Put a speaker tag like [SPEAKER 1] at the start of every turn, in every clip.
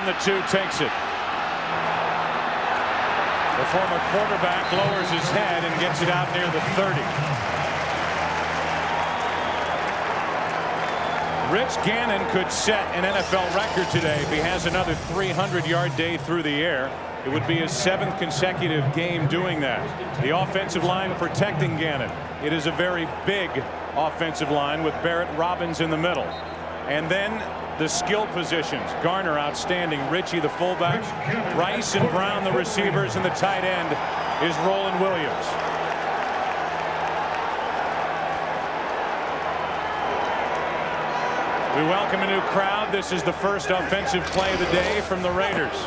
[SPEAKER 1] the 2 takes it. The former quarterback lowers his head and gets it out near the 30. Rich Gannon could set an NFL record today if he has another 300-yard day through the air. It would be his 7th consecutive game doing that. The offensive line protecting Gannon. It is a very big offensive line with Barrett Robbins in the middle. And then the skill positions. Garner outstanding. Ritchie the fullback. Rice and Brown the receivers, and the tight end is Roland Williams. We welcome a new crowd. This is the first offensive play of the day from the Raiders.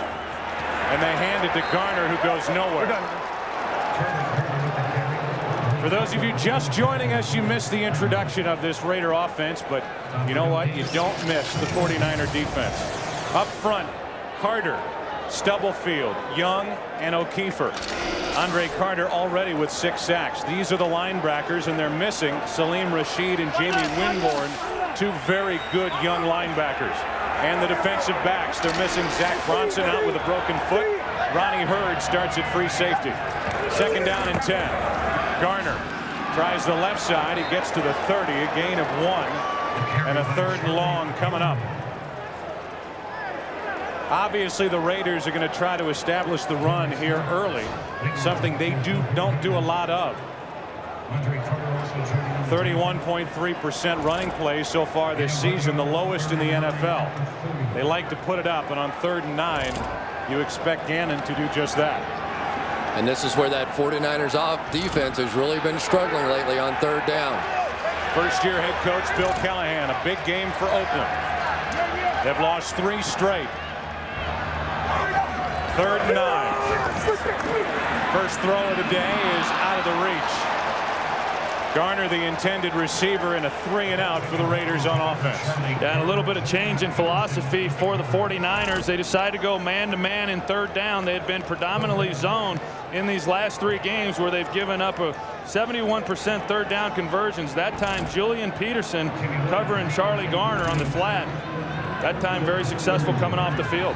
[SPEAKER 1] And they hand it to Garner, who goes nowhere. For those of you just joining us, you missed the introduction of this Raider offense, but you know what? You don't miss the 49er defense. Up front, Carter, Stubblefield, Young, and O'Keefer. Andre Carter already with 6 sacks. These are the linebackers, and they're missing Salim Rashid and Jamie Winborn, 2 very good young linebackers. And the defensive backs, they're missing Zach Bronson out with a broken foot. Ronnie Hurd starts at free safety. 2nd down and 10. Garner tries the left side. He gets to the 30, a gain of 1, and a 3rd and long coming up. Obviously, the Raiders are going to try to establish the run here early, something they don't do a lot of. 31.3% running plays so far this season, the lowest in the NFL. They like to put it up, and on 3rd and 9, you expect Gannon to do just that.
[SPEAKER 2] And this is where that 49ers defense has really been struggling lately on 3rd down.
[SPEAKER 1] First-year head coach Bill Callahan, a big game for Oakland. They've lost 3 straight. 3rd and 9. First throw of the day is out of the reach. Garner, the intended receiver, and a 3-and-out for the Raiders on offense.
[SPEAKER 3] Yeah, and a little bit of change in philosophy for the 49ers. They decided to go man-to-man in 3rd down. They had been predominantly zone in these last 3 games where they've given up a 71% 3rd down conversions. That time, Julian Peterson covering Charlie Garner on the flat. That time, very successful coming off the field.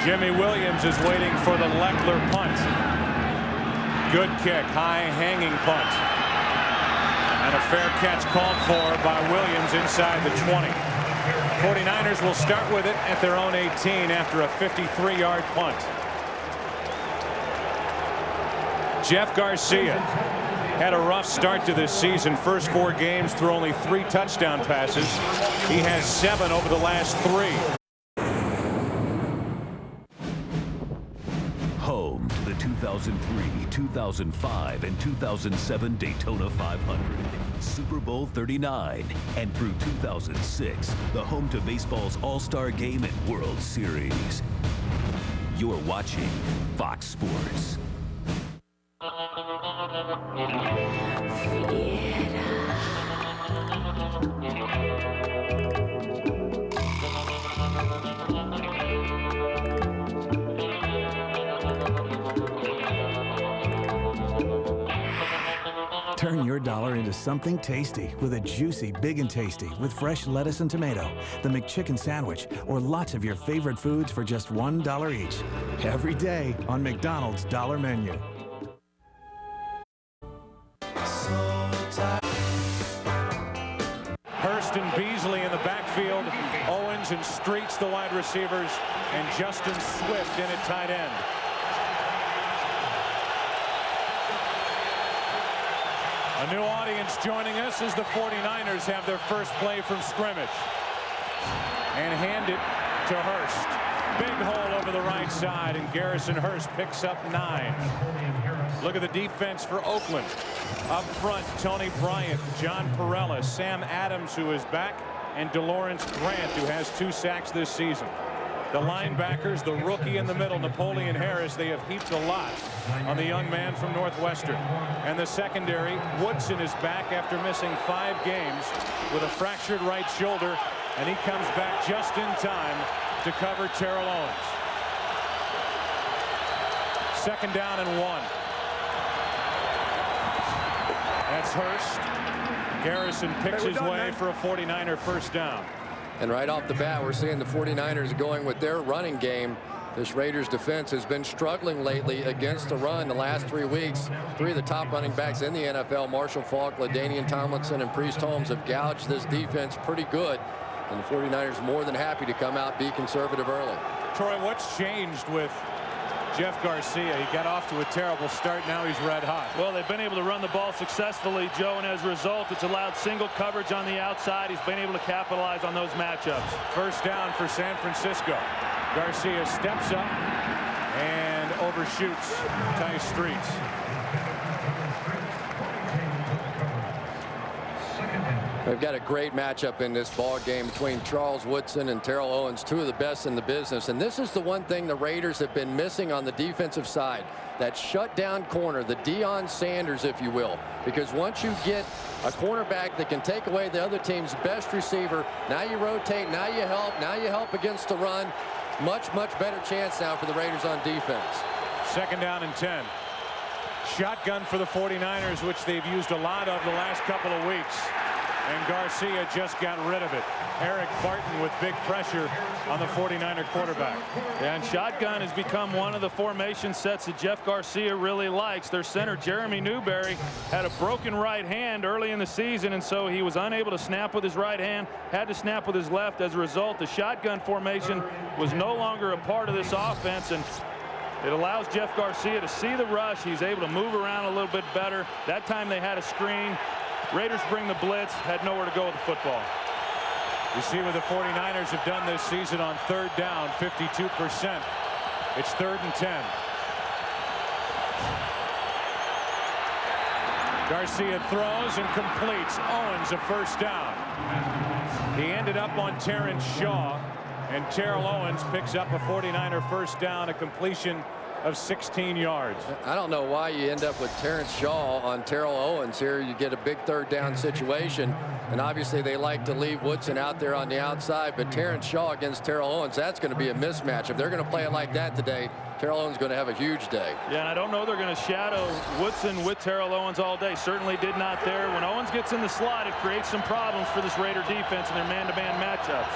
[SPEAKER 1] Jimmy Williams is waiting for the Leckler punt. Good kick, high hanging punt. And a fair catch called for by Williams inside the 20. 49ers will start with it at their own 18 after a 53-yard punt. Jeff Garcia had a rough start to this season. First 4 games through only 3 touchdown passes. He has 7 over the last 3.
[SPEAKER 4] Home to the 2003, 2005, and 2007 Daytona 500, Super Bowl 39, and through 2006, the home to baseball's All-Star Game and World Series. You're watching Fox Sports.
[SPEAKER 5] Turn your dollar into something tasty with a juicy Big and Tasty with fresh lettuce and tomato, the McChicken sandwich, or lots of your favorite foods for just $1 each. Every day on McDonald's Dollar Menu.
[SPEAKER 1] Hurst and Beasley in the backfield. Owens and Streets the wide receivers, and Justin Swift in at tight end. A new audience joining us as the 49ers have their first play from scrimmage. And hand it to Hurst. Big hole over the right side, and Garrison Hurst picks up 9. Look at the defense for Oakland. Up front, Tony Bryant, John Perella, Sam Adams, who is back, and DeLawrence Grant, who has 2 sacks this season. The linebackers, the rookie in the middle, Napoleon Harris, they have heaped a lot on the young man from Northwestern. And the secondary, Woodson is back after missing 5 games with a fractured right shoulder, and he comes back just in time to cover Terrell Owens. 2nd down and 1. That's Hurst. Garrison picks his way for a 49er first down.
[SPEAKER 2] And right off the bat, we're seeing the 49ers going with their running game. This Raiders defense has been struggling lately against the run the last 3 weeks. 3 of the top running backs in the NFL, Marshall Faulk, LaDainian Tomlinson, and Priest Holmes, have gouged this defense pretty good. And the 49ers more than happy to come out, be conservative early.
[SPEAKER 1] Troy, what's changed with Jeff Garcia? He got off to a terrible start. Now he's red hot.
[SPEAKER 3] Well, they've been able to run the ball successfully, Joe, and as a result, it's allowed single coverage on the outside. He's been able to capitalize on those matchups.
[SPEAKER 1] First down for San Francisco. Garcia steps up and overshoots Ty Streets.
[SPEAKER 2] We've got a great matchup in this ball game between Charles Woodson and Terrell Owens, 2 of the best in the business. And this is the one thing the Raiders have been missing on the defensive side, that shutdown corner, the Deion Sanders, if you will. Because once you get a cornerback that can take away the other team's best receiver, now you rotate, now you help against the run. Much better chance now for the Raiders on defense.
[SPEAKER 1] Second down and 10. Shotgun for the 49ers, which they've used a lot of the last couple of weeks. And Garcia just got rid of it. Eric Barton with big pressure on the 49er quarterback.
[SPEAKER 3] Yeah, and shotgun has become one of the formation sets that Jeff Garcia really likes. Their center, Jeremy Newberry, had a broken right hand early in the season, and so he was unable to snap with his right hand, had to snap with his left. As a result, the shotgun formation was no longer a part of this offense, and it allows Jeff Garcia to see the rush. He's able to move around a little bit better. That time they had a screen. Raiders bring the blitz, had nowhere to go with the football.
[SPEAKER 1] You see what the 49ers have done this season on third down, 52%. It's 3rd and 10. Garcia throws and completes. Owens a first down. He ended up on Terrence Shaw, and Terrell Owens picks up a 49er first down, a completion of 16 yards.
[SPEAKER 2] I don't know why you end up with Terrence Shaw on Terrell Owens here. You get a big third down situation, and obviously they like to leave Woodson out there on the outside, but Terrence Shaw against Terrell Owens, that's going to be a mismatch. If they're going to play it like that today, Terrell Owens is going to have a huge day.
[SPEAKER 3] Yeah, and I don't know they're going to shadow Woodson with Terrell Owens all day. Certainly did not there. When Owens gets in the slot, it creates some problems for this Raider defense in their man-to-man matchups.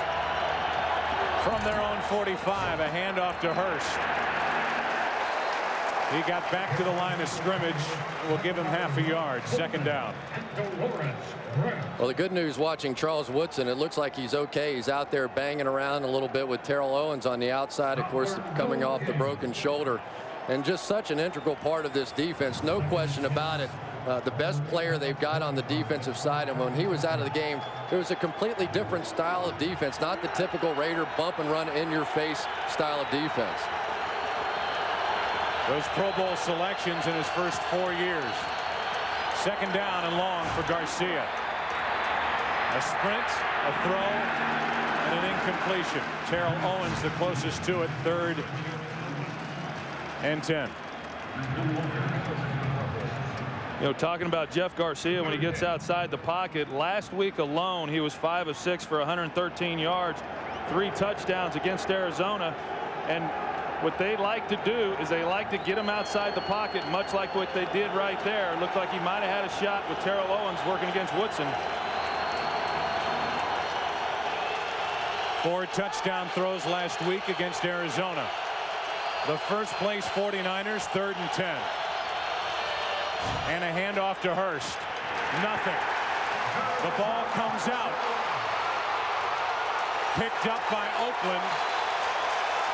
[SPEAKER 1] From their own 45, a handoff to Hurst. He got back to the line of scrimmage. We'll give him half a yard. Second down.
[SPEAKER 2] Well, the good news watching Charles Woodson, it looks like he's okay. He's out there banging around a little bit with Terrell Owens on the outside, of course, coming off the broken shoulder. And just such an integral part of this defense. No question about it. The best player they've got on the defensive side. And when he was out of the game, it was a completely different style of defense. Not the typical Raider bump and run in your face style of defense.
[SPEAKER 1] Those Pro Bowl selections in his first 4 years. Second down and long for Garcia. A sprint, a throw, and an incompletion. Terrell Owens the closest to it. 3rd and 10.
[SPEAKER 3] You know, talking about Jeff Garcia when he gets outside the pocket, last week alone he was 5 of 6 for 113 yards, 3 touchdowns against Arizona. And what they like to do is they like to get him outside the pocket, much like what they did right there. It looked like he might have had a shot with Terrell Owens working against Woodson.
[SPEAKER 1] 4 touchdown throws last week against Arizona. The first place 49ers, 3rd and 10. And a handoff to Hurst. Nothing. The ball comes out. Picked up by Oakland.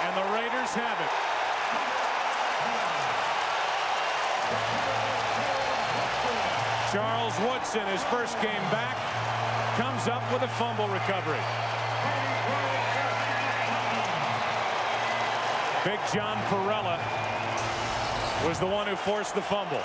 [SPEAKER 1] And the Raiders have it. Charles Woodson, his first game back, comes up with a fumble recovery. Big John Perella was the one who forced the fumble.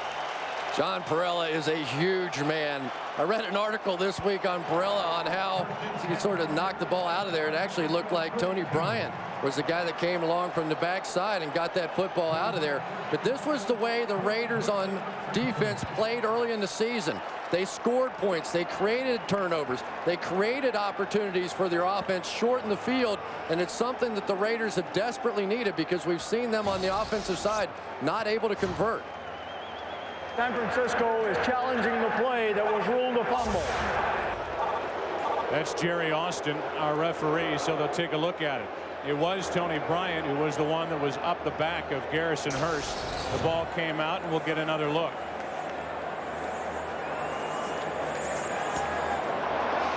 [SPEAKER 2] John Perella is a huge man. I read an article this week on Perella on how he sort of knocked the ball out of there. It actually looked like Tony Bryant was the guy that came along from the backside and got that football out of there. But this was the way the Raiders on defense played early in the season. They scored points. They created turnovers. They created opportunities for their offense, shorten the field, and it's something that the Raiders have desperately needed because we've seen them on the offensive side not able to convert.
[SPEAKER 6] San Francisco is challenging the play that was ruled a fumble.
[SPEAKER 1] That's Jerry Austin, our referee, so they'll take a look at it. It was Tony Bryant who was the one that was up the back of Garrison Hurst. The ball came out, and we'll get another look.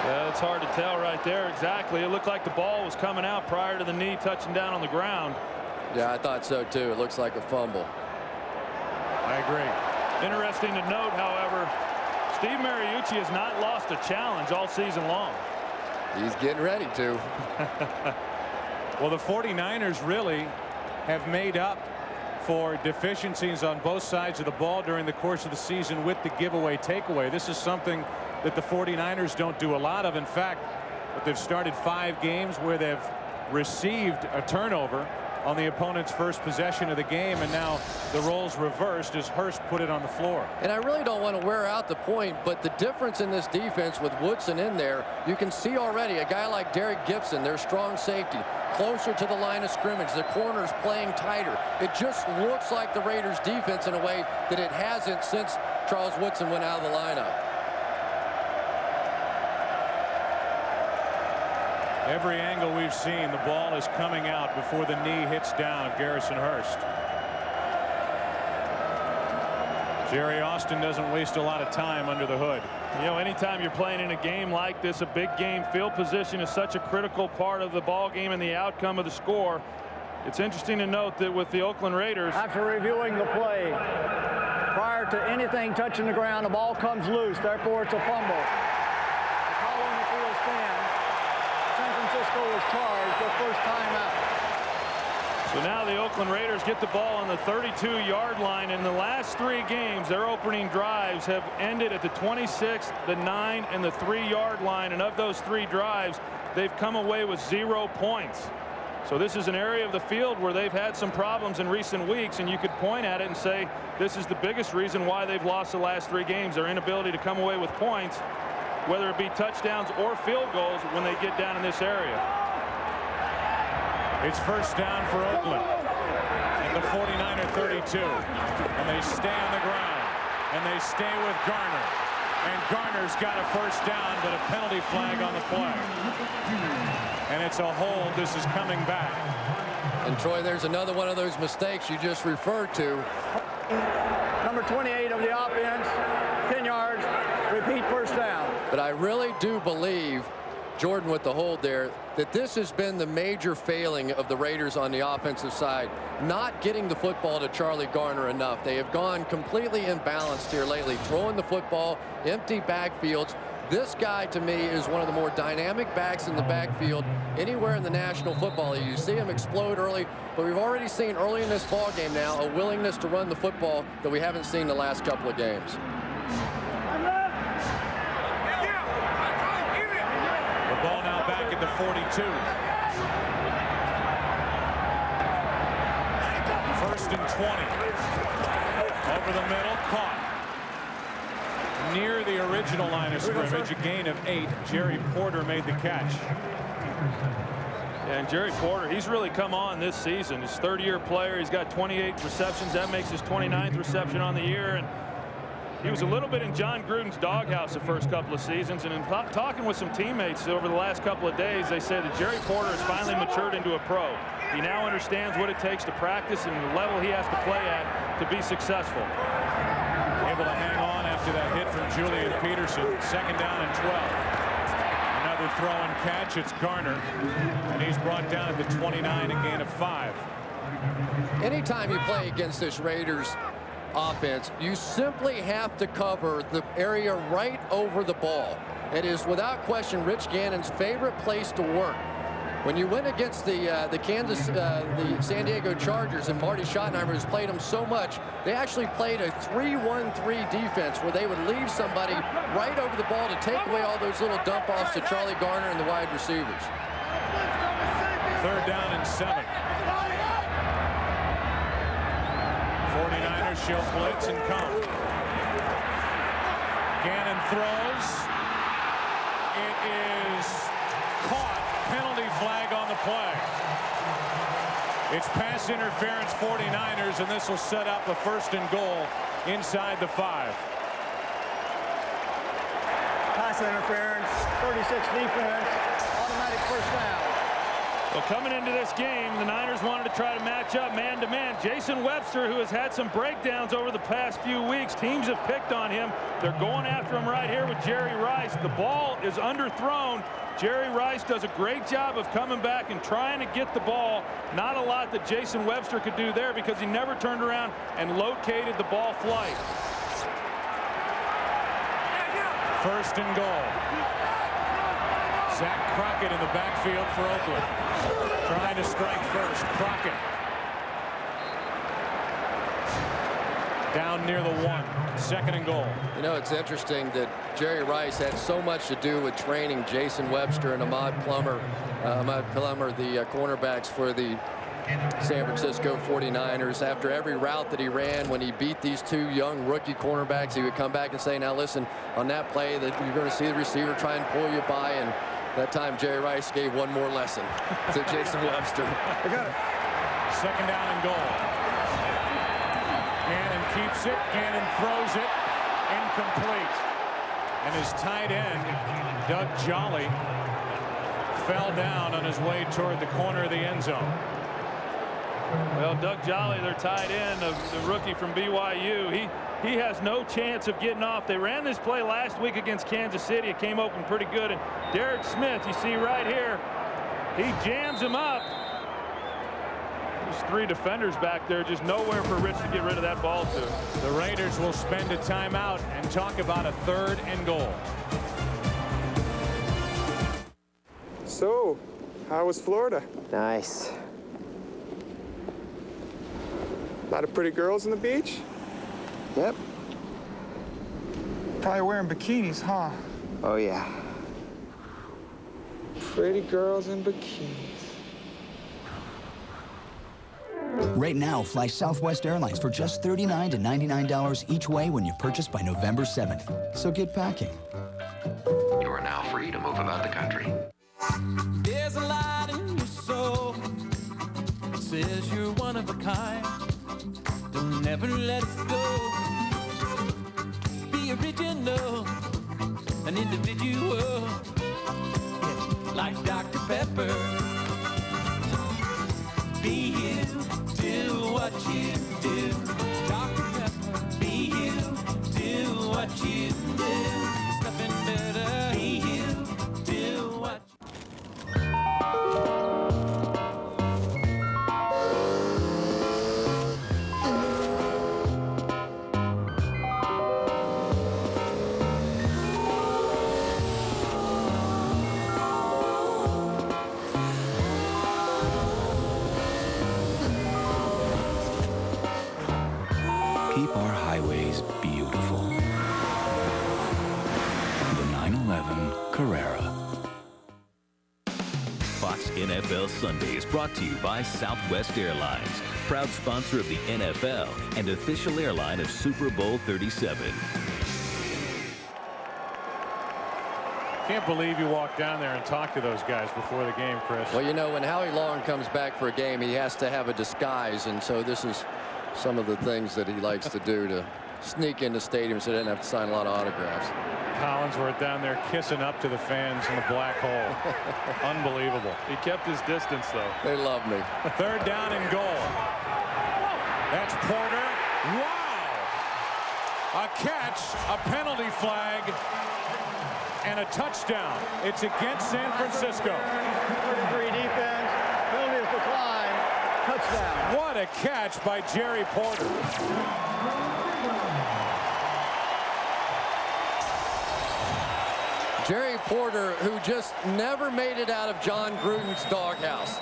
[SPEAKER 3] Yeah, it's hard to tell right there exactly. It looked like the ball was coming out prior to the knee touching down on the ground.
[SPEAKER 2] Yeah, I thought so too. It looks like a fumble.
[SPEAKER 1] I agree.
[SPEAKER 3] Interesting to note, however, Steve Mariucci has not lost a challenge all season long.
[SPEAKER 2] He's getting ready to.
[SPEAKER 1] Well, the 49ers really have made up for deficiencies on both sides of the ball during the course of the season with the giveaway takeaway. This is something that the 49ers don't do a lot of. In fact, they've started 5 games where they've received a turnover on the opponent's first possession of the game, and now the roles reversed as Hurst put it on the floor.
[SPEAKER 2] And I really don't want to wear out the point, but the difference in this defense with Woodson in there, you can see already a guy like Derek Gibson, their strong safety, closer to the line of scrimmage, the corners playing tighter. It just looks like the Raiders defense in a way that it hasn't since Charles Woodson went out of the lineup.
[SPEAKER 1] Every angle we've seen, the ball is coming out before the knee hits down of Garrison Hurst. Jerry Austin doesn't waste a lot of time under the hood.
[SPEAKER 3] You know, anytime you're playing in a game like this, a big game, field position is such a critical part of the ball game and the outcome of the score. It's interesting to note that with the Oakland Raiders,
[SPEAKER 6] after reviewing the play, prior to anything touching the ground, the ball comes loose. Therefore, it's a fumble. The call on the field stands. San Francisco was charged their first time out.
[SPEAKER 3] so now the Oakland Raiders get the ball on the 32-yard line. In the last 3 games, their opening drives have ended at the 26, the 9, and the 3-yard line. And of those 3 drives, they've come away with 0 points. So this is an area of the field where they've had some problems in recent weeks, and you could point at it and say this is the biggest reason why they've lost the last 3 games, their inability to come away with points, whether it be touchdowns or field goals when they get down in this area.
[SPEAKER 1] It's first down for Oakland at the 49er 32, and they stay on the ground, and they stay with Garner, and Garner's got a first down, but a penalty flag on the play, and it's a hold. This is coming back.
[SPEAKER 2] And Troy, there's another one of those mistakes you just referred to.
[SPEAKER 6] Number 28 of the offense, 10 yards, repeat first down.
[SPEAKER 2] But I really do believe, Jordan, with the hold there, that this has been the major failing of the Raiders on the offensive side, not getting the football to Charlie Garner enough. They have gone completely imbalanced here lately, throwing the football, empty backfields. This guy, to me, is one of the more dynamic backs in the backfield anywhere in the National Football League. You see him explode early, but we've already seen early in this ball game now a willingness to run the football that we haven't seen the last couple of games.
[SPEAKER 1] The ball now back at the 42. First and 20. Over the middle, caught. Near the original line of scrimmage, a gain of 8. Jerry Porter made the catch.
[SPEAKER 3] Yeah, and Jerry Porter, he's really come on this season. He's a third-year player. He's got 28 receptions. That makes his 29th reception on the year. And he was a little bit in John Gruden's doghouse the first couple of seasons. And in talking with some teammates over the last couple of days, they say that Jerry Porter has finally matured into a pro. He now understands what it takes to practice and the level he has to play at to be successful.
[SPEAKER 1] Able to hang on after that hit from Julian Peterson. Second down and 12. Another throw and catch. It's Garner, and he's brought down at the 29, a gain of 5.
[SPEAKER 2] Anytime you play against this Raiders offense, you simply have to cover the area right over the ball. It is without question Rich Gannon's favorite place to work. When you went against the San Diego Chargers, and Marty Schottenheimer has played them so much, they actually played a 3-1-3 defense where they would leave somebody right over the ball to take away all those little dump-offs to Charlie Garner and the wide receivers.
[SPEAKER 1] Third down and 7. 49ers show blitz and come. Gannon throws. It is caught. Penalty flag on the play. It's pass interference 49ers, and this will set up a first and goal inside the 5.
[SPEAKER 6] Pass pass interference, 36 defense, automatic first down.
[SPEAKER 3] Well, coming into this game, the Niners wanted to try to match up man-to-man. Jason Webster, who has had some breakdowns over the past few weeks, teams have picked on him. They're going after him right here with Jerry Rice. The ball is underthrown. Jerry Rice does a great job of coming back and trying to get the ball. Not a lot that Jason Webster could do there because he never turned around and located the ball flight.
[SPEAKER 1] First and goal. Zach Crockett in the backfield for Oakland. Trying to strike first. Crockett. Down near the 1. Second and goal.
[SPEAKER 2] You know, it's interesting that Jerry Rice had so much to do with training Jason Webster and Ahmad Plummer, the cornerbacks for the San Francisco 49ers. After every route that he ran, when he beat these two young rookie cornerbacks, he would come back and say, now listen, on that play that you're going to see the receiver try and pull you by, and that time Jerry Rice gave one more lesson to Jason Webster.
[SPEAKER 6] I got it.
[SPEAKER 1] Second down and goal. Gannon keeps it. Gannon throws it. Incomplete. And his tight end, Doug Jolly, fell down on his way toward the corner of the end zone.
[SPEAKER 3] Well, Doug Jolly, their tight end, the rookie from BYU, he has no chance of getting off. They ran this play last week against Kansas City. It came open pretty good. And Derek Smith, you see right here, he jams him up. There's 3 defenders back there, just nowhere for Rich to get rid of that ball to.
[SPEAKER 1] The Raiders will spend a timeout and talk about a third and goal.
[SPEAKER 7] So, how was Florida?
[SPEAKER 8] Nice.
[SPEAKER 7] A lot of pretty girls on the beach?
[SPEAKER 8] Yep.
[SPEAKER 7] Probably wearing bikinis, huh?
[SPEAKER 8] Oh, yeah.
[SPEAKER 7] Pretty girls in bikinis.
[SPEAKER 9] Right now, fly Southwest Airlines for just $39 to $99 each way when you purchase by November 7th. So get packing.
[SPEAKER 10] You are now free to move about the country.
[SPEAKER 11] There's a light in your soul that says you're one of a kind. Don't never let it go. Be original, an individual, yeah, like Dr. Pepper. Be you, do what you do. Dr. Pepper. Be you, do what you do. There's nothing better. Be you, do what you do.
[SPEAKER 5] Keep our highways beautiful. The 911 Carrera.
[SPEAKER 4] Fox NFL Sunday is brought to you by Southwest Airlines, proud sponsor of the NFL and official airline of Super Bowl 37.
[SPEAKER 1] Can't believe you walked down there and talked to those guys before the game, Chris.
[SPEAKER 2] Well, you know, when Howie Long comes back for a game, he has to have a disguise, and so this is some of the things that he likes to do to sneak into stadiums so he doesn't have to sign a lot of autographs.
[SPEAKER 1] Collinsworth down there kissing up to the fans in the black hole. Unbelievable.
[SPEAKER 3] He kept his distance, though.
[SPEAKER 2] They love me.
[SPEAKER 1] Third down and goal. That's Porter. Wow! A catch, a penalty flag, and a touchdown. It's against San Francisco.
[SPEAKER 6] 33 defense, penalty is declined, touchdown.
[SPEAKER 1] What a catch by Jerry Porter.
[SPEAKER 2] Jerry Porter, who just never made it out of John Gruden's doghouse.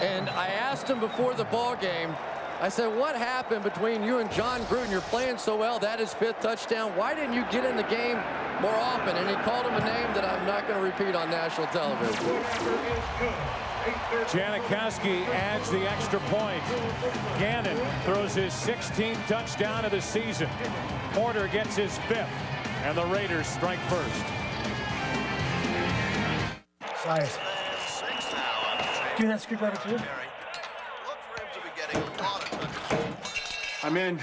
[SPEAKER 2] And I asked him before the ball game, I said, what happened between you and John Gruden? You're playing so well. That is 5th touchdown. Why didn't you get in the game more often? And he called him a name that I'm not going to repeat on national television.
[SPEAKER 1] Janikowski adds the extra point. Gannon throws his 16th touchdown of the season. Porter gets his 5th, and the Raiders strike first.
[SPEAKER 6] Size. Do that script writer too?
[SPEAKER 7] I'm in.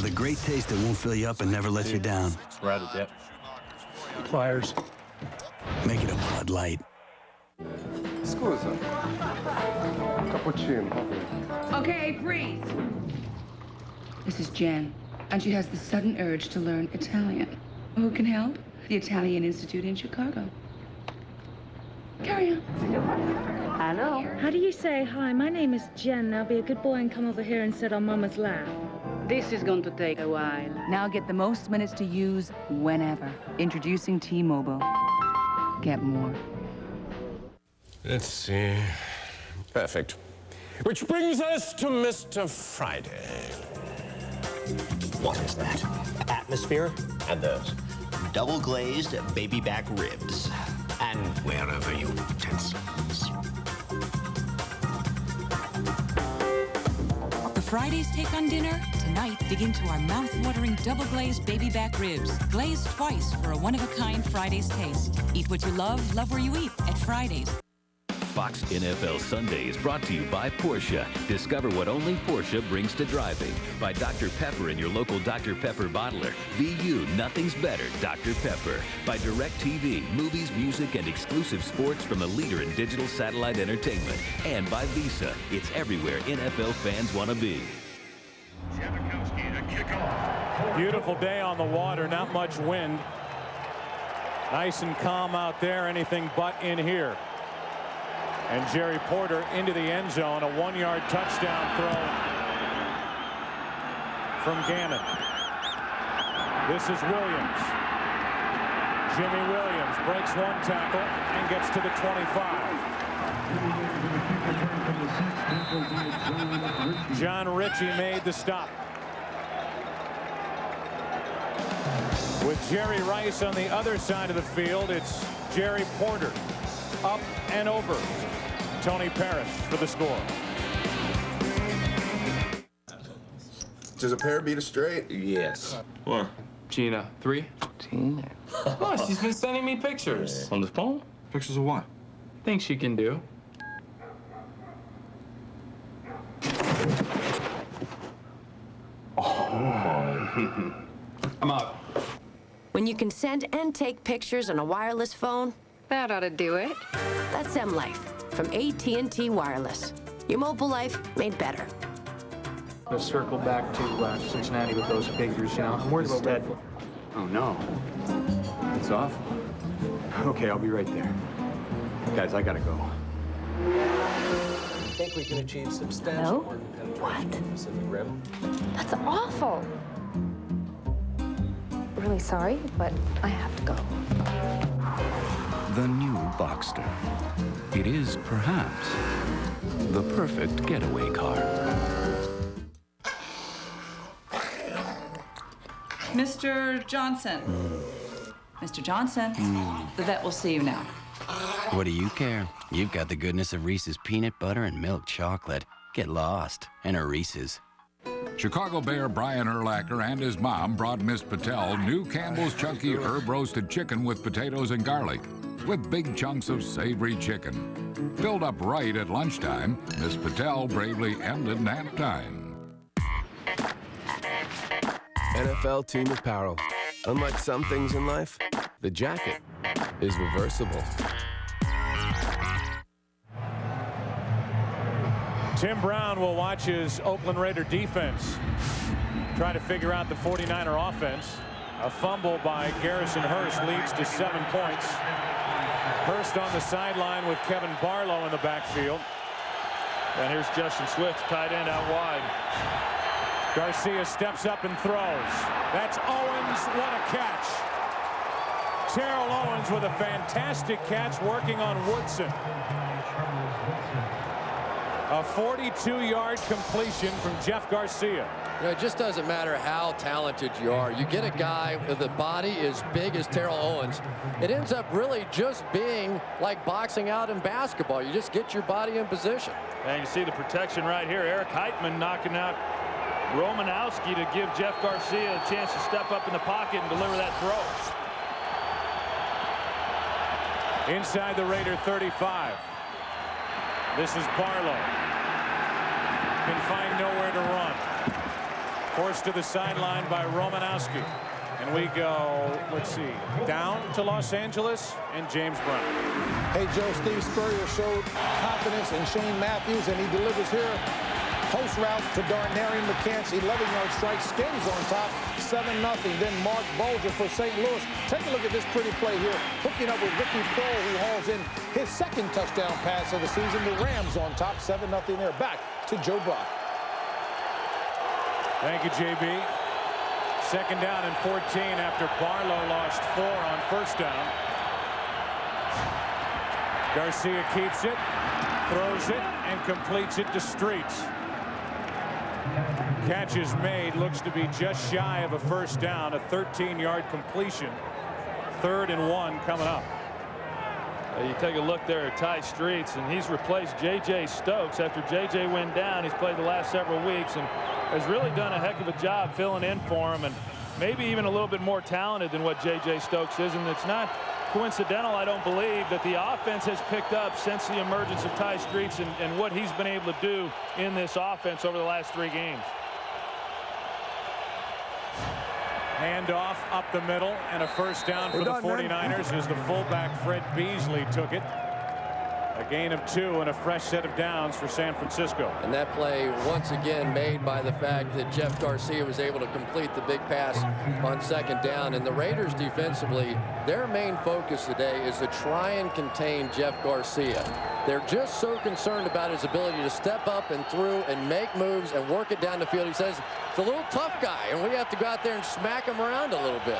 [SPEAKER 5] or the great taste that won't fill you up and never lets you down.
[SPEAKER 3] Right at that.
[SPEAKER 5] Pliers. Make it a Bud Light.
[SPEAKER 12] Scusa. Cappuccino.
[SPEAKER 13] Okay, breathe. This is Jen, and she has the sudden urge to learn Italian. Who can help? The Italian Institute in Chicago. Carry on.
[SPEAKER 14] Hello. How do you say, hi, my name is Jen. Now be a good boy and come over here and sit on Mama's lap.
[SPEAKER 13] This is going to take a while. Now get the most minutes to use whenever. Introducing T-Mobile. Get more.
[SPEAKER 15] Let's see. Perfect. Which brings us to Mr. Friday.
[SPEAKER 16] What is that? Atmosphere? And those double glazed baby back ribs. And wherever you utensils.
[SPEAKER 17] The Fridays take on dinner. Tonight, dig into our mouth-watering double-glazed baby back ribs. Glazed twice for a one-of-a-kind Fridays taste. Eat what you love where you eat at Fridays.
[SPEAKER 4] Fox NFL Sunday is brought to you by Porsche. Discover what only Porsche brings to driving. By Dr. Pepper and your local Dr. Pepper bottler. Be you, nothing's better, Dr. Pepper. By DirecTV, movies, music, and exclusive sports from the leader in digital satellite entertainment. And by Visa, it's everywhere NFL fans want to be.
[SPEAKER 1] Beautiful day on the water, not much wind. Nice and calm out there, anything but in here. And Jerry Porter into the end zone, a 1-yard touchdown throw from Gannon. This is Williams. Jimmy Williams breaks one tackle and gets to the 25. John Ritchie made the stop. With Jerry Rice on the other side of the field, it's Jerry Porter up and over Tony Parrish for the score.
[SPEAKER 12] Does a pair beat a straight?
[SPEAKER 16] Yes.
[SPEAKER 18] What? Gina, 3?
[SPEAKER 16] Tina.
[SPEAKER 18] Oh, she's been sending me pictures.
[SPEAKER 12] On the phone? Pictures of what?
[SPEAKER 18] Things she can do.
[SPEAKER 12] Oh.
[SPEAKER 18] I'm out.
[SPEAKER 19] When you can send and take pictures on a wireless phone, that ought to do it. That's M-Life from AT&T Wireless. Your mobile life made better.
[SPEAKER 20] Let's circle back to Cincinnati with those figures, you know. I'm worried about Ted.
[SPEAKER 21] Oh, no. It's off? Okay, I'll be right there. Guys, I gotta go.
[SPEAKER 22] I think we can achieve substantial organ penetration in the Pacific Rim.
[SPEAKER 23] That's awful. Really sorry, but I have to go.
[SPEAKER 24] The new Boxster. It is, perhaps, the perfect getaway car.
[SPEAKER 25] Mr. Johnson. Mr. Johnson, the vet will see you now.
[SPEAKER 26] What do you care? You've got the goodness of Reese's peanut butter and milk chocolate. Get lost in a Reese's.
[SPEAKER 27] Chicago Bear Brian Urlacher and his mom brought Miss Patel new Campbell's Chunky Herb Roasted Chicken with potatoes and garlic, with big chunks of savory chicken. Filled up right at lunchtime, Miss Patel bravely ended nap time.
[SPEAKER 28] NFL team apparel. Unlike some things in life, the jacket is reversible.
[SPEAKER 1] Tim Brown will watch his Oakland Raider defense try to figure out the 49er offense. A fumble by Garrison Hurst leads to 7 points. Hurst on the sideline with Kevin Barlow in the backfield.
[SPEAKER 3] And here's Justin Swift, tight end out wide.
[SPEAKER 1] Garcia steps up and throws. That's Owens. What a catch. Terrell Owens with a fantastic catch working on Woodson. A 42-yard completion from Jeff Garcia.
[SPEAKER 2] You know, it just doesn't matter how talented you are. You get a guy with a body as big as Terrell Owens. It ends up really just being like boxing out in basketball. You just get your body in position.
[SPEAKER 3] And you see the protection right here. Eric Heitman knocking out Romanowski to give Jeff Garcia a chance to step up in the pocket and deliver that throw.
[SPEAKER 1] Inside the Raider 35. This is Barlow. Can find nowhere to run. Forced to the sideline by Romanowski. And we go, let's see, down to Los Angeles and James Brown.
[SPEAKER 5] Hey, Joe, Steve Spurrier showed confidence in Shane Matthews, and he delivers here. Post route to Darnarian McCants, 11-yard strike, Skins on top, 7-0. Then Mark Bulger for St. Louis. Take a look at this pretty play here, hooking up with Ricky Prohl, who hauls in his second touchdown pass of the season. The Rams on top, 7-0 there. Back to Joe Brock.
[SPEAKER 1] Thank you, JB. Second down and 14 after Barlow lost 4 on first down. Garcia keeps it, throws it, and completes it to Streets. Catch is made, looks to be just shy of a first down, a 13-yard completion. 3rd and 1 coming up.
[SPEAKER 3] You take a look there at Ty Streets, and he's replaced J.J. Stokes. After J.J. went down, he's played the last several weeks and has really done a heck of a job filling in for him, and maybe even a little bit more talented than what J.J. Stokes is. And it's not coincidental, I don't believe, that the offense has picked up since the emergence of Ty Streets and what he's been able to do in this offense over the last 3 games.
[SPEAKER 1] Handoff up the middle, and a first down for the 49ers as the fullback Fred Beasley took it. A gain of 2 and a fresh set of downs for San Francisco.
[SPEAKER 2] And that play once again made by the fact that Jeff Garcia was able to complete the big pass on second down. And the Raiders defensively, their main focus today is to try and contain Jeff Garcia. They're just so concerned about his ability to step up and through and make moves and work it down the field. He says it's a little tough guy, and we have to go out there and smack him around a little bit.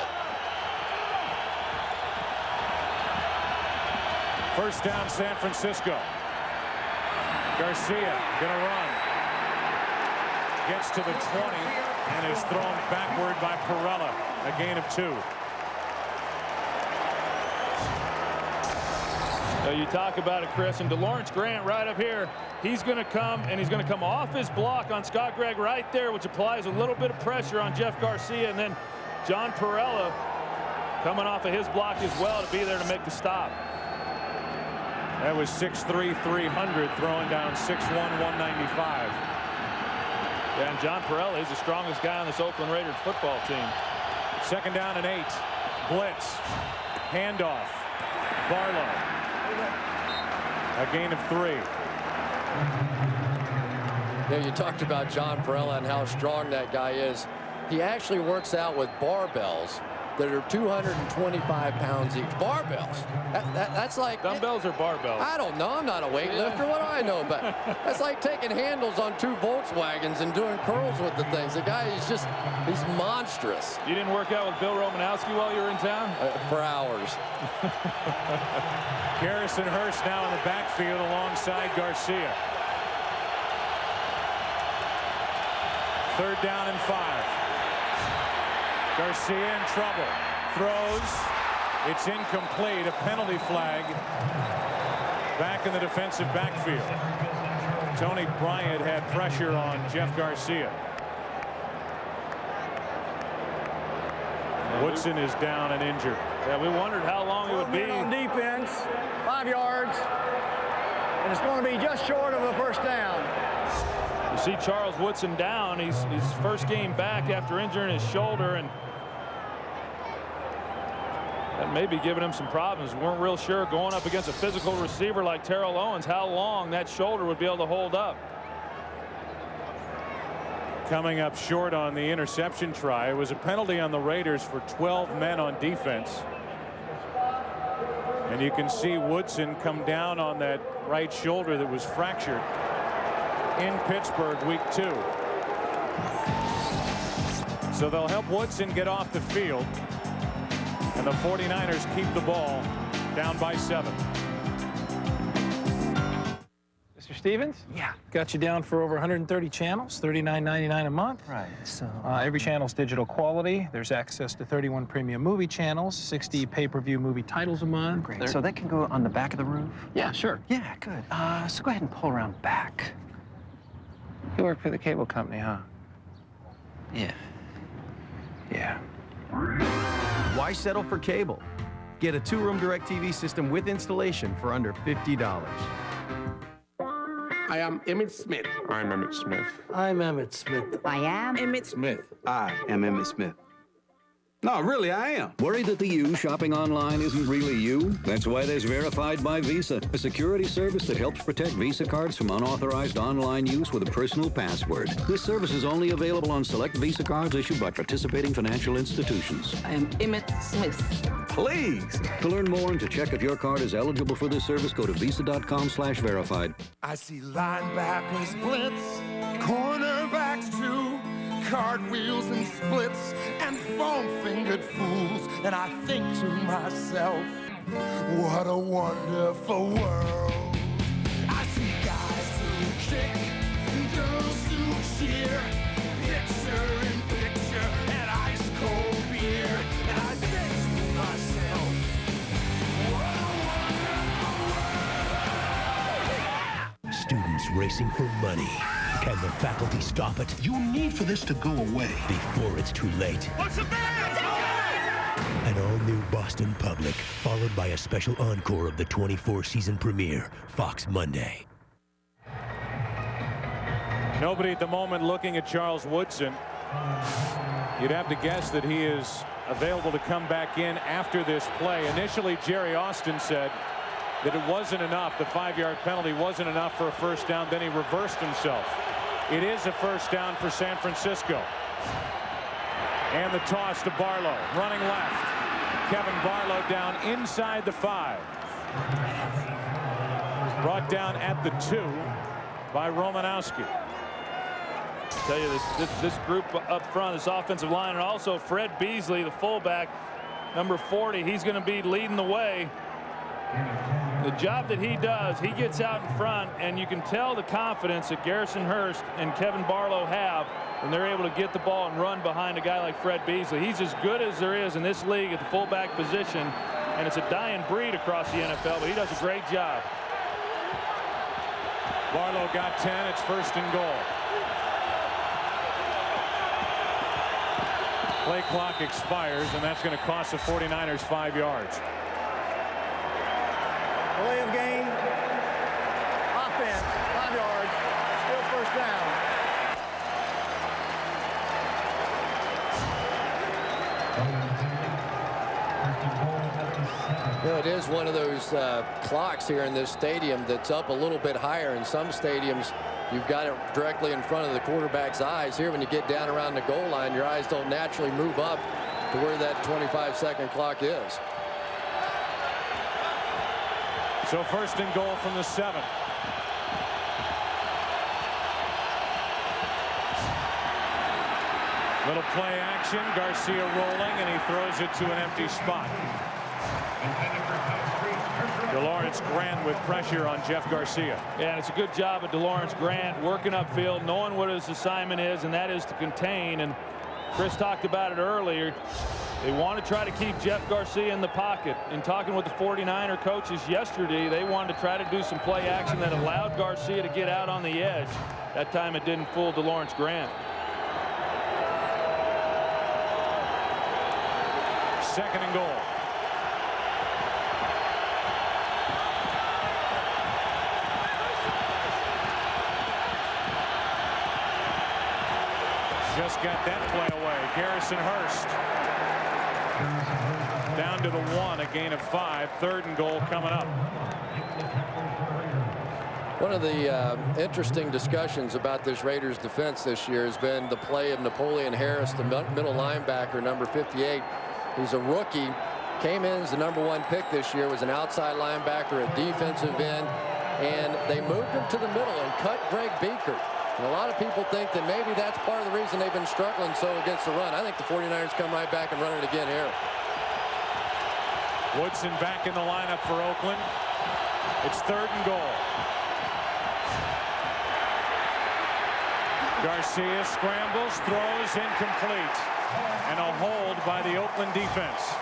[SPEAKER 1] First down, San Francisco. Garcia gonna run. Gets to the 20 and is thrown backward by Perella. A gain of 2.
[SPEAKER 3] So you talk about it, Chris, and DeLawrence Grant right up here. He's going to come, and he's going to come off his block on Scott Gregg right there, which applies a little bit of pressure on Jeff Garcia. And then John Perella coming off of his block as well to be there to make the stop.
[SPEAKER 1] That was 6'3", 300, throwing down 6'1", 195.
[SPEAKER 3] Yeah, and John Perella is the strongest guy on this Oakland Raiders football team.
[SPEAKER 1] Second down and 8. Blitz. Handoff. Barlow. A gain of 3.
[SPEAKER 2] Yeah, you talked about John Perella and how strong that guy is. He actually works out with barbells that are 225 pounds each. Barbells. That's like
[SPEAKER 3] dumbbells or barbells?
[SPEAKER 2] I don't know. I'm not a weightlifter. What do I know about? That's like taking handles on 2 Volkswagens and doing curls with the things. The guy is just, he's monstrous.
[SPEAKER 3] You didn't work out with Bill Romanowski while you were in town?
[SPEAKER 2] For hours.
[SPEAKER 1] Garrison Hurst now in the backfield alongside Garcia. 3rd down and 5. Garcia in trouble. Throws. It's incomplete. A penalty flag. Back in the defensive backfield. Tony Bryant had pressure on Jeff Garcia. Woodson is down and injured.
[SPEAKER 3] Yeah, we wondered how long it would be.
[SPEAKER 6] On defense, 5 yards, and it's going to be just short of a first down.
[SPEAKER 3] You see Charles Woodson down. He's his first game back after injuring his shoulder, and that may be giving him some problems. We weren't real sure going up against a physical receiver like Terrell Owens how long that shoulder would be able to hold up.
[SPEAKER 1] Coming up short on the interception try. It was a penalty on the Raiders for 12 men on defense. And you can see Woodson come down on that right shoulder that was fractured in Pittsburgh week 2. So they'll help Woodson get off the field. And the 49ers keep the ball down by 7.
[SPEAKER 20] Mr. Stevens? Yeah. Got you down for over 130 channels, $39.99 a month.
[SPEAKER 7] Right. So
[SPEAKER 20] every channel's digital quality. There's access to 31 premium movie channels, 60 pay-per-view movie titles a month.
[SPEAKER 7] great. So they can go on the back of the roof?
[SPEAKER 20] Yeah, sure.
[SPEAKER 7] Yeah, good. So go ahead and pull around back.
[SPEAKER 20] You work for the cable company, huh?
[SPEAKER 7] Yeah.
[SPEAKER 20] Yeah.
[SPEAKER 8] Why settle for cable? Get a 2-room DirecTV system with installation for under $50.
[SPEAKER 4] I am Emmitt Smith.
[SPEAKER 12] I'm Emmitt Smith.
[SPEAKER 4] I'm Emmitt Smith.
[SPEAKER 22] I am Emmitt
[SPEAKER 4] Smith. I am Emmitt Smith. No, really, I am.
[SPEAKER 9] Worried that the you shopping online isn't really you? That's why there's Verified by Visa, a security service that helps protect Visa cards from unauthorized online use with a personal password. This service is only available on select Visa cards issued by participating financial institutions.
[SPEAKER 22] I am Emmitt Smith.
[SPEAKER 4] Please.
[SPEAKER 9] To learn more and to check if your card is eligible for this service, go to visa.com/verified.
[SPEAKER 10] I see linebackers blitz, cornerbacks too, cartwheels and splits, and foam-fingered fools. And I think to myself, what a wonderful world. I see guys who kick, girls who cheer, picture in picture, and ice-cold beer. And I think to myself, what a wonderful world.
[SPEAKER 11] Students racing for money. Can the faculty stop it?
[SPEAKER 10] You need for this to go away
[SPEAKER 11] before it's too late.
[SPEAKER 10] What's the matter?
[SPEAKER 11] An all-new Boston Public, followed by a special encore of the 24 season premiere, Fox Monday.
[SPEAKER 1] Nobody at the moment looking at Charles Woodson. You'd have to guess that he is available to come back in after this play. Initially, Jerry Austin said that it wasn't enough. The 5-yard penalty wasn't enough for a first down. Then he reversed himself. It is a first down for San Francisco. And the toss to Barlow. Running left. Kevin Barlow down inside the 5. Brought down at the 2 by Romanowski.
[SPEAKER 3] I tell you, this group up front, this offensive line, and also Fred Beasley, the fullback, number 40, he's going to be leading the way. The job that he does, he gets out in front, and you can tell the confidence that Garrison Hurst and Kevin Barlow have when they're able to get the ball and run behind a guy like Fred Beasley. He's as good as there is in this league at the fullback position, and it's a dying breed across the NFL, but he does a great job.
[SPEAKER 1] Barlow got 10. It's first and goal. Play clock expires, and that's going to cost the 49ers 5 yards.
[SPEAKER 6] Delay of game. Offense, 5 yards. Still first down.
[SPEAKER 2] You know, it is one of those clocks here in this stadium that's up a little bit higher. In some stadiums, you've got it directly in front of the quarterback's eyes. Here, when you get down around the goal line, your eyes don't naturally move up to where that 25-second clock is.
[SPEAKER 1] So first and goal from the 7. Little play action. Garcia rolling, and he throws it to an empty spot. DeLawrence Grant with pressure on Jeff Garcia.
[SPEAKER 3] Yeah, and it's a good job of DeLawrence Grant working upfield, knowing what his assignment is, and that is to contain. And Chris talked about it earlier. They want to try to keep Jeff Garcia in the pocket. In talking with the 49er coaches yesterday, they wanted to try to do some play action that allowed Garcia to get out on the edge. That time it didn't fool DeLawrence Grant.
[SPEAKER 1] Second and goal. Just got that play away. Garrison Hurst down to the 1, a gain of 5. Third and goal coming up.
[SPEAKER 2] One of the interesting discussions about this Raiders defense this year has been the play of Napoleon Harris, the middle linebacker, number 58. He's a rookie, came in as the number 1 pick this year, was an outside linebacker, a defensive end, and they moved him to the middle and cut Greg Beaker. And a lot of people think that maybe that's part of the reason they've been struggling so against the run. I think the 49ers come right back and run it again here.
[SPEAKER 1] Woodson back in the lineup for Oakland. It's third and goal. Garcia scrambles, throws, incomplete. And a hold by the Oakland defense.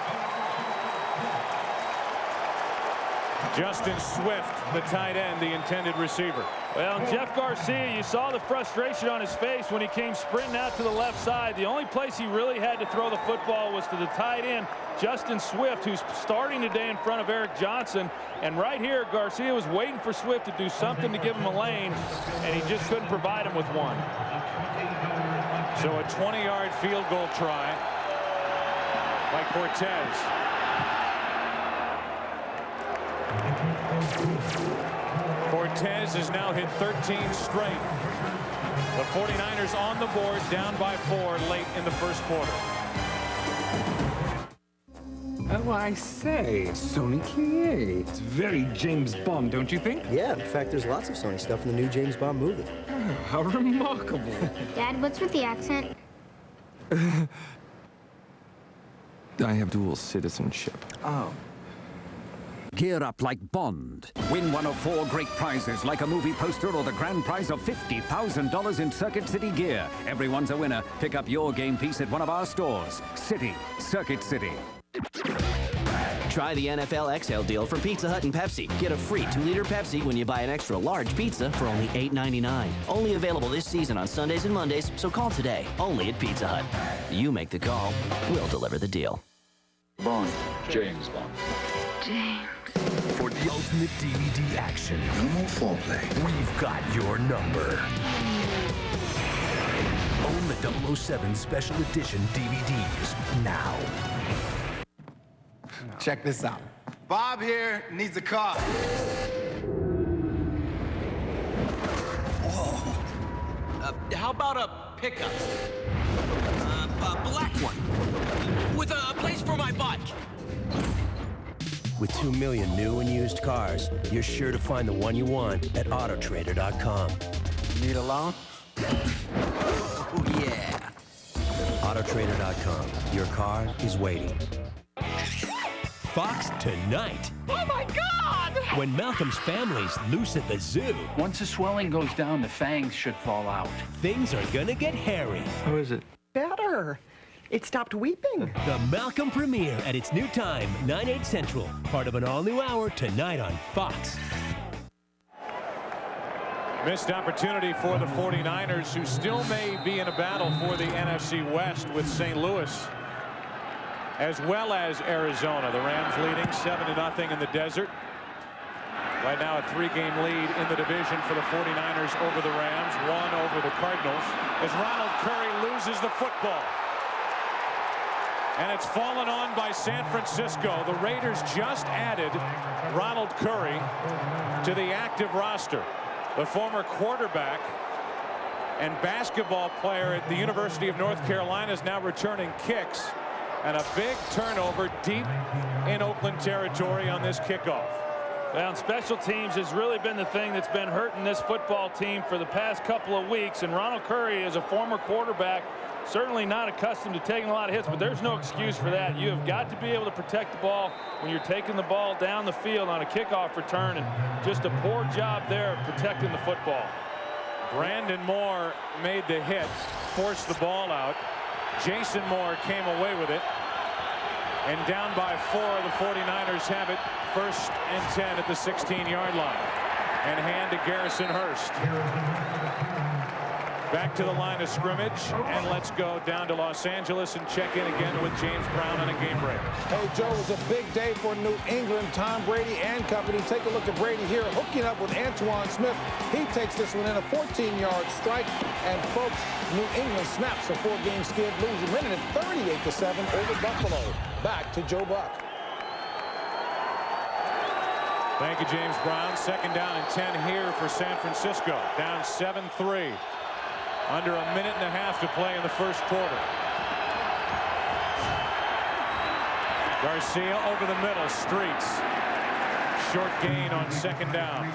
[SPEAKER 1] Justin Swift, the tight end, the intended receiver.
[SPEAKER 3] Well, Jeff Garcia, you saw the frustration on his face when he came sprinting out to the left side. The only place he really had to throw the football was to the tight end, Justin Swift, who's starting today in front of Eric Johnson. And right here, Garcia was waiting for Swift to do something to give him a lane, and he just couldn't provide him with one.
[SPEAKER 1] So a 20-yard field goal try by Cortez. Cortez has now hit 13 straight. The 49ers on the board, down by 4 late in the first quarter.
[SPEAKER 13] Oh, I say, Sony Clear. It's very James Bond, don't you think?
[SPEAKER 14] Yeah, in fact, there's lots of Sony stuff in the new James Bond movie.
[SPEAKER 13] Oh, how remarkable.
[SPEAKER 15] Dad, what's with the accent?
[SPEAKER 13] I have dual citizenship.
[SPEAKER 14] Oh.
[SPEAKER 16] Gear up like Bond. Win one of 4 great prizes like a movie poster or the grand prize of $50,000 in Circuit City gear. Everyone's a winner. Pick up your game piece at one of our stores. Circuit City.
[SPEAKER 17] Try the NFL XL deal from Pizza Hut and Pepsi. Get a free 2-liter Pepsi when you buy an extra large pizza for only $8.99. Only available this season on Sundays and Mondays, so call today. Only at Pizza Hut. You make the call. We'll deliver the deal.
[SPEAKER 13] Bond. James Bond.
[SPEAKER 15] James.
[SPEAKER 11] For the ultimate DVD action, no more foreplay. We've got your number. Own the 007 Special Edition DVDs now.
[SPEAKER 10] Check this out. Bob here needs a car.
[SPEAKER 18] Whoa. How about a pickup? A black one. With a place for my bike.
[SPEAKER 11] With 2 million new and used cars, you're sure to find the one you want at Autotrader.com.
[SPEAKER 10] Need a loan?
[SPEAKER 18] Oh, yeah.
[SPEAKER 11] Autotrader.com. Your car is waiting. Fox tonight.
[SPEAKER 18] Oh, my God!
[SPEAKER 11] When Malcolm's family's loose at the zoo.
[SPEAKER 19] Once the swelling goes down, the fangs should fall out.
[SPEAKER 11] Things are gonna get hairy.
[SPEAKER 13] How is it?
[SPEAKER 21] Better. It stopped weeping.
[SPEAKER 11] The Malcolm premiere at its new time, 9/8 Central. Part of an all-new hour tonight on Fox.
[SPEAKER 1] Missed opportunity for the 49ers, who still may be in a battle for the NFC West with St. Louis, as well as Arizona. The Rams leading 7-0 in the desert. Right now a 3-game lead in the division for the 49ers over the Rams, 1 over the Cardinals, as Ronald Curry loses the football. And it's fallen on by San Francisco. The Raiders just added Ronald Curry to the active roster. The former quarterback and basketball player at the University of North Carolina is now returning kicks. And a big turnover deep in Oakland territory on this kickoff.
[SPEAKER 3] Well, special teams has really been the thing that's been hurting this football team for the past couple of weeks. And Ronald Curry is a former quarterback, certainly not accustomed to taking a lot of hits, but there's no excuse for that. You have got to be able to protect the ball when you're taking the ball down the field on a kickoff return, and just a poor job there of protecting the football.
[SPEAKER 1] Brandon Moore made the hit, forced the ball out. Jason Moore came away with it. And down by 4, the 49ers have it 1st and 10 at the 16-yard line. And hand to Garrison Hurst. Back to the line of scrimmage, and let's go down to Los Angeles and check in again with James Brown on a game break.
[SPEAKER 5] Hey, Joe, it was a big day for New England. Tom Brady and company. Take a look at Brady here, hooking up with Antoine Smith. He takes this one in, a 14-yard strike. And, folks, New England snaps a 4-game skid, losing, winning it 38-7 over Buffalo. Back to Joe Buck.
[SPEAKER 1] Thank you, James Brown. 2nd down and 10 here for San Francisco. Down 7-3. Under a minute and a half to play in the first quarter. Garcia over the middle, Streets. Short gain on 2nd down.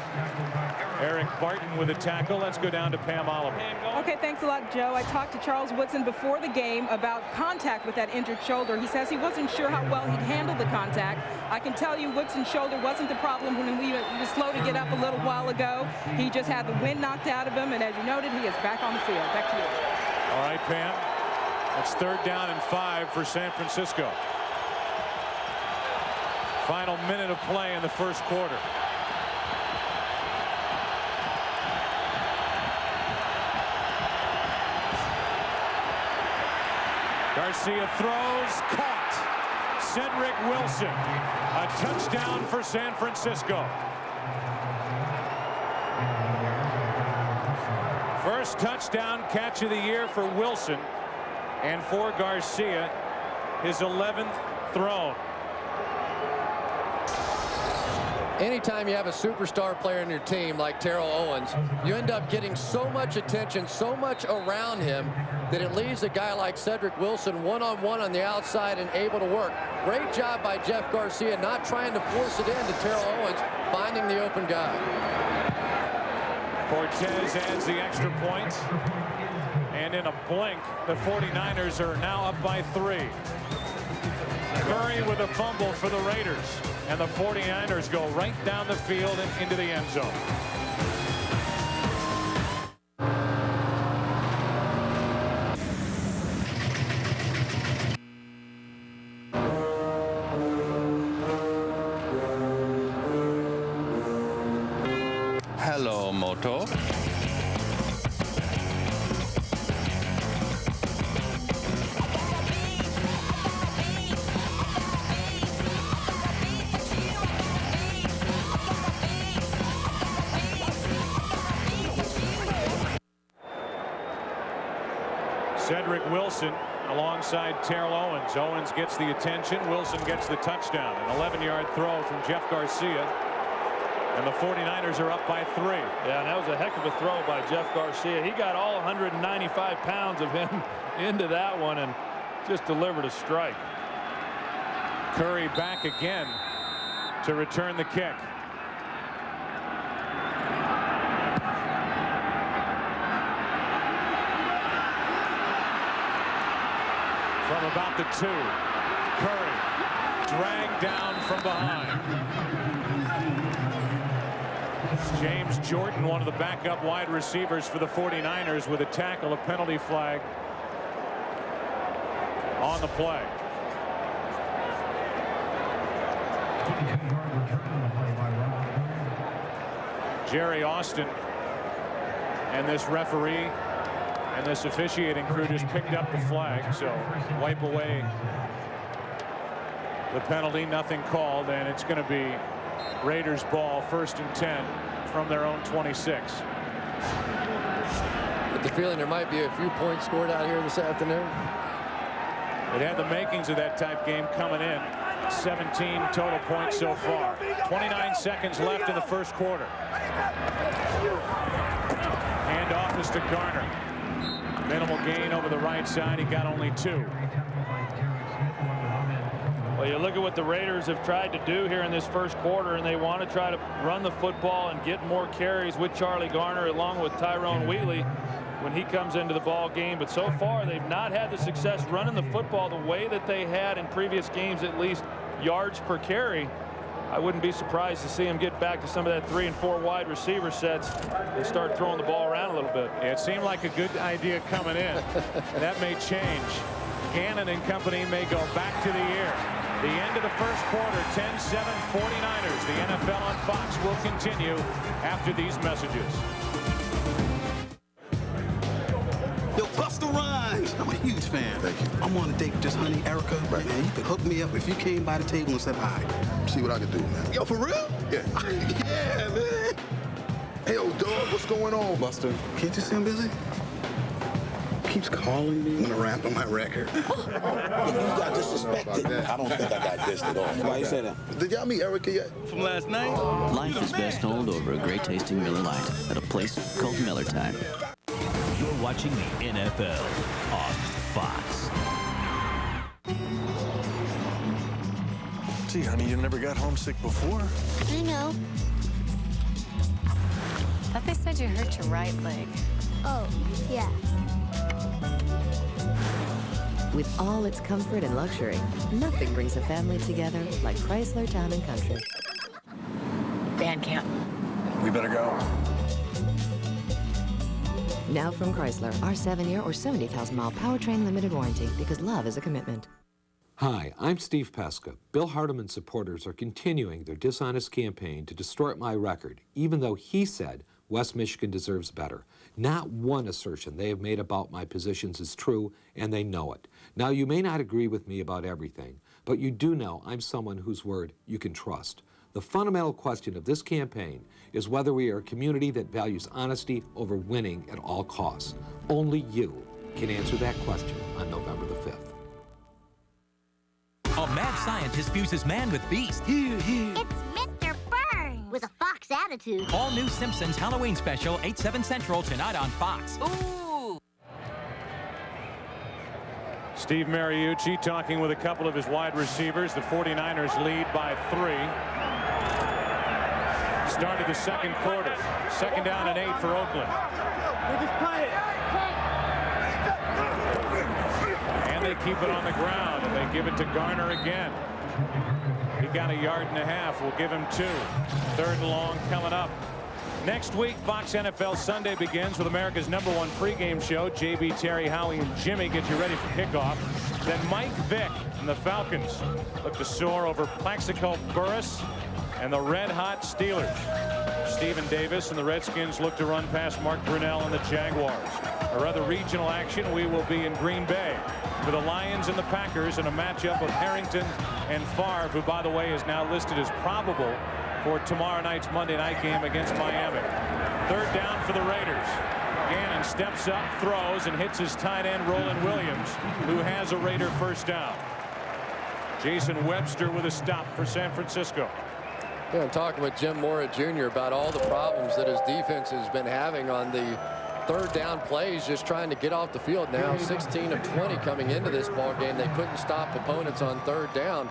[SPEAKER 1] Eric Barton with a tackle. Let's go down to Pam Oliver.
[SPEAKER 29] Okay, thanks a lot, Joe. I talked to Charles Woodson before the game about contact with that injured shoulder. He says he wasn't sure how well he'd handle the contact. I can tell you Woodson's shoulder wasn't the problem when he was slow to get up a little while ago. He just had the wind knocked out of him, and as you noted, he is back on the field. Back to you.
[SPEAKER 1] All right, Pam. It's 3rd down and 5 for San Francisco. Final minute of play in the first quarter. Garcia throws, caught. Cedric Wilson, a touchdown for San Francisco. First touchdown catch of the year for Wilson, and for Garcia, his 11th thrown.
[SPEAKER 2] Anytime you have a superstar player in your team like Terrell Owens, you end up getting so much attention, so much around him, that it leaves a guy like Cedric Wilson one-on-one on the outside and able to work. Great job by Jeff Garcia, not trying to force it into Terrell Owens, finding the open guy.
[SPEAKER 1] Cortez adds the extra point, and in a blink, the 49ers are now up by 3. Curry with a fumble for the Raiders, and the 49ers go right down the field and into the end zone.
[SPEAKER 7] Hello, Moto.
[SPEAKER 1] Cedric Wilson alongside Terrell Owens. Owens gets the attention. Wilson gets the touchdown. An 11-yard throw from Jeff Garcia. And the 49ers are up by 3.
[SPEAKER 3] Yeah, and that was a heck of a throw by Jeff Garcia. He got all 195 pounds of him into that one and just delivered a strike.
[SPEAKER 1] Curry back again to return the kick. From about the 2, Curry dragged down from behind. James Jordan, one of the backup wide receivers for the 49ers, with a tackle, a penalty flag on the play. Jerry Austin and this referee and this officiating crew just picked up the flag, so wipe away the penalty. Nothing called, and it's going to be Raiders ball, 1st and 10 from their own 26.
[SPEAKER 2] Get the feeling there might be a few points scored out here this afternoon.
[SPEAKER 1] It had the makings of that type game coming in. 17 total points so far. 29 seconds left in the first quarter. Handoff is to Garner. Minimal gain over the right side. He got only 2.
[SPEAKER 3] Well, you look at what the Raiders have tried to do here in this first quarter, and they want to try to run the football and get more carries with Charlie Garner along with Tyrone Wheatley when he comes into the ball game. But so far, they've not had the success running the football the way that they had in previous games, at least yards per carry. I wouldn't be surprised to see him get back to some of that 3 and 4 wide receiver sets and start throwing the ball around a little bit.
[SPEAKER 1] Yeah, it seemed like a good idea coming in. That may change. Gannon and company may go back to the air. The end of the first quarter, 10-7 49ers. The NFL on Fox will continue after these messages.
[SPEAKER 8] Yo, Busta Rhymes, I'm a huge fan. Thank you. I'm on a date with this honey, Erica. Right. Man, you could hook me up if you came by the table and said hi.
[SPEAKER 12] See what I can do, man.
[SPEAKER 8] Yo, for real?
[SPEAKER 12] Yeah.
[SPEAKER 8] Yeah, man.
[SPEAKER 12] Hey, yo, dog, what's going on?
[SPEAKER 8] Buster, can't you see I'm busy? Keeps calling me when I rap on my record.
[SPEAKER 20] You got disrespected. I don't think I got dissed at all. Why you say that?
[SPEAKER 12] Did y'all meet Erica yet?
[SPEAKER 8] From last night?
[SPEAKER 17] Life is best told over a great tasting Miller Lite at a place called Miller Time.
[SPEAKER 11] You're watching the NFL on Fox.
[SPEAKER 23] Gee, honey, you never got homesick before.
[SPEAKER 15] I know.
[SPEAKER 24] Thought they said you hurt your right leg.
[SPEAKER 15] Oh, yeah.
[SPEAKER 25] With all its comfort and luxury, nothing brings a family together like Chrysler Town & Country.
[SPEAKER 24] Band camp.
[SPEAKER 23] We better go.
[SPEAKER 25] Now from Chrysler, our 7-year or 70,000-mile powertrain limited warranty, because love is a commitment.
[SPEAKER 4] Hi, I'm Steve Pesca. Bill Hardeman supporters are continuing their dishonest campaign to distort my record, even though he said West Michigan deserves better. Not one assertion they have made about my positions is true, and they know it. Now, you may not agree with me about everything, but you do know I'm someone whose word you can trust. The fundamental question of this campaign is whether we are a community that values honesty over winning at all costs. Only you can answer that question on November the 5th.
[SPEAKER 6] A mad scientist fuses man with beast.
[SPEAKER 15] It's Mr. Burns with a fox attitude.
[SPEAKER 6] All new Simpsons Halloween special, 8/7 Central, tonight on Fox.
[SPEAKER 15] Ooh!
[SPEAKER 1] Steve Mariucci talking with a couple of his wide receivers. The 49ers lead by 3. Started the second quarter. 2nd down and 8 for Oakland. And they keep it on the ground, and they give it to Garner again. He got 1.5 yards. We'll give him 2. 3rd and long coming up. Next week, Fox NFL Sunday begins with America's #1 pregame show. JB, Terry, Howie, and Jimmy get you ready for kickoff. Then Mike Vick and the Falcons look to soar over Plaxico Burress and the red-hot Steelers. Stephen Davis and the Redskins look to run past Mark Brunell and the Jaguars. Our other regional action, we will be in Green Bay for the Lions and the Packers in a matchup of Harrington and Favre, who, by the way, is now listed as probable for tomorrow night's Monday night game against Miami. 3rd down for the Raiders. Gannon steps up, throws, and hits his tight end, Roland Williams, who has a Raider 1st down. Jason Webster with a stop for San Francisco.
[SPEAKER 2] Yeah, I'm talking with Jim Mora Jr. about all the problems that his defense has been having on the 3rd down plays, just trying to get off the field now. 16 of 20 coming into this ball game. They couldn't stop opponents on 3rd down.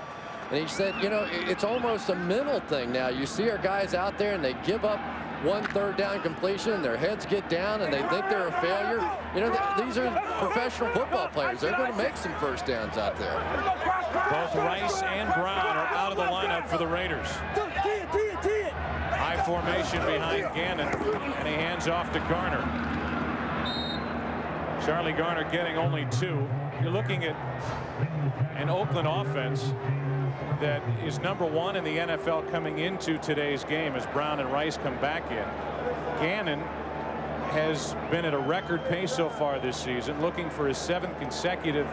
[SPEAKER 2] And he said, you know, it's almost a mental thing now. You see our guys out there and they give up 1 3rd down completion, their heads get down and they think they're a failure. You know, these are professional football players. They're going to make some 1st downs out there.
[SPEAKER 1] Both Rice and Brown are out of the lineup for the Raiders. High formation behind Gannon, and he hands off to Garner. Charlie Garner getting only 2. You're looking at an Oakland offense that is #1 in the NFL coming into today's game as Brown and Rice come back in. Gannon has been at a record pace so far this season, looking for his 7th consecutive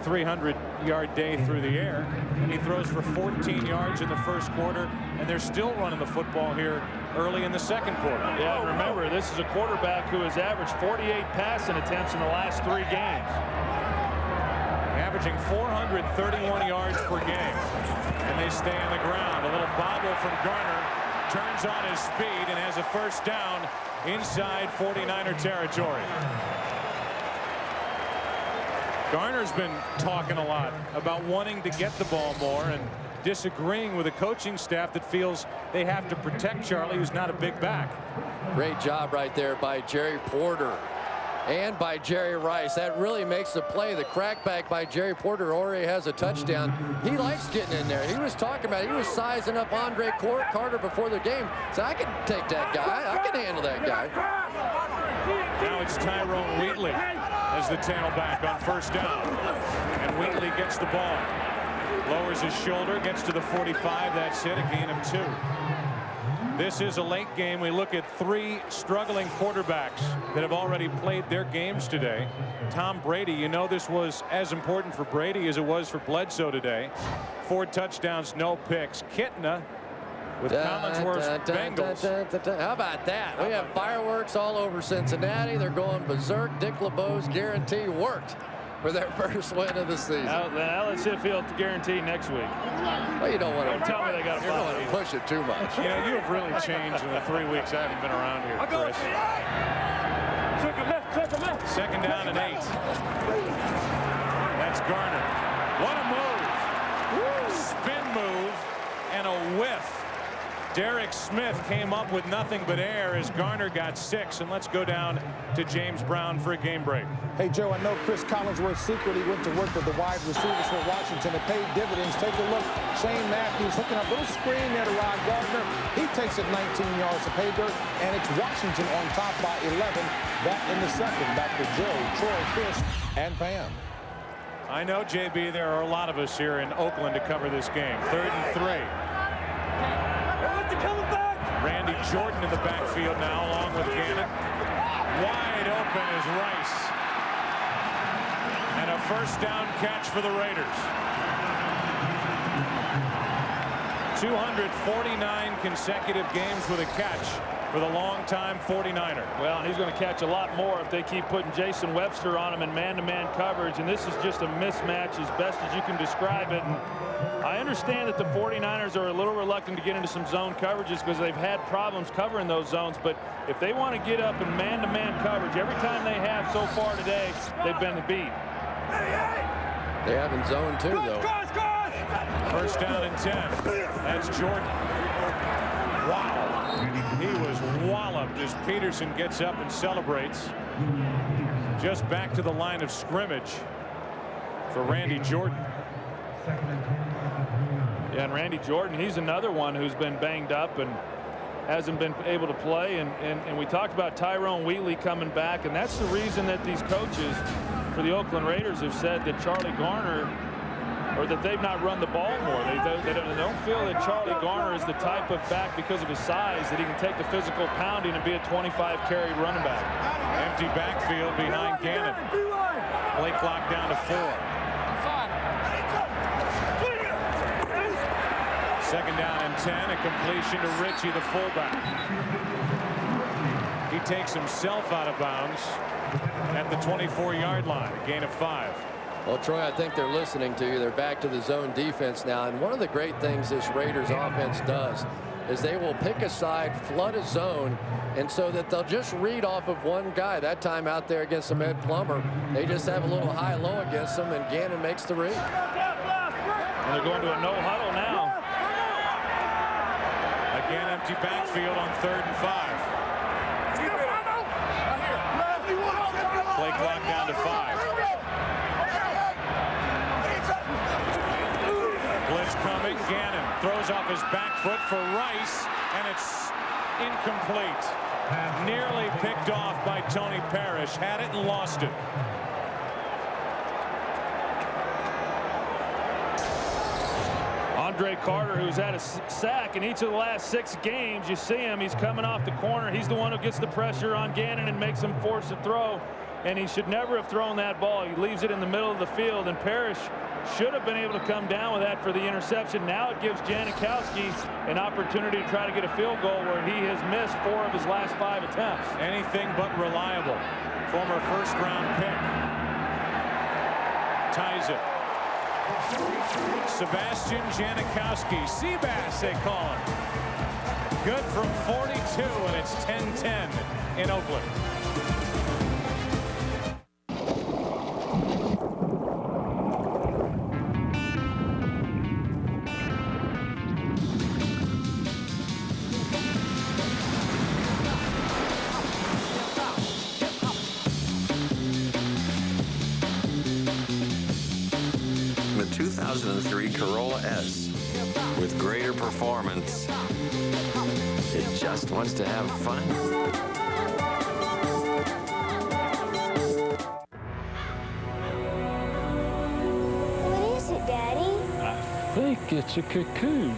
[SPEAKER 1] 300-yard day through the air, and he throws for 14 yards in the 1st quarter, and they're still running the football here early in the 2nd quarter.
[SPEAKER 3] Yeah, and remember, this is a quarterback who has averaged 48 passing attempts in the last 3 games.
[SPEAKER 1] Averaging 431 yards per game, and they stay on the ground. A little bobble from Garner, turns on his speed and has a 1st down inside 49er territory. Garner's been talking a lot about wanting to get the ball more and disagreeing with a coaching staff that feels they have to protect Charlie, who's not a big back.
[SPEAKER 2] Great job right there by Jerry Porter and by Jerry Rice. That really makes the play. The crackback by Jerry Porter already has a touchdown. He likes getting in there. He was talking about it. He was sizing up Andre Carter before the game. So I can take that guy. I can handle that guy.
[SPEAKER 1] Now it's Tyrone Wheatley as the tailback on 1st down. And Wheatley gets the ball. Lowers his shoulder, gets to the 45. That's it, a gain of 2. This is a late game. We look at 3 struggling quarterbacks that have already played their games today. Tom Brady, you know this was as important for Brady as it was for Bledsoe today. 4 touchdowns, no picks. Kitna with Collinsworth's Bengals.
[SPEAKER 2] How about that? We have fireworks all over Cincinnati. They're going berserk. Dick LeBeau's guarantee worked for their first win of the season.
[SPEAKER 3] Now let's see if he'll guarantee next week.
[SPEAKER 2] Well, you don't want to
[SPEAKER 3] tell me they got
[SPEAKER 2] you don't want to push it too much.
[SPEAKER 1] You know, you have really changed in the 3 weeks I haven't been around here, Chris. 2nd down and 8. That's Garner. What a move. Spin move and a whiff. Derek Smith came up with nothing but air as Garner got 6. And let's go down to James Brown for a game break.
[SPEAKER 5] Hey, Joe, I know Chris Collinsworth secretly went to work with the wide receivers for Washington. It paid dividends. Take a look. Shane Matthews hooking up a little screen there to Rod Gardner. He takes it 19 yards to pay dirt, and it's Washington on top by 11. That in the 2nd. Back to Joe, Troy, Chris, and Pam.
[SPEAKER 1] I know, JB, there are a lot of us here in Oakland to cover this game. 3rd and 3. Randy Jordan in the backfield now, along with Gannon. Wide open is Rice. And a first down catch for the Raiders. 249 consecutive games with a catch for the longtime 49er.
[SPEAKER 3] Well, he's going to catch a lot more if they keep putting Jason Webster on him in man-to-man coverage, and this is just a mismatch as best as you can describe it. And I understand that the 49ers are a little reluctant to get into some zone coverages because they've had problems covering those zones, but if they want to get up in man-to-man coverage, every time they have so far today, they've been the beat.
[SPEAKER 2] They have in zone too, though.
[SPEAKER 1] First down and 10. That's Jordan. Wow. He was walloped as Peterson gets up and celebrates. Just back to the line of scrimmage for Randy Jordan.
[SPEAKER 3] Yeah, and Randy Jordan, he's another one who's been banged up and hasn't been able to play. And we talked about Tyrone Wheatley coming back, and that's the reason that these coaches for the Oakland Raiders have said that Charlie Garner, or that they've not run the ball more. They don't feel that Charlie Garner is the type of back because of his size that he can take the physical pounding and be a 25-carry running back.
[SPEAKER 1] Empty backfield behind Gannon. Play clock down to 4. 2nd down and 10. A completion to Ritchie, the fullback. He takes himself out of bounds at the 24-yard line. A gain of 5.
[SPEAKER 2] Well, Troy, I think they're listening to you. They're back to the zone defense now. And one of the great things this Raiders offense does is they will pick a side, flood a zone, and so that they'll just read off of one guy. That time out there against some Ed Plummer, they just have a little high-low against them, and Gannon makes the read.
[SPEAKER 3] And they're going to a no huddle now.
[SPEAKER 1] Again, empty backfield on 3rd and 5. Play clock down to 5. Blitz coming. Gannon throws off his back foot for Rice, and it's incomplete. Nearly picked off by Tony Parrish. Had it and lost it.
[SPEAKER 3] Andre Carter, who's had a sack in each of the last 6 games. You see him. He's coming off the corner. He's the one who gets the pressure on Gannon and makes him force a throw. And he should never have thrown that ball. He leaves it in the middle of the field, and Parrish should have been able to come down with that for the interception. Now it gives Janikowski an opportunity to try to get a field goal where he has missed 4 of his last 5 attempts.
[SPEAKER 1] Anything but reliable. Former first-round pick. Ties it. Sebastian Janikowski. Seabass, they call him. Good from 42, and it's 10-10 in Oakland.
[SPEAKER 7] The 2003 Corolla S. With greater performance, it just wants to have fun.
[SPEAKER 15] What is it, Daddy?
[SPEAKER 19] I think it's a cocoon.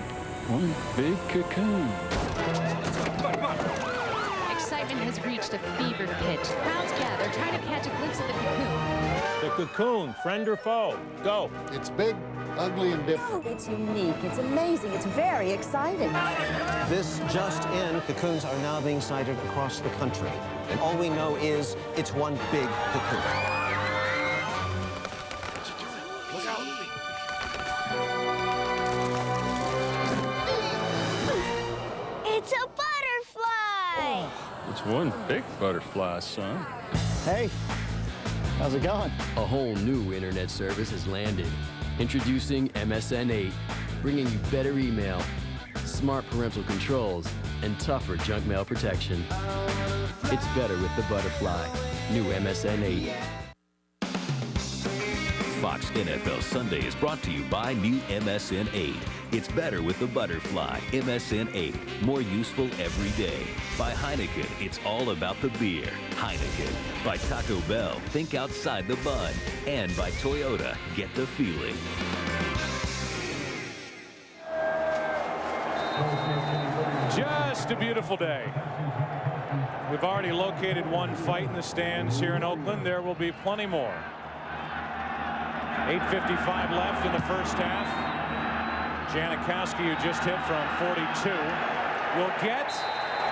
[SPEAKER 19] One big cocoon.
[SPEAKER 24] Excitement has reached a fever pitch. Crowds gather, trying to catch a glimpse of the cocoon.
[SPEAKER 9] The cocoon, friend or foe? Go.
[SPEAKER 5] It's big, ugly, and different.
[SPEAKER 21] It's unique. It's amazing. It's very exciting.
[SPEAKER 10] This just in, cocoons are now being sighted across the country. And all we know is it's one big cocoon.
[SPEAKER 15] Look out. It's a butterfly.
[SPEAKER 19] It's one big butterfly, son.
[SPEAKER 14] Hey, how's it going?
[SPEAKER 16] A whole new internet service has landed. Introducing MSN 8, bringing you better email, smart parental controls, and tougher junk mail protection. It's better with the butterfly. New MSN 8.
[SPEAKER 12] Fox NFL Sunday is brought to you by new MSN 8. It's better with the butterfly. MSN 8. More useful every day. By Heineken, it's all about the beer. Heineken. By Taco Bell, think outside the bun. And by Toyota, get the feeling.
[SPEAKER 1] Just a beautiful day. We've already located one fight in the stands here in Oakland. There will be plenty more. 8:55 left in the first half. Janikowski, who just hit from 42, will get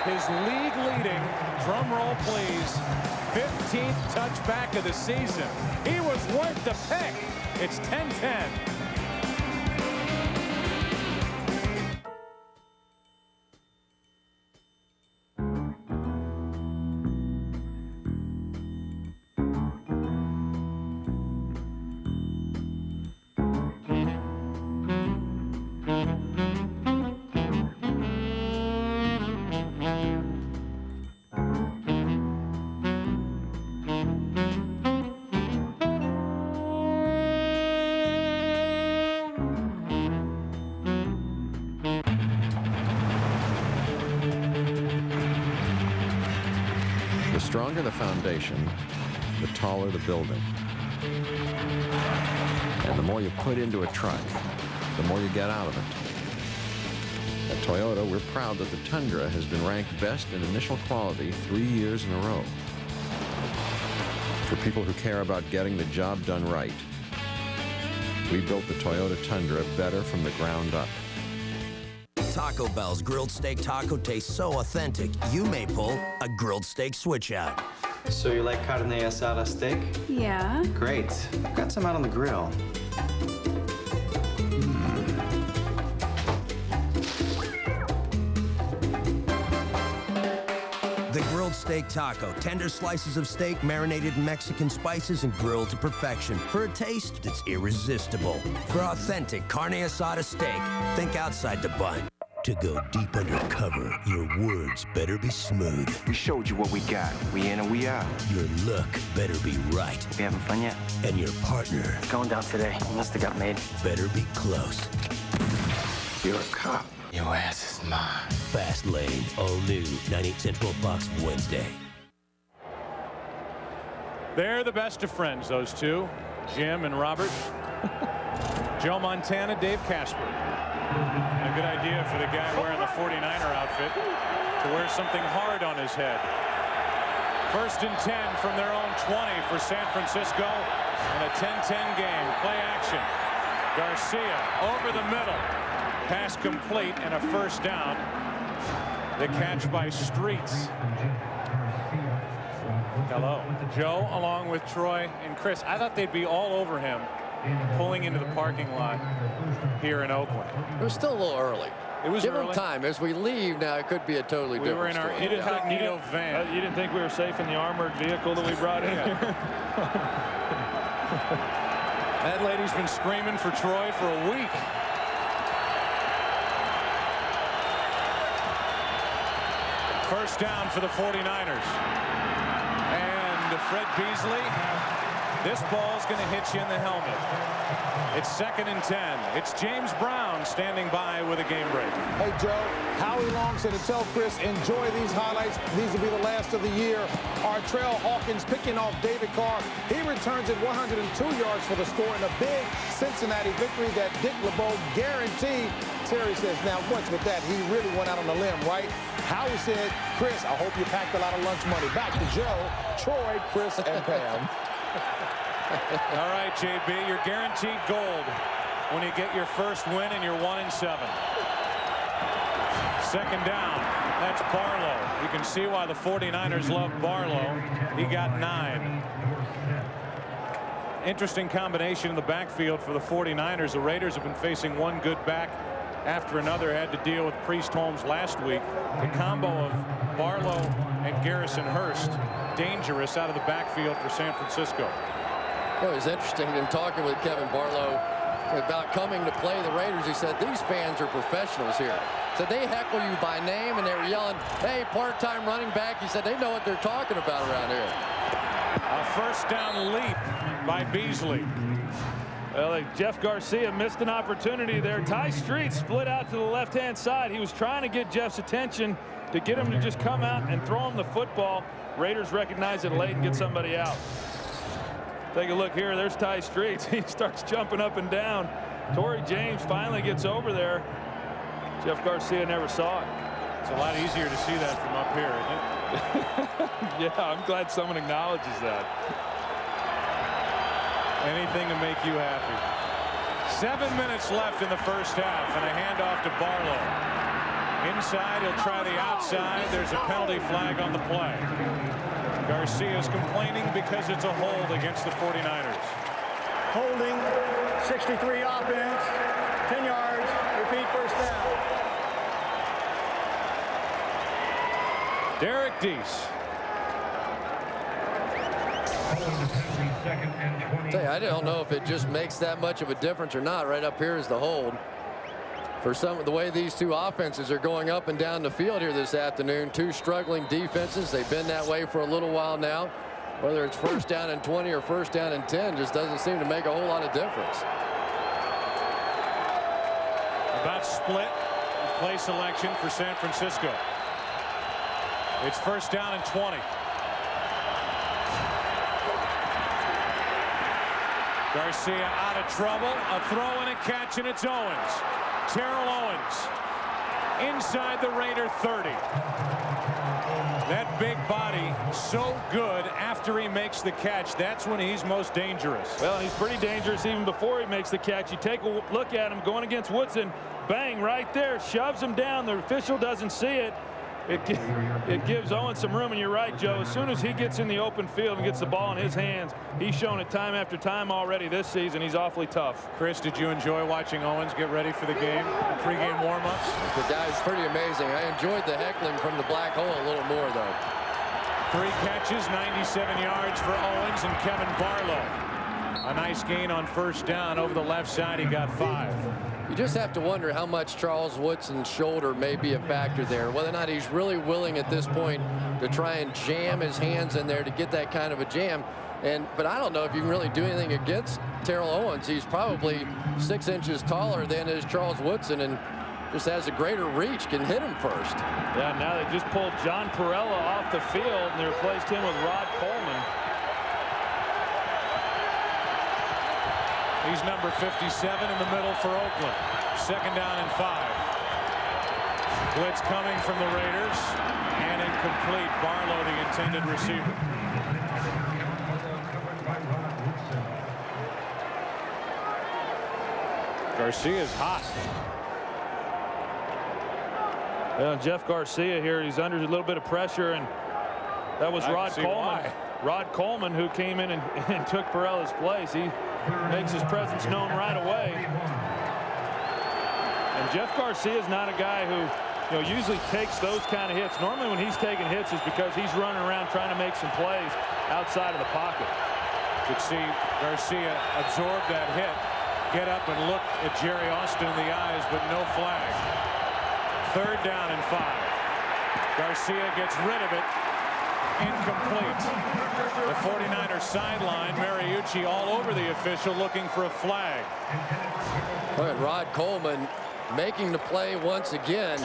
[SPEAKER 1] his league-leading, drum roll please, 15th touchback of the season. He was worth the pick. It's 10-10.
[SPEAKER 7] The stronger the foundation, the taller the building. And the more you put into a truck, the more you get out of it. At Toyota, we're proud that the Tundra has been ranked best in initial quality 3 years in a row. For people who care about getting the job done right, we built the Toyota Tundra better from the ground up.
[SPEAKER 13] Taco Bell's grilled steak taco tastes so authentic, you may pull a grilled steak switch out.
[SPEAKER 18] So you like carne asada steak?
[SPEAKER 20] Yeah.
[SPEAKER 18] Great. I've got some out on the grill.
[SPEAKER 13] The grilled steak taco. Tender slices of steak marinated in Mexican spices and grilled to perfection for a taste that's irresistible. For authentic carne asada steak, think outside the bun.
[SPEAKER 11] To go deep undercover, your words better be smooth.
[SPEAKER 22] We showed you what we got. We in and we out.
[SPEAKER 11] Your look better be right.
[SPEAKER 22] We having fun yet?
[SPEAKER 11] And your partner
[SPEAKER 22] Going down today. You must have got made.
[SPEAKER 11] better be close.
[SPEAKER 22] You're a cop. Your ass is mine.
[SPEAKER 11] Fast Lane, all new, 9/8 Central Fox Wednesday.
[SPEAKER 1] They're the best of friends, those two, Jim and Robert. Joe Montana, Dave Casper. And a good idea for the guy wearing the 49er outfit to wear something hard on his head. 1st and 10 from their own 20 for San Francisco, and a 10-10 game. Play action. Garcia over the middle. Pass complete and a first down. The catch by Streets. Hello. Joe along with Troy and Chris. I thought they'd be all over him pulling into the parking lot here in Oakland.
[SPEAKER 2] It was still a little early.
[SPEAKER 1] It was
[SPEAKER 2] Give
[SPEAKER 1] early.
[SPEAKER 2] them time. As we leave now, it could be a totally different
[SPEAKER 1] We were in our
[SPEAKER 2] story.
[SPEAKER 1] incognito van.
[SPEAKER 3] You didn't think we were safe in the armored vehicle that we brought in here?
[SPEAKER 1] That lady's been screaming for Troy for a week. First down for the 49ers. And Fred Beasley. This ball's going to hit you in the helmet. It's 2nd and 10. It's James Brown standing by with a game break.
[SPEAKER 5] Hey, Joe, Howie Long said to tell Chris, enjoy these highlights. These will be the last of the year. Artrell Hawkins picking off David Carr. He returns it 102 yards for the score in a big Cincinnati victory that Dick LeBeau guaranteed. Terry says, now what's with that? He really went out on a limb, right? Howie said, Chris, I hope you packed a lot of lunch money. Back to Joe, Troy, Chris, and Pam.
[SPEAKER 1] All right, JB, you're guaranteed gold when you get your first win and you're 1-7. 2nd down. That's Barlow. You can see why the 49ers love Barlow. He got 9. Interesting combination in the backfield for the 49ers. The Raiders have been facing one good back after another. Had to deal with Priest Holmes last week. The combo of Barlow and Garrison Hurst, dangerous out of the backfield for San Francisco.
[SPEAKER 2] It was interesting in talking with Kevin Barlow about coming to play the Raiders. He said, these fans are professionals here. So they heckle you by name, and they were yelling, hey, part-time running back. He said they know what they're talking about around here.
[SPEAKER 1] A first down leap by Beasley.
[SPEAKER 3] Well, Jeff Garcia missed an opportunity there. Ty Street split out to the left-hand side. He was trying to get Jeff's attention to get him to just come out and throw him the football. Raiders recognize it late and get somebody out. Take a look here. There's Ty Street. He starts jumping up and down. Torrey James finally gets over there. Jeff Garcia never saw it.
[SPEAKER 1] It's a lot easier to see that from up here, isn't it?
[SPEAKER 3] Yeah, I'm glad someone acknowledges that.
[SPEAKER 1] Anything to make you happy. 7 minutes left in the first half, and a handoff to Barlow. Inside, he'll try the outside. There's a penalty flag on the play. Garcia's complaining because it's a hold against the 49ers.
[SPEAKER 14] Holding, 63 offense, 10 yards, repeat first down.
[SPEAKER 1] Derek Deese.
[SPEAKER 2] I don't know if it just makes that much of a difference or not. Right up here is the hold. For some of the way these two offenses are going up and down the field here this afternoon, two struggling defenses. They've been that way for a little while now. Whether it's first down and 20 or first down and 10 just doesn't seem to make a whole lot of difference.
[SPEAKER 1] About split play selection for San Francisco. It's first down and 20. Garcia out of trouble. A throw and a catch, and it's Owens. Terrell Owens inside the Raider 30. That big body so good after he makes the catch. That's when he's most dangerous.
[SPEAKER 3] Well, he's pretty dangerous even before he makes the catch. You take a look at him going against Woodson. Bang, right there. Shoves him down. The official doesn't see it. It gives Owens some room, and you're right, Joe. As soon as he gets in the open field and gets the ball in his hands, he's shown it time after time already this season. He's awfully tough.
[SPEAKER 1] Chris, did you enjoy watching Owens get ready for the game? Pre-game warm-ups?
[SPEAKER 2] The guy's pretty amazing. I enjoyed the heckling from the black hole a little more, though.
[SPEAKER 1] 3 catches, 97 yards for Owens and Kevin Barlow. A nice gain on first down over the left side. He got 5.
[SPEAKER 2] You just have to wonder how much Charles Woodson's shoulder may be a factor there, whether or not he's really willing at this point to try and jam his hands in there to get that kind of a jam. But I don't know if you can really do anything against Terrell Owens. He's probably 6 inches taller than is Charles Woodson, and just has a greater reach, can hit him first.
[SPEAKER 3] Yeah, now they just pulled John Perella off the field, and they replaced him with Rod Coleman.
[SPEAKER 1] He's number 57 in the middle for Oakland. Second down and 5. Blitz coming from the Raiders, and incomplete. Barlow, the intended receiver. Garcia's hot.
[SPEAKER 3] Well, Jeff Garcia here, he's under a little bit of pressure, and that was Rod Coleman.
[SPEAKER 1] Why.
[SPEAKER 3] Rod Coleman, who came in and took Perella's place. He makes his presence known right away. And Jeff Garcia is not a guy who, usually takes those kind of hits. Normally when he's taking hits is because he's running around trying to make some plays outside of the pocket.
[SPEAKER 1] You could see Garcia absorb that hit, get up and look at Jerry Austin in the eyes, but no flag. Third down and 5. Garcia gets rid of it. Incomplete. The 49ers sideline. Mariucci all over the official looking for a flag.
[SPEAKER 2] But Rod Coleman making the play once again.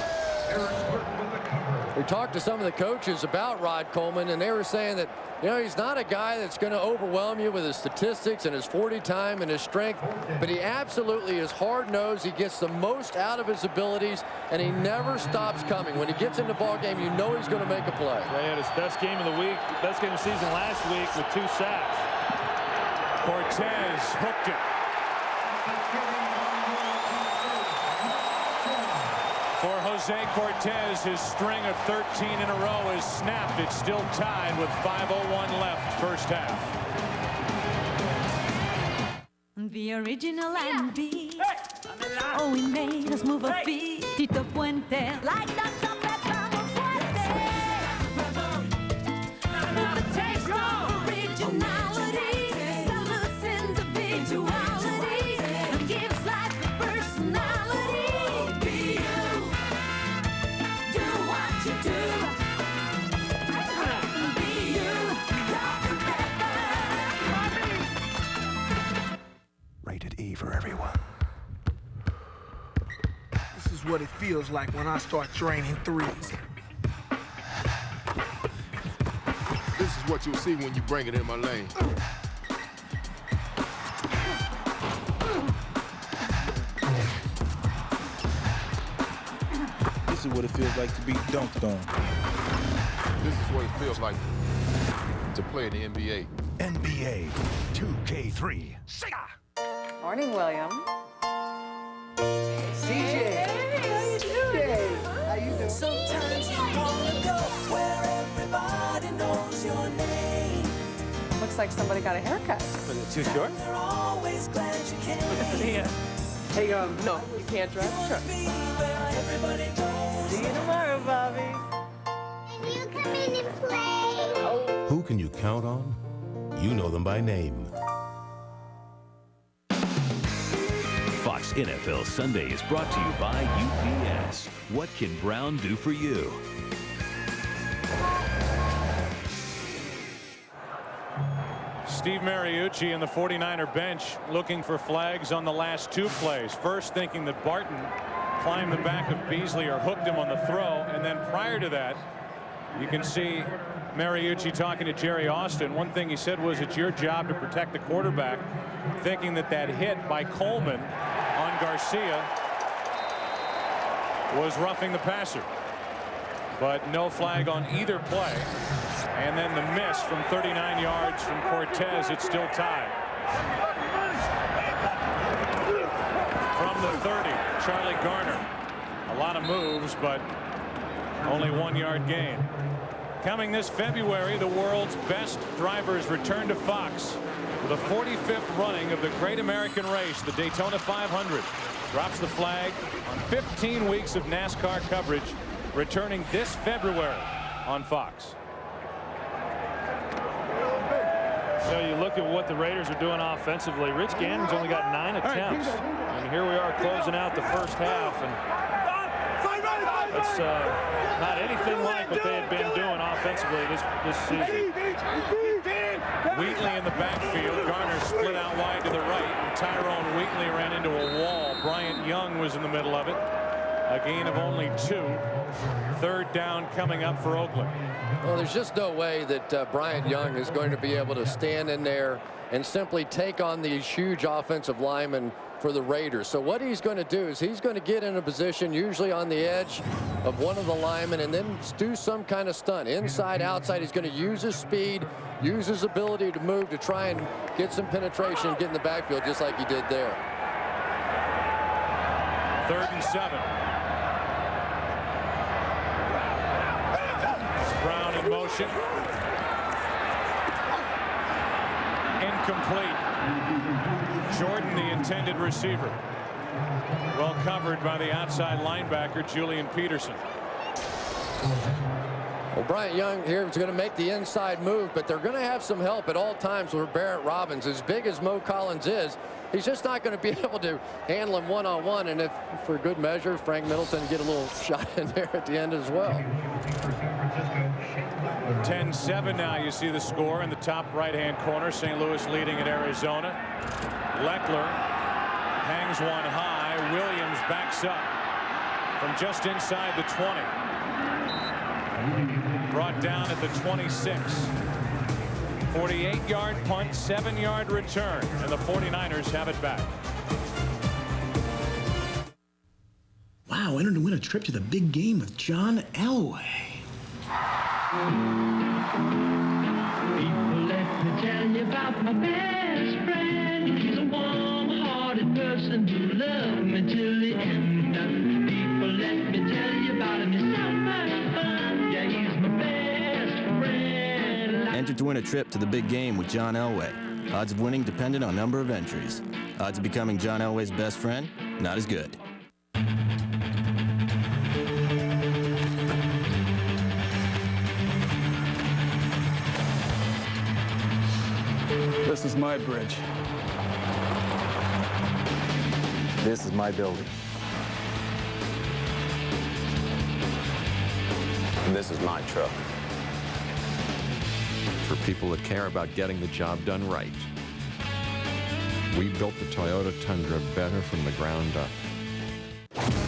[SPEAKER 2] We talked to some of the coaches about Rod Coleman, and they were saying that, he's not a guy that's going to overwhelm you with his statistics and his 40 time and his strength, but he absolutely is hard-nosed. He gets the most out of his abilities, and he never stops coming. When he gets in the ball game, you know he's going to make a play.
[SPEAKER 3] He had his best game of the week, best game of the season last week with 2 sacks.
[SPEAKER 1] Cortez hooked it. For Jose Cortez, his string of 13 in a row is snapped. It's still tied with 5:01 left, first half.
[SPEAKER 8] The original R&B. Oh, we made us move our feet. Tito Puente. Like that chocolate vamos fuerte. With the taste of originality. Salutes individuality. And gives life a personality. Be you. Do what you do. Be you. Dr. Pepper.
[SPEAKER 4] rated E for everyone.
[SPEAKER 17] This is what it feels like when I start draining threes.
[SPEAKER 20] This is what you'll see when you bring it in my lane.
[SPEAKER 23] This is what it feels like to be dunked on.
[SPEAKER 20] This is what it feels like to play in the NBA.
[SPEAKER 4] NBA 2K3.
[SPEAKER 25] Morning, William.
[SPEAKER 26] CJ.
[SPEAKER 25] Hey, how you doing?
[SPEAKER 26] How you doing? Sometimes you wanna go where everybody knows your name.
[SPEAKER 25] Looks like somebody got a haircut.
[SPEAKER 26] Was it too short? They're always glad you came.
[SPEAKER 25] Yeah. Hey, no, you can't drive the truck. See you tomorrow, Bobby.
[SPEAKER 15] Can you come in and play?
[SPEAKER 11] Who can you count on? You know them by name.
[SPEAKER 12] Fox NFL Sunday is brought to you by UPS. What can Brown do for you?
[SPEAKER 1] Steve Mariucci and the 49er bench looking for flags on the last two plays. First thinking that Barton climbed the back of Beasley or hooked him on the throw, and then prior to that you can see Mariucci talking to Jerry Austin. One thing he said was it's your job to protect the quarterback, thinking that that hit by Coleman on Garcia was roughing the passer. But no flag on either play. And then the miss from 39 yards from Cortez. It's still tied. From the 30, Charlie Garner. A lot of moves, but only 1 yard gain. Coming this February, the world's best drivers return to Fox for the 45th running of the Great American Race, the Daytona 500. Drops the flag on 15 weeks of NASCAR coverage, returning this February on Fox.
[SPEAKER 3] So you look at what the Raiders are doing offensively. Rich Gannon's only got 9 attempts. And here we are closing out the first half. And it's not anything like what they had been doing offensively this season.
[SPEAKER 1] Wheatley in the backfield. Garner split out wide to the right. Tyrone Wheatley ran into a wall. Bryant Young was in the middle of it. A gain of only 2. Third down coming up for Oakland.
[SPEAKER 2] Well, there's just no way that Bryant Young is going to be able to stand in there and simply take on these huge offensive linemen for the Raiders. So what he's going to do is he's going to get in a position usually on the edge of one of the linemen and then do some kind of stunt. Inside, outside, he's going to use his speed, use his ability to move to try and get some penetration, get in the backfield just like he did there.
[SPEAKER 1] 3rd and 7. Brown in motion. Incomplete. Jordan, the intended receiver. Well covered by the outside linebacker, Julian Peterson.
[SPEAKER 2] Well, Bryant Young here is going to make the inside move, but they're going to have some help at all times with Barrett Robbins. As big as Mo Collins is, he's just not going to be able to handle him one-on-one. And if, for good measure, Frank Middleton get a little shot in there at the end as well.
[SPEAKER 1] 10-7 now. You see the score in the top right-hand corner. St. Louis leading at Arizona. Leckler hangs one high. Williams backs up from just inside the 20. Brought down at the 26. 48-yard punt, 7-yard return, and the 49ers have it back.
[SPEAKER 11] Wow, entered to win a trip to the big game with John Elway.
[SPEAKER 27] People, let me tell you about my best friend. He's a warm-hearted person who loved me till the end. People, let me tell you about him. He's so much fun. Yeah, he's my best friend.
[SPEAKER 28] Entered to win a trip to the big game with John Elway. Odds of winning dependent on number of entries. Odds of becoming John Elway's best friend, not as good.
[SPEAKER 19] This is my bridge.
[SPEAKER 18] This is my building.
[SPEAKER 7] And this is my truck. For people that care about getting the job done right. We built the Toyota Tundra better from the ground up.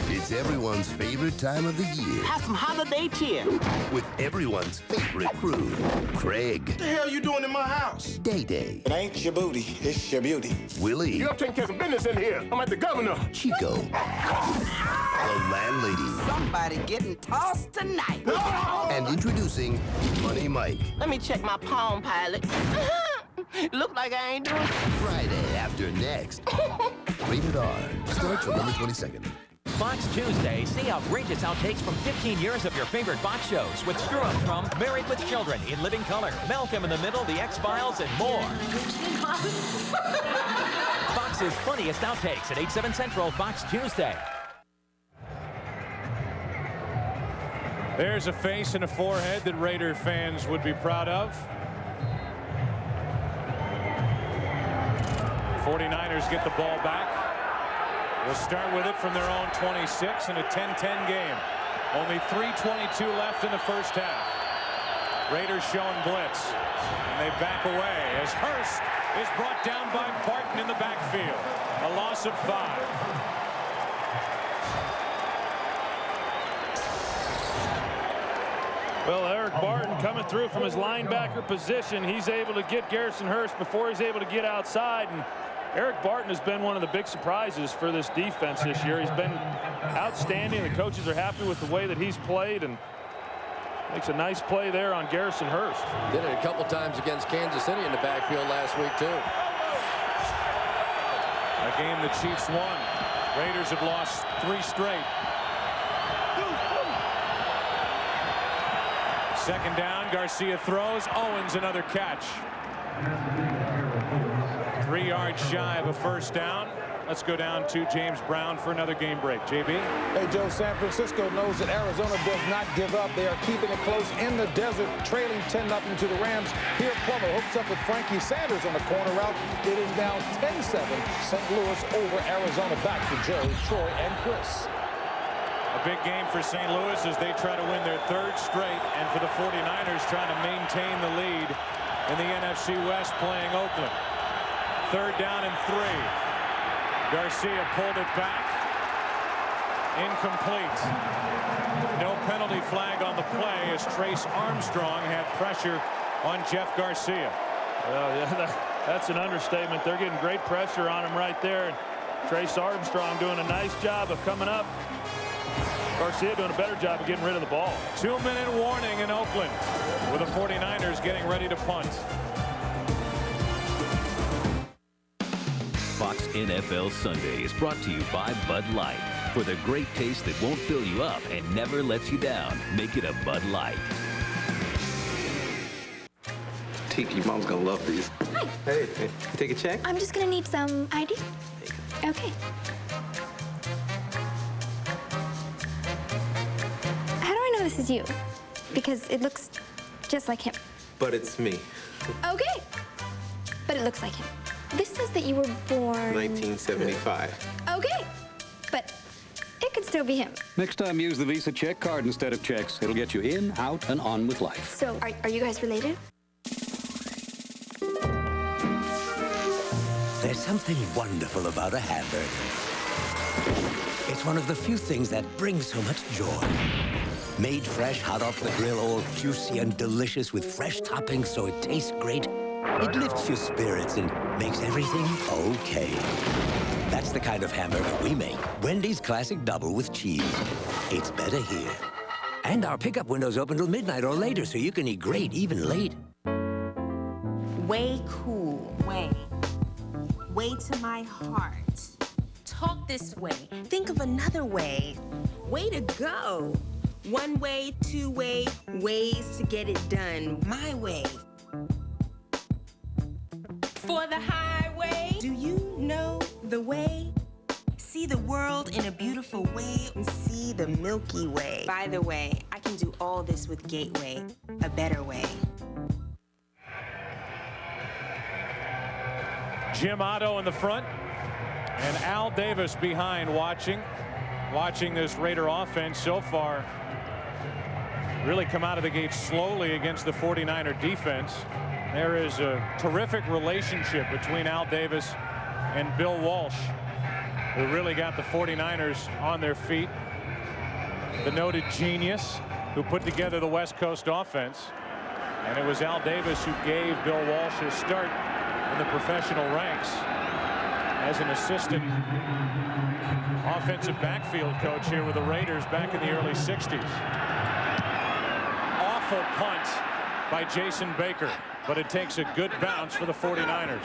[SPEAKER 6] It's everyone's favorite time of the year.
[SPEAKER 9] Have some holiday cheer.
[SPEAKER 6] With everyone's favorite crew. Craig.
[SPEAKER 17] What the hell you doing in my house?
[SPEAKER 6] Day-Day.
[SPEAKER 17] It ain't your booty, it's your beauty.
[SPEAKER 6] Willie.
[SPEAKER 20] You're taking care of business in here. I'm at the governor.
[SPEAKER 6] Chico. The landlady.
[SPEAKER 9] Somebody getting tossed tonight.
[SPEAKER 6] And introducing Money Mike.
[SPEAKER 9] Let me check my Palm Pilot. Look like I ain't doing
[SPEAKER 6] Friday after next. Rated R. Starts November 22nd.
[SPEAKER 10] Fox Tuesday, see outrageous outtakes from 15 years of your favorite Fox shows with Screw Up from Married with Children in Living Color, Malcolm in the Middle, The X-Files, and more. Fox's funniest outtakes at 8/7 Central, Fox Tuesday.
[SPEAKER 1] There's a face and a forehead that Raider fans would be proud of. 49ers get the ball back. We'll start with it from their own 26 in a 10-10 game. Only 3:22 left in the first half. Raiders showing blitz. And they back away as Hurst is brought down by Barton in the backfield. A loss of 5.
[SPEAKER 3] Well, Eric Barton coming through from his linebacker position. He's able to get Garrison Hurst before he's able to get outside. And Eric Barton has been one of the big surprises for this defense this year. He's been outstanding. The coaches are happy with the way that he's played and makes a nice play there on Garrison Hurst.
[SPEAKER 2] Did it a couple times against Kansas City in the backfield last week, too.
[SPEAKER 1] A game the Chiefs won. Raiders have lost 3 straight. Second down, Garcia throws. Owens another catch. 3 yards shy of a first down. Let's go down to James Brown for another game break. JB?
[SPEAKER 5] Hey, Joe, San Francisco knows that Arizona does not give up. They are keeping it close in the desert, trailing 10-0 to the Rams. Here, Plummer hooks up with Frankie Sanders on the corner route. It is now 10-7. St. Louis over Arizona. Back to Joe, Troy, and Chris.
[SPEAKER 1] A big game for St. Louis as they try to win their 3rd straight, and for the 49ers trying to maintain the lead in the NFC West playing Oakland. 3rd down and 3. Garcia pulled it back. Incomplete. No penalty flag on the play as Trace Armstrong had pressure on Jeff Garcia.
[SPEAKER 3] Well, yeah, that's an understatement. They're getting great pressure on him right there. Trace Armstrong doing a nice job of coming up. Garcia doing a better job of getting rid of the ball.
[SPEAKER 1] 2-minute warning in Oakland with the 49ers getting ready to punt.
[SPEAKER 12] Fox NFL Sunday is brought to you by Bud Light. For the great taste that won't fill you up and never lets you down, make it a Bud Light.
[SPEAKER 18] Tiki, Mom's gonna love these.
[SPEAKER 13] Hi.
[SPEAKER 18] Hey, you take a check?
[SPEAKER 13] I'm just gonna need some ID. Okay. How do I know this is you? Because it looks just like him.
[SPEAKER 18] But it's me.
[SPEAKER 13] Okay. But it looks like him. This says that you were born...
[SPEAKER 18] 1975.
[SPEAKER 13] Okay. But it could still be him.
[SPEAKER 16] Next time, use the Visa check card instead of checks. It'll get you in, out, and on with life.
[SPEAKER 13] So, are you guys related?
[SPEAKER 11] There's something wonderful about a hamburger. It's one of the few things that brings so much joy. Made fresh, hot off the grill, all juicy and delicious with fresh toppings so it tastes great. It lifts your spirits and makes everything okay. That's the kind of hamburger we make. Wendy's Classic Double with cheese. It's better here. And our pickup window's open till midnight or later, so you can eat great even late.
[SPEAKER 21] Way cool. Way to my heart. Talk this way. Think of another way. Way to go. One way, 2 way, ways to get it done. My way. For the highway. Do you know the way? See the world in a beautiful way and see the Milky Way. By the way, I can do all this with Gateway, a better way.
[SPEAKER 1] Jim Otto in the front and Al Davis behind watching this Raider offense so far really come out of the gate slowly against the 49er defense. There is a terrific relationship between Al Davis and Bill Walsh, who really got the 49ers on their feet. The noted genius who put together the West Coast offense. And it was Al Davis who gave Bill Walsh his start in the professional ranks as an assistant offensive backfield coach here with the Raiders back in the early 60s. Awful punt by Jason Baker, but it takes a good bounce for the 49ers.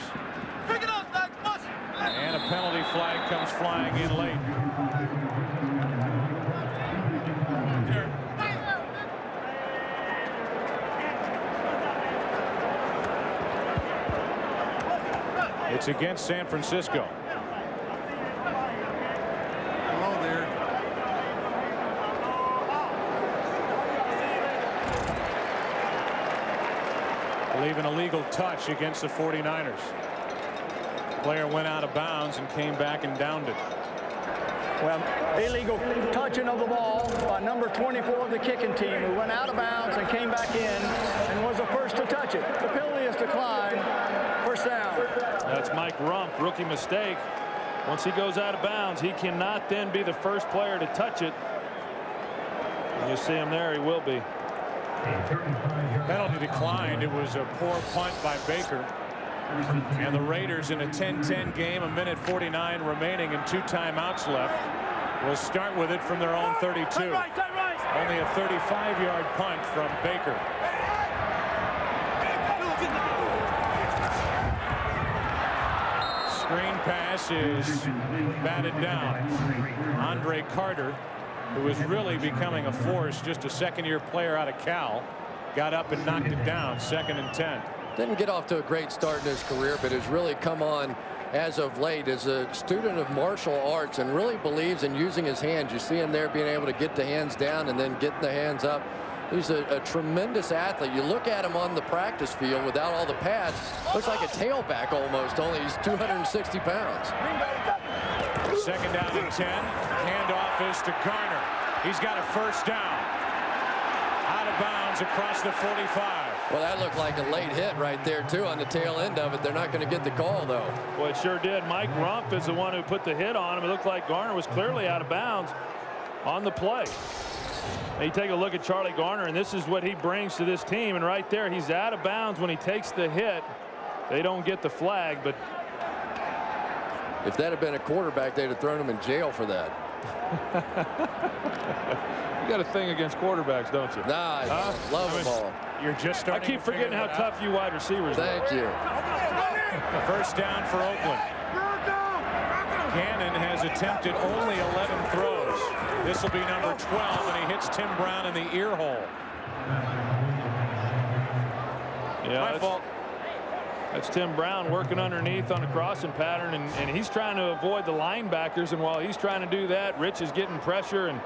[SPEAKER 1] And a penalty flag comes flying in late. It's against San Francisco.
[SPEAKER 20] Hello there.
[SPEAKER 1] I believe an illegal touch against the 49ers. Player went out of bounds and came back and downed it.
[SPEAKER 4] Well, illegal touching of the ball by number 24 of the kicking team, who went out of bounds and came back in and was the first to touch it. The penalty is declined. First down.
[SPEAKER 3] That's Mike Rump, rookie mistake. Once he goes out of bounds, he cannot then be the first player to touch it. And you see him there, he will be.
[SPEAKER 1] Penalty declined. It was a poor punt by Baker. And the Raiders, in a 10-10 game, 1:49 remaining and 2 timeouts left, will start with it from their own 32. Only a 35-yard punt from Baker. Screen pass is batted down. Andre Carter, who is really becoming a force, just a second-year player out of Cal, got up and knocked it down. 2nd and 10.
[SPEAKER 2] Didn't get off to a great start in his career, but has really come on as of late as a student of martial arts and really believes in using his hands. You see him there being able to get the hands down and then getting the hands up. He's a tremendous athlete. You look at him on the practice field without all the pads, looks like a tailback almost, only he's 260 pounds.
[SPEAKER 1] 2nd down and 10. Handoff is to Garner. He's got a first down. Out of bounds across the 45.
[SPEAKER 2] Well, that looked like a late hit right there, too, on the tail end of it. They're not going to get the call, though.
[SPEAKER 3] Well, it sure did. Mike Rump is the one who put the hit on him. It looked like Garner was clearly out of bounds on the play. Now you take a look at Charlie Garner, and this is what he brings to this team. And right there, he's out of bounds when he takes the hit. They don't get the flag, but
[SPEAKER 2] if that had been a quarterback, they'd have thrown him in jail for that.
[SPEAKER 3] You got a thing against quarterbacks, don't you?
[SPEAKER 2] Nah, I love them all.
[SPEAKER 1] You're just starting.
[SPEAKER 3] I keep forgetting how tough you wide receivers are.
[SPEAKER 2] Thank you.
[SPEAKER 1] First down for Oakland. Gannon has attempted only 11 throws. This will be number 12, and he hits Tim Brown in the ear hole.
[SPEAKER 3] Yeah,
[SPEAKER 1] My fault.
[SPEAKER 3] That's Tim Brown working underneath on a crossing pattern, and he's trying to avoid the linebackers. And while he's trying to do that, Rich is getting pressure, and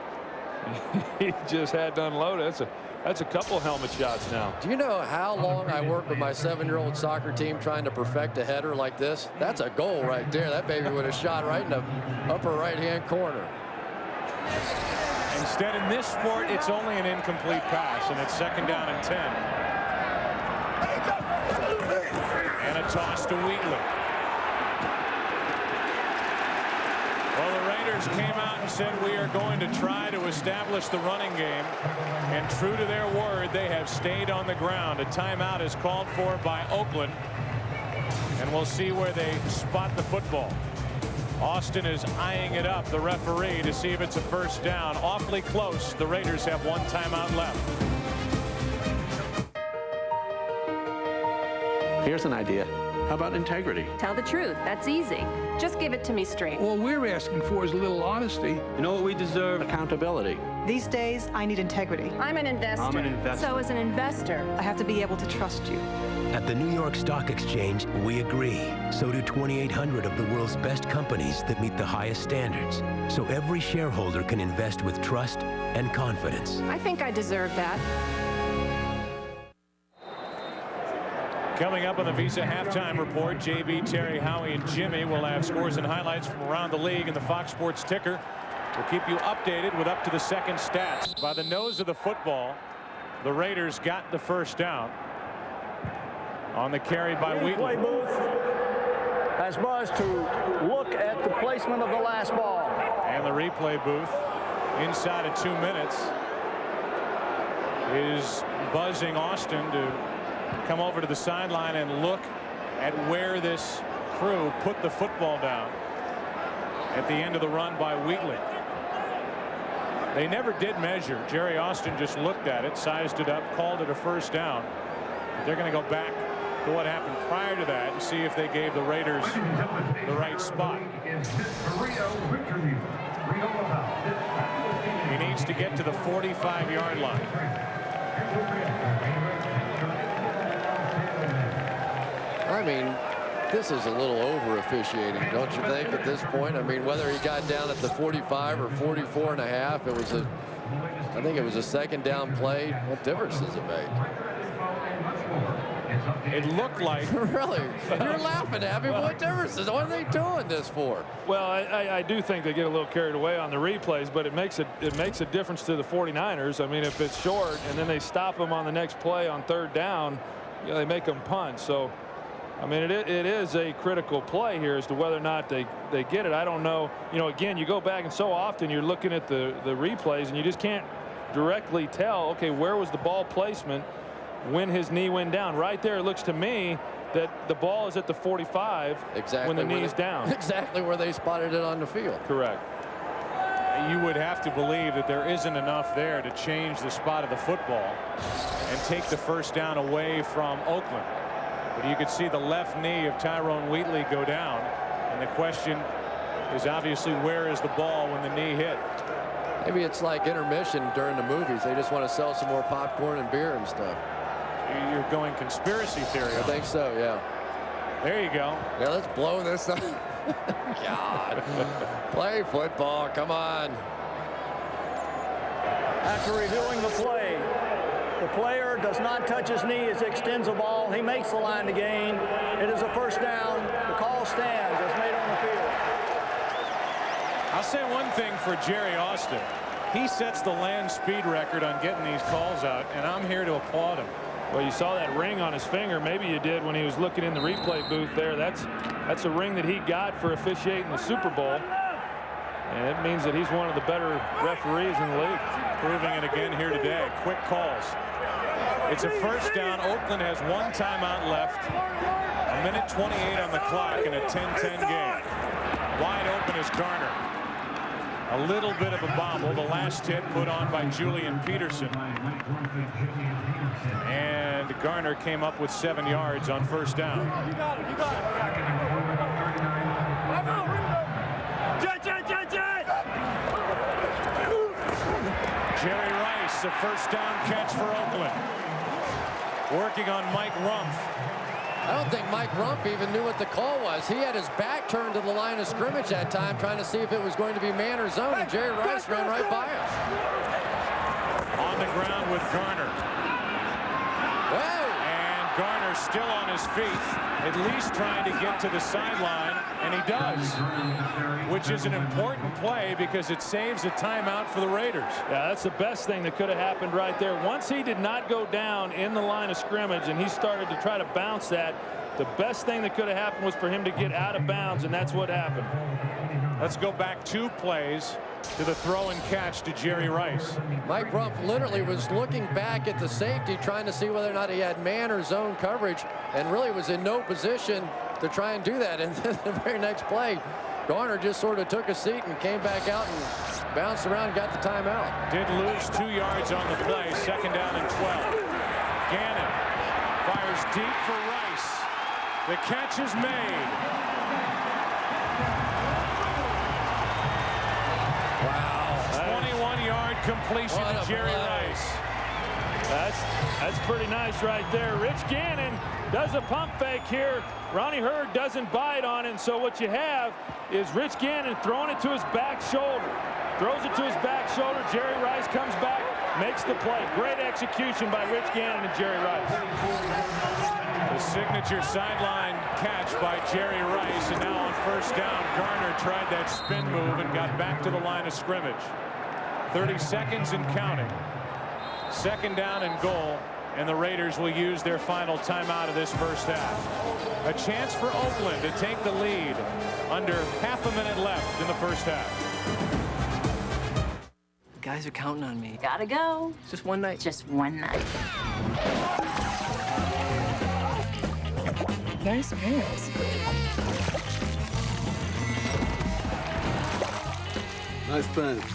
[SPEAKER 3] he just had to unload it. That's a couple helmet shots now.
[SPEAKER 2] Do you know how long I worked with my 7-year-old soccer team trying to perfect a header like this? That's a goal right there. That baby would have shot right in the upper right-hand corner.
[SPEAKER 1] Instead, in this sport, it's only an incomplete pass, and it's 2nd down and 10. And a toss to Wheatley. Well, the Raiders came out and said we are going to try to establish the running game. And true to their word, they have stayed on the ground. A timeout is called for by Oakland. And we'll see where they spot the football. Austin is eyeing it up, the referee, to see if it's a first down. Awfully close. The Raiders have 1 timeout left.
[SPEAKER 18] Here's an idea. How about integrity?
[SPEAKER 8] Tell the truth. That's easy. Just give it to me straight.
[SPEAKER 17] All we're asking for is a little honesty.
[SPEAKER 18] You know what we deserve? Accountability.
[SPEAKER 14] These days, I need integrity.
[SPEAKER 8] I'm an investor.
[SPEAKER 18] I'm an investor.
[SPEAKER 8] So as an investor,
[SPEAKER 14] I have to be able to trust you.
[SPEAKER 11] At the New York Stock Exchange, we agree. So do 2,800 of the world's best companies that meet the highest standards. So every shareholder can invest with trust and confidence.
[SPEAKER 8] I think I deserve that.
[SPEAKER 1] Coming up on the Visa halftime report, JB, Terry, Howie, and Jimmy will have scores and highlights from around the league, and the Fox Sports ticker will keep you updated with up-to-the-second stats. By the nose of the football, the Raiders got the first down on the carry by Wheatley.
[SPEAKER 4] has Buzz to look at the placement of the last ball.
[SPEAKER 1] And the replay booth inside of 2 minutes is buzzing Austin to come over to the sideline and look at where this crew put the football down at the end of the run by Wheatley. They never did measure. Jerry Austin just looked at it, sized it up, called it a first down. They're going to go back to what happened prior to that and see if they gave the Raiders the right spot. He needs to get to the 45-yard line.
[SPEAKER 2] I mean, this is a little over officiating, don't you think, at this point? I mean, whether he got down at the 45 or 44 and a half, it was I think it was a second down play. What difference does it make?
[SPEAKER 1] It looked like
[SPEAKER 2] really. You're laughing at me. What difference is? What are they doing this for?
[SPEAKER 3] Well, I do think they get a little carried away on the replays, but it makes a difference to the 49ers. I mean, if it's short and then they stop them on the next play on third down, you know, they make them punt. So, I mean, it is a critical play here as to whether or not they get it. I don't know. You know, again, you go back and so often you're looking at the replays and you just can't directly tell, okay, where was the ball placement when his knee went down. Right there, it looks to me that the ball is at the 45 when the knee is down.
[SPEAKER 2] Exactly where they spotted it on the field.
[SPEAKER 3] Correct.
[SPEAKER 1] You would have to believe that there isn't enough there to change the spot of the football and take the first down away from Oakland. But you could see the left knee of Tyrone Wheatley go down, and the question is obviously where is the ball when the knee hit.
[SPEAKER 2] Maybe it's like intermission during the movies. They just want to sell some more popcorn and beer and stuff.
[SPEAKER 1] You're going conspiracy theory.
[SPEAKER 2] I think so, yeah.
[SPEAKER 1] There you go.
[SPEAKER 2] Yeah, let's blow this up. God. Play football. Come on.
[SPEAKER 4] After reviewing the play, the player does not touch his knee as he extends the ball. He makes the line to gain. It is a first down. The call stands as made on the field.
[SPEAKER 1] I'll say one thing for Jerry Austin. He sets the land speed record on getting these calls out, and I'm here to applaud him.
[SPEAKER 3] Well, you saw that ring on his finger. Maybe you did when he was looking in the replay booth there. That's a ring that he got for officiating the Super Bowl. And it means that he's one of the better referees in the league.
[SPEAKER 1] Proving it again here today. Quick calls. It's a first down. Oakland has one timeout left. 1:28 on the clock in a 10-10 game. Wide open is Garner. A little bit of a bobble. The last hit put on by Julian Peterson. And Garner came up with 7 yards on first down.
[SPEAKER 15] You got it. You got it.
[SPEAKER 1] Jerry Rice, a first down catch for Oakland. Working on Mike Rumph.
[SPEAKER 2] I don't think Mike Rumph even knew what the call was. He had his back turned to the line of scrimmage that time, trying to see if it was going to be man or zone, and Jerry Rice ran right by him.
[SPEAKER 1] On the ground with Garner.
[SPEAKER 2] Whoa.
[SPEAKER 1] And Garner still on his feet, at least trying to get to the sideline, and he does, which is an important play because it saves a timeout for the Raiders.
[SPEAKER 3] Yeah, that's the best thing that could have happened right there. Once he did not go down in the line of scrimmage and he started to try to bounce that, the best thing that could have happened was for him to get out of bounds, and that's what happened.
[SPEAKER 1] Let's go back 2 plays to the throw and catch to Jerry Rice.
[SPEAKER 2] Mike Rumph literally was looking back at the safety, trying to see whether or not he had man or zone coverage, and really was in no position to try and do that. And then the very next play, Garner just sort of took a seat and came back out and bounced around and got the timeout.
[SPEAKER 1] Did lose 2 yards on the play. Second down and 12. Gannon fires deep for Rice. The catch is made.
[SPEAKER 2] Wow.
[SPEAKER 1] 21-yard completion to Jerry Rice.
[SPEAKER 3] That's pretty nice right there. Rich Gannon does a pump fake here. Ronnie Hurd doesn't bite on it, and so what you have is Rich Gannon throwing it to his back shoulder. Throws it to his back shoulder. Jerry Rice comes back, makes the play. Great execution by Rich Gannon and Jerry Rice.
[SPEAKER 1] The signature sideline catch by Jerry Rice, and now on first down, Garner tried that spin move and got back to the line of scrimmage. 30 seconds and counting. Second down and goal and the Raiders will use their final timeout of this first half. A chance for Oakland to take the lead under half a minute left in the first half.
[SPEAKER 15] Guys are counting on me.
[SPEAKER 22] Gotta go.
[SPEAKER 15] Just one night.
[SPEAKER 22] Just one night. Nice pants.
[SPEAKER 15] Nice pants.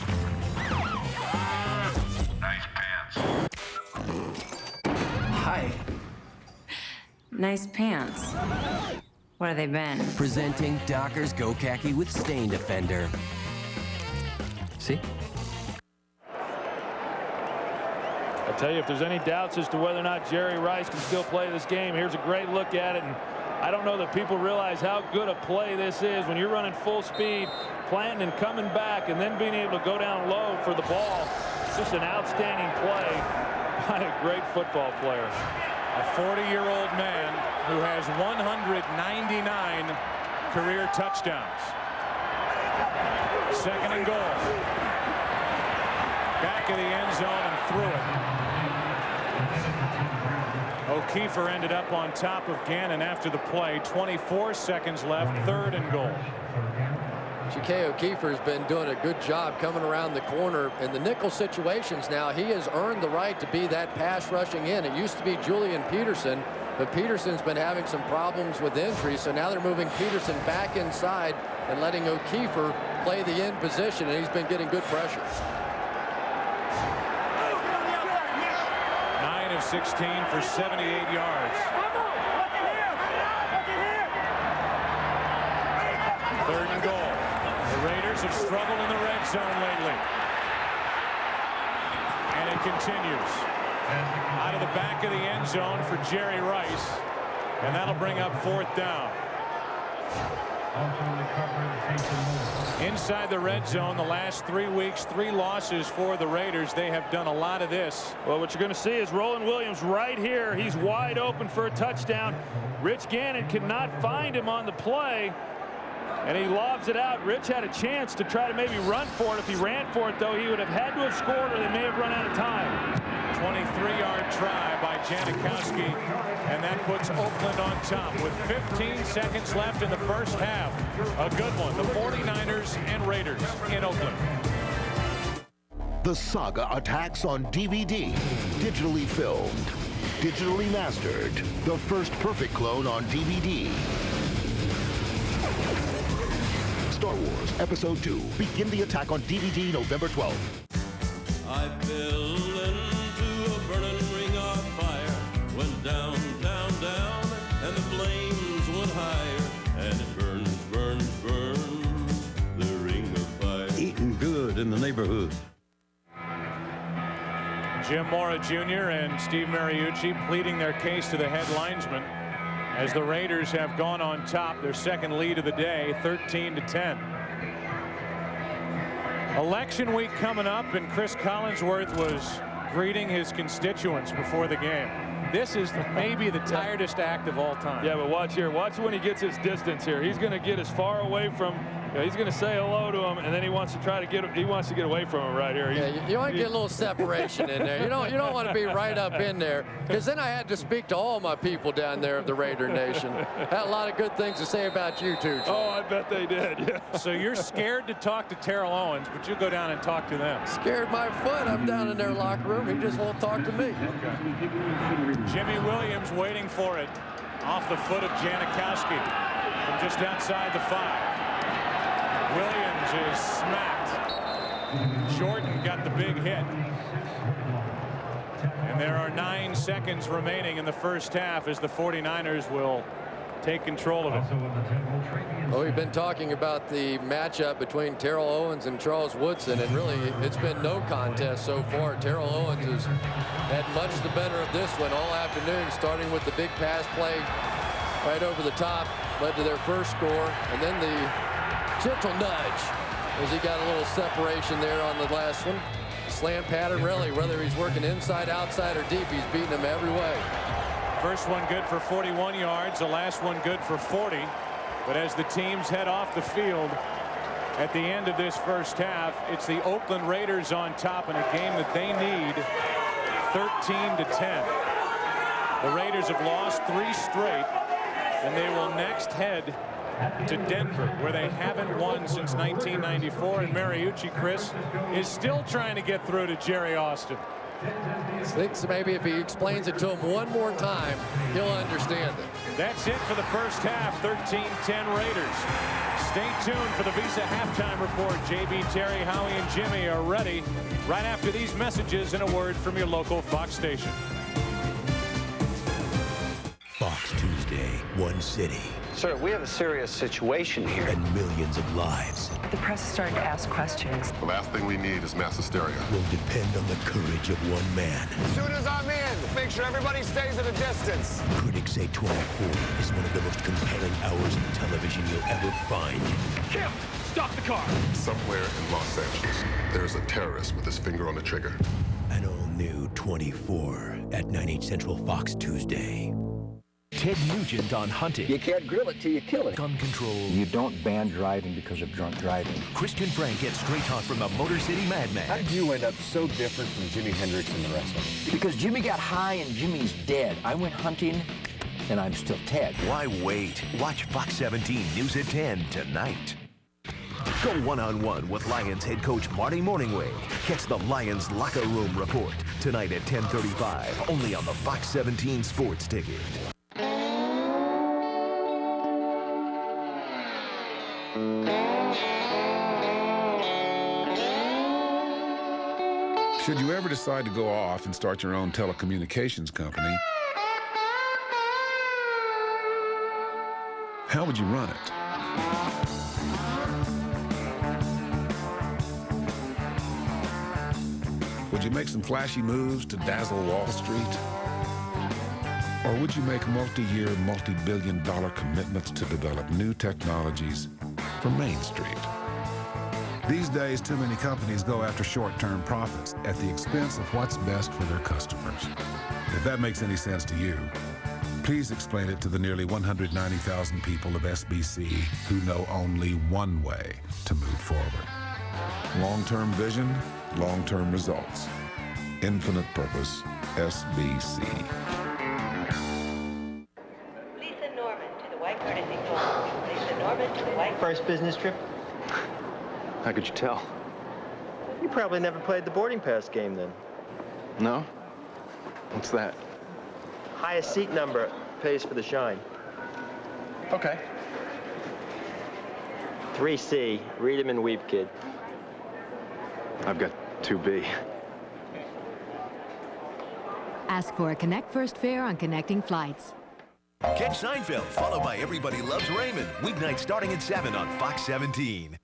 [SPEAKER 22] Nice pants. Hi. Nice pants. What have they been?
[SPEAKER 11] Presenting Dockers Go Khaki with Stain Defender. See?
[SPEAKER 3] I tell you, if there's any doubts as to whether or not Jerry Rice can still play this game, here's a great look at it. And I don't know that people realize how good a play this is when you're running full speed, planting and coming back, and then being able to go down low for the ball. It's just an outstanding play by a great football player.
[SPEAKER 1] A 40-year-old man who has 199 career touchdowns. Second and goal. Back of the end zone and through it. O'Keefer ended up on top of Gannon after the play. 24 seconds left. Third and goal.
[SPEAKER 2] J.K. O'Keefer's been doing a good job coming around the corner in the nickel situations. Now he has earned the right to be that pass rushing in. It used to be Julian Peterson, but Peterson's been having some problems with injury, so now they're moving Peterson back inside and letting O'Keefer play the end position, and he's been getting good pressure.
[SPEAKER 1] 9 of 16 for 78 yards. Third and goal. The Raiders have struggled in the red zone lately. And it continues. Out of the back of the end zone for Jerry Rice. And that'll bring up fourth down. Inside the red zone the last 3 weeks, 3 losses for the Raiders. They have done a lot of this.
[SPEAKER 3] Well, what you're going to see is Roland Williams right here. He's wide open for a touchdown. Rich Gannon cannot find him on the play, and he lobs it out. Rich had a chance to try to maybe run for it. If he ran for it, though, he would have had to have scored, or they may have run out of time.
[SPEAKER 1] 23-yard try by Janikowski, and that puts Oakland on top with 15 seconds left in the first half. A good one. The 49ers and Raiders in Oakland.
[SPEAKER 6] The saga attacks on DVD, digitally filmed, digitally mastered. The first perfect clone on DVD. Star Wars Episode 2. Begin the attack on DVD November 12th.
[SPEAKER 23] I fell into a burning ring of fire. Went down, down, down, and the flames went higher. And it burns, burns, burns, the ring of fire.
[SPEAKER 16] Eating good in the neighborhood.
[SPEAKER 1] Jim Mora Jr. and Steve Mariucci pleading their case to the head linesman as the Raiders have gone on top, their second lead of the day, 13-10. Election week coming up, and Chris Collinsworth was greeting his constituents before the game. This is maybe the tiredest act of all time.
[SPEAKER 3] Yeah, but watch here. Watch when he gets his distance here. He's going to get as far away from. He's going to say hello to him, and then he wants to try to get. He wants to get away from him right here.
[SPEAKER 2] Yeah, you want to get a little separation in there. You don't want to be right up in there, because then I had to speak to all my people down there of the Raider Nation. Had a lot of good things to say about you two.
[SPEAKER 3] Oh, I bet they did. Yeah.
[SPEAKER 1] So you're scared to talk to Terrell Owens, but you go down and talk to them.
[SPEAKER 2] Scared my foot. I'm down in their locker room. He just won't talk to me.
[SPEAKER 1] Okay. Jimmy Williams waiting for it off the foot of Janikowski from just outside the 5. Williams is smacked. Jordan got the big hit. And there are 9 seconds remaining in the first half as the 49ers will take control of it.
[SPEAKER 2] Well, we've been talking about the matchup between Terrell Owens and Charles Woodson, and really it's been no contest so far. Terrell Owens has had much the better of this one all afternoon, starting with the big pass play right over the top, led to their first score, and then the gentle nudge as he got a little separation there on the last one. Slant pattern, really, whether he's working inside, outside, or deep, he's beating them every way.
[SPEAKER 1] First one good for 41 yards, the last one good for 40. But as the teams head off the field at the end of this first half, it's the Oakland Raiders on top in a game that they need 13-10. The Raiders have lost 3 straight, and they will next head to Denver, where they haven't won since 1994. And Mariucci, Chris, is still trying to get through to Jerry Austin.
[SPEAKER 2] Thinks maybe if he explains it to him one more time, he'll understand it.
[SPEAKER 1] That's it for the first half. 13-10 Raiders. Stay tuned for the Visa halftime report. JB, Terry, Howie, and Jimmy are ready right after these messages and a word from your local Fox station.
[SPEAKER 11] Fox Tuesday, one city.
[SPEAKER 18] Sir, we have a serious situation here.
[SPEAKER 11] And millions of lives
[SPEAKER 14] The press is starting to ask questions.
[SPEAKER 20] The last thing we need is mass hysteria.
[SPEAKER 11] will depend on the courage of one man.
[SPEAKER 7] As soon as I'm in, make sure everybody stays at a distance.
[SPEAKER 11] Critics say 24 is one of the most compelling hours in television you'll ever find.
[SPEAKER 7] Kim, stop the car.
[SPEAKER 20] Somewhere in Los Angeles, there's a terrorist with his finger on the trigger.
[SPEAKER 11] An all-new 24 at 9/8 Central Fox Tuesday.
[SPEAKER 12] Ted Nugent on hunting.
[SPEAKER 18] You can't grill it till you kill it.
[SPEAKER 12] Gun control.
[SPEAKER 18] You don't ban driving because of drunk driving.
[SPEAKER 12] Christian Frank gets straight talk from the Motor City Madman.
[SPEAKER 18] How did you end up so different from Jimi Hendrix and the rest of them? Because Jimmy got high and Jimmy's dead. I went hunting, and I'm still Ted.
[SPEAKER 12] Why wait? Watch Fox 17 News at 10 tonight. Go one-on-one with Lions head coach Marty Morningway. Catch the Lions Locker Room Report tonight at 10:35, only on the Fox 17 Sports Ticket.
[SPEAKER 9] Should you ever decide to go off and start your own telecommunications company, how would you run it? Would you make some flashy moves to dazzle Wall Street? Or would you make multi-year, multi-billion-dollar commitments to develop new technologies for Main Street? These days, too many companies go after short-term profits at the expense of what's best for their customers. If that makes any sense to you, please explain it to the nearly 190,000 people of SBC who know only one way to move forward. Long-term vision, long-term results. Infinite purpose, SBC.
[SPEAKER 19] Lisa Norman to the White Courtesy Home. Lisa Norman to the White.
[SPEAKER 15] First business trip? How could you tell?
[SPEAKER 24] You probably never played the boarding pass game then.
[SPEAKER 15] No? What's that?
[SPEAKER 24] Highest seat number pays for the shine.
[SPEAKER 15] Okay.
[SPEAKER 24] 3C, read 'em and weep, kid.
[SPEAKER 15] I've got 2B.
[SPEAKER 25] Ask for a Connect First fare on connecting flights.
[SPEAKER 12] Catch Seinfeld, followed by Everybody Loves Raymond. Weeknight starting at 7 on Fox 17.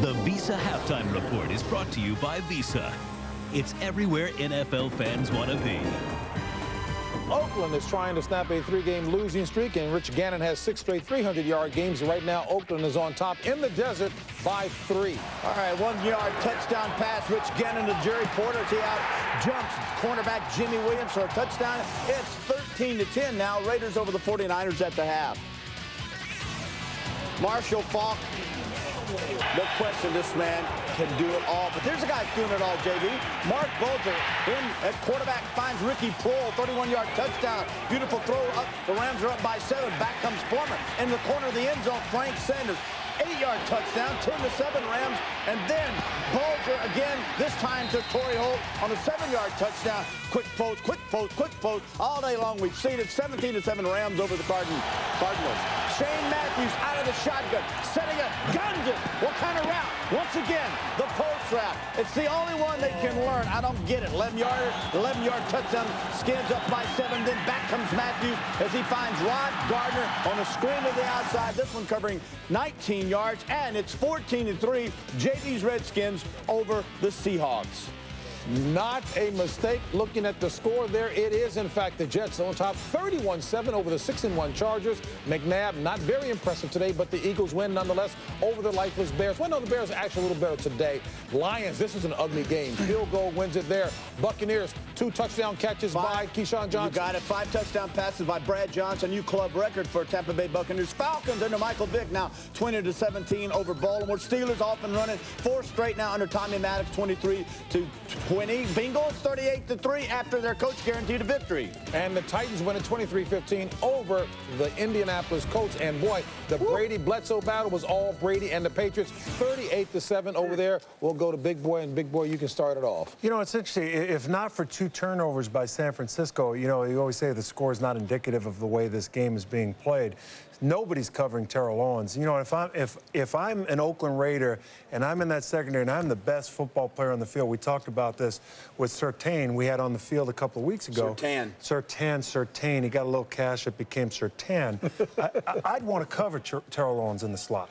[SPEAKER 26] The Visa Halftime Report is brought to you by Visa. It's everywhere NFL fans want to be.
[SPEAKER 5] Oakland is trying to snap a 3-game losing streak, and Rich Gannon has 6 straight 300-yard games. Right now, Oakland is on top in the desert by 3.
[SPEAKER 4] All right, 1-yard touchdown pass. Rich Gannon to Jerry Porter. He out jumps cornerback Jimmy Williams for a touchdown. It's 13-10 now. Raiders over the 49ers at the half. Marshall Faulk. No question, this man can do it all. But there's a guy doing it all, JB. Mark Bolger in at quarterback finds Ricky Prohl, 31-yard touchdown. Beautiful throw up. The Rams are up by 7. Back comes Plummer. In the corner of the end zone, Frank Sanders. 8-yard touchdown, 10-7 Rams. And then Bolger again, this time to Torrey Holt on a 7-yard touchdown. Quick post, quick post, quick post. All day long we've seen it. 17-7 Rams over the Cardinals. Shane Matthews out of the shotgun, setting up, guns it. What kind of route? Once again, the post route. It's the only one they can learn. I don't get it. 11-yard touchdown, skins up by 7. Then back comes Matthews as he finds Rod Gardner on a screen to the outside. This one covering 19 yards, and it's 14-3. JB's Redskins over the Seahawks.
[SPEAKER 5] Not a mistake looking at the score there. It is, in fact, the Jets on top 31-7 over the 6-1 Chargers. McNabb, not very impressive today, but the Eagles win nonetheless over the lifeless Bears. Well, no, the Bears are actually a little better today. Lions, this is an ugly game. Field goal wins it there. Buccaneers, 2 touchdown catches by Keyshawn Johnson.
[SPEAKER 4] You got it. 5 touchdown passes by Brad Johnson. New club record for Tampa Bay Buccaneers. Falcons under Michael Vick now 20-17 over Baltimore. Steelers off and running. 4 straight now under Tommy Maddox, 23-20.
[SPEAKER 8] 20. Bengals 38-3 after their coach guaranteed a victory.
[SPEAKER 5] And the Titans win at 23-15 over the Indianapolis Colts. And boy, the Brady-Bledsoe battle was all Brady and the Patriots. 38-7 over there. We'll go to Big Boy, and Big Boy, you can start it off.
[SPEAKER 10] You know, it's interesting. If not for 2 turnovers by San Francisco, you know, you always say the score is not indicative of the way this game is being played. Nobody's covering Terrell Owens. You know, if I'm an Oakland Raider and I'm in that secondary and I'm the best football player on the field, we talked about this with Surtain we had on the field a couple of weeks ago. Surtain. He got a little cash, it became Surtain. I'd want to cover Terrell Owens in the slot.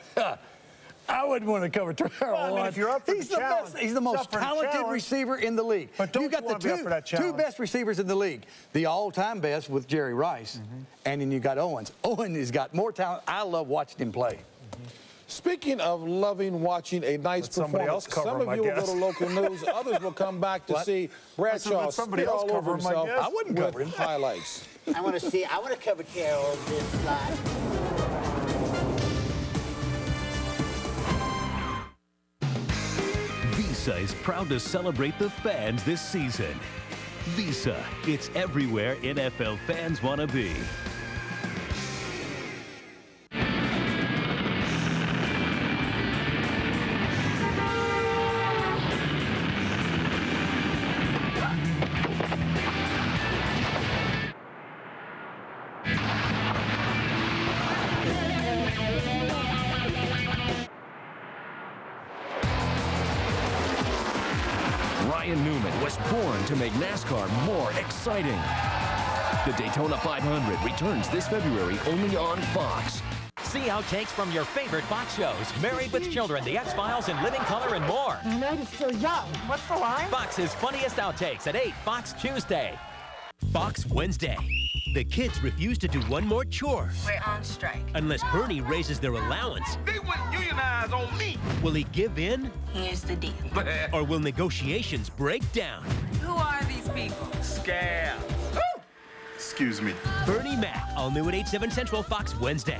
[SPEAKER 8] I wouldn't want to cover Terrell Owens.
[SPEAKER 10] I mean, if you're up for
[SPEAKER 8] he's
[SPEAKER 10] the challenge,
[SPEAKER 8] best. He's the most talented receiver in the league.
[SPEAKER 10] But don't
[SPEAKER 8] you got the two best receivers in the league. The all-time best with Jerry Rice, and then you got Owens. Owens has got more talent. I love watching him play.
[SPEAKER 5] Speaking of loving watching a nice performance, some of you will go to local news, others will come back to see Bradshaw spit all over himself.
[SPEAKER 8] I wouldn't cover him.
[SPEAKER 5] Highlights.
[SPEAKER 13] I want to cover Terrell this slide.
[SPEAKER 26] Visa is proud to celebrate the fans this season. Visa, it's everywhere NFL fans want to be.
[SPEAKER 17] To make NASCAR more exciting. The Daytona 500 returns this February only on Fox.
[SPEAKER 21] See outtakes from your favorite Fox shows, Married with Children, The X-Files, and Living Color, and more.
[SPEAKER 22] The night is still young. What's the line?
[SPEAKER 21] Fox's funniest outtakes at 8, Fox Tuesday.
[SPEAKER 26] Fox Wednesday. The kids refuse to do one more chore.
[SPEAKER 22] We're on strike.
[SPEAKER 26] Unless Bernie raises their allowance.
[SPEAKER 7] They wouldn't unionize on me.
[SPEAKER 26] Will he give in?
[SPEAKER 22] Here's the deal.
[SPEAKER 26] Or will negotiations break down?
[SPEAKER 22] Who are these people?
[SPEAKER 7] Scabs.
[SPEAKER 27] Excuse me.
[SPEAKER 26] Bernie Mac, all new at 8, 7 Central, Fox Wednesday.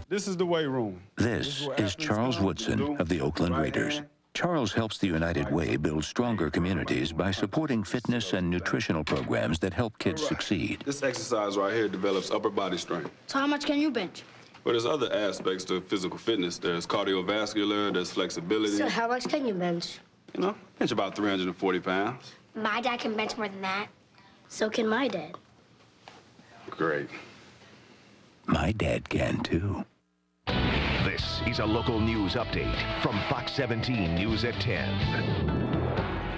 [SPEAKER 27] This is the weight room.
[SPEAKER 28] This is Charles Woodson of the Oakland Raiders. Charles helps the United Way build stronger communities by supporting fitness and nutritional programs that help kids succeed.
[SPEAKER 27] This exercise right here develops upper body strength.
[SPEAKER 22] So how much can you bench?
[SPEAKER 27] But there's other aspects to physical fitness. There's cardiovascular, there's flexibility.
[SPEAKER 22] So how much can you bench?
[SPEAKER 27] You know, bench about 340 pounds.
[SPEAKER 22] My dad can bench more than that. So can my dad.
[SPEAKER 27] Great.
[SPEAKER 28] My dad can, too.
[SPEAKER 29] This is a local news update from Fox 17 News at 10.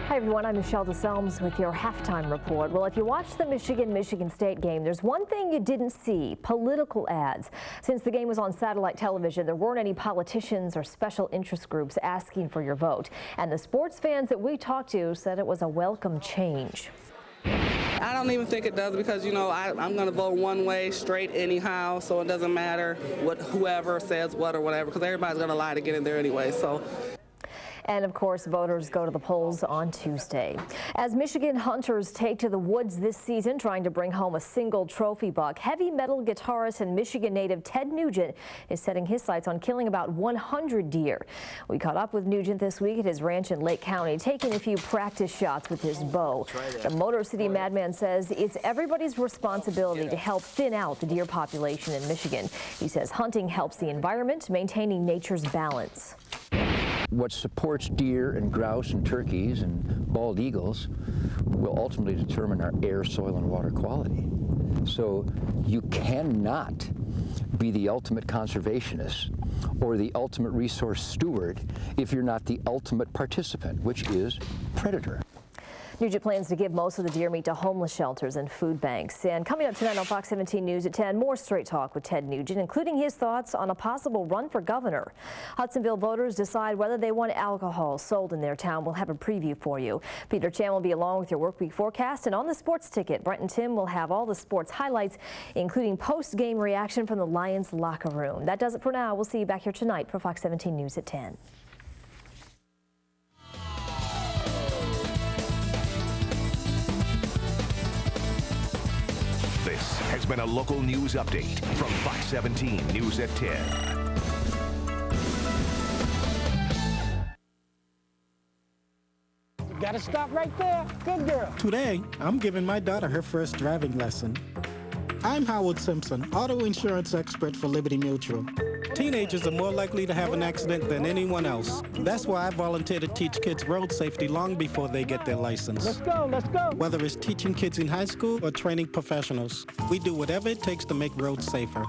[SPEAKER 30] Hi, everyone. I'm Michelle DeSelms with your halftime report. Well, if you watched the Michigan State game, there's one thing you didn't see: political ads. Since the game was on satellite television, there weren't any politicians or special interest groups asking for your vote. And the sports fans that we talked to said it was a welcome change.
[SPEAKER 31] I don't even think it does because, you know, I'm going to vote one way straight anyhow, so it doesn't matter what whoever says what or whatever, because everybody's going to lie to get in there anyway. So.
[SPEAKER 30] And of course, voters go to the polls on Tuesday. As Michigan hunters take to the woods this season, trying to bring home a single trophy buck, heavy metal guitarist and Michigan native Ted Nugent is setting his sights on killing about 100 deer. We caught up with Nugent this week at his ranch in Lake County, taking a few practice shots with his bow. The Motor City Madman says it's everybody's responsibility to help thin out the deer population in Michigan. He says hunting helps the environment, maintaining nature's balance.
[SPEAKER 18] What supports deer and grouse and turkeys and bald eagles will ultimately determine our air, soil, and water quality. So you cannot be the ultimate conservationist or the ultimate resource steward if you're not the ultimate participant, which is predator.
[SPEAKER 30] Nugent plans to give most of the deer meat to homeless shelters and food banks. And coming up tonight on Fox 17 News at 10, more Straight Talk with Ted Nugent, including his thoughts on a possible run for governor. Hudsonville voters decide whether they want alcohol sold in their town. We'll have a preview for you. Peter Chan will be along with your workweek forecast. And on the sports ticket, Brent and Tim will have all the sports highlights, including post-game reaction from the Lions locker room. That does it for now. We'll see you back here tonight for Fox 17 News at 10.
[SPEAKER 29] This has been a local news update from Fox 17 News at 10.
[SPEAKER 1] Gotta stop right there. Good girl.
[SPEAKER 2] Today, I'm giving my daughter her first driving lesson. I'm Howard Simpson, auto insurance expert for Liberty Mutual. Teenagers are more likely to have an accident than anyone else. That's why I volunteer to teach kids road safety long before they get their license.
[SPEAKER 1] Let's go, let's go.
[SPEAKER 2] Whether it's teaching kids in high school or training professionals, we do whatever it takes to make roads safer.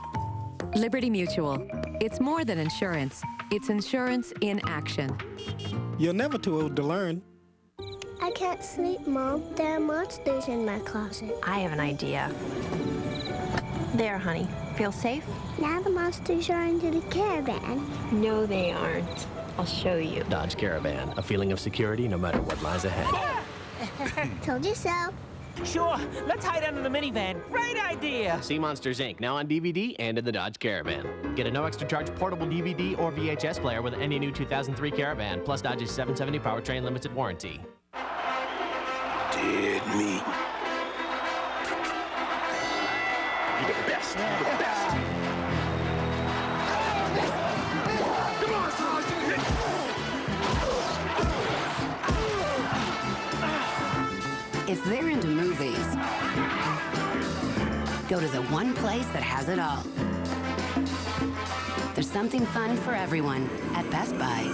[SPEAKER 25] Liberty Mutual. It's more than insurance. It's insurance in action.
[SPEAKER 2] You're never too old to learn.
[SPEAKER 22] I can't sleep, Mom. There are monsters in my closet.
[SPEAKER 3] I have an idea. There, honey. Feel safe?
[SPEAKER 22] Now the monsters are into the caravan.
[SPEAKER 3] No, they aren't. I'll show you.
[SPEAKER 6] Dodge Caravan. A feeling of security no matter what lies ahead.
[SPEAKER 22] Told you so.
[SPEAKER 9] Sure. Let's hide under the minivan. Great idea.
[SPEAKER 6] See Monsters, Inc. now on DVD and in the Dodge Caravan. Get a no extra charge portable DVD or VHS player with any new 2003 Caravan, plus Dodge's 770 powertrain limited warranty.
[SPEAKER 28] Dead meat.
[SPEAKER 7] You're the best. You're the best. Come on, Sergeant.
[SPEAKER 11] If they're into movies, go to the one place that has it all. There's something fun for everyone at Best Buy.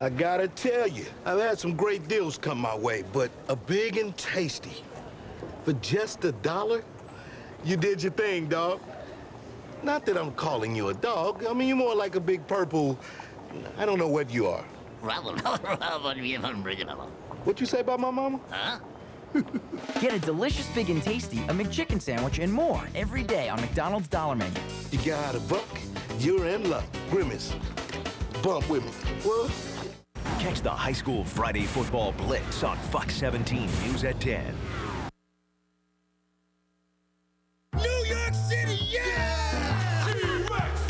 [SPEAKER 14] I gotta tell you, I've had some great deals come my way, but a big and tasty. For just $1, you did your thing, dog. Not that I'm calling you a dog. I mean, you're more like a big purple, I don't know what you are. What you say about my mama?
[SPEAKER 9] Huh? Get a delicious Big and Tasty, a McChicken sandwich, and more every day on McDonald's Dollar Menu.
[SPEAKER 14] You got a buck, you're in luck. Grimace, bump with me. What?
[SPEAKER 29] Catch the high school Friday football blitz on Fox 17 News at 10.
[SPEAKER 7] New York City, yeah! T-Rex!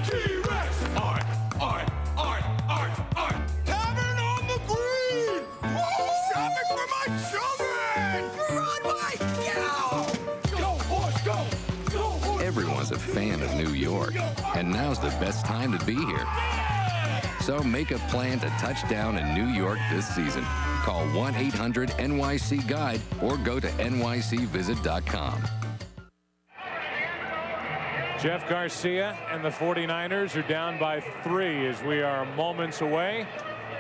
[SPEAKER 7] T-Rex! Art! Tavern on the Green! Woo! Shopping for my children! Broadway! Yeah! Go, horse, go! Go, horse!
[SPEAKER 16] Everyone's a fan of New York, and now's the best time to be here. So make a plan to touch down in New York this season. Call 1-800-NYC-GUIDE or go to nycvisit.com.
[SPEAKER 19] Jeff Garcia and the 49ers are down by 3 as we are moments away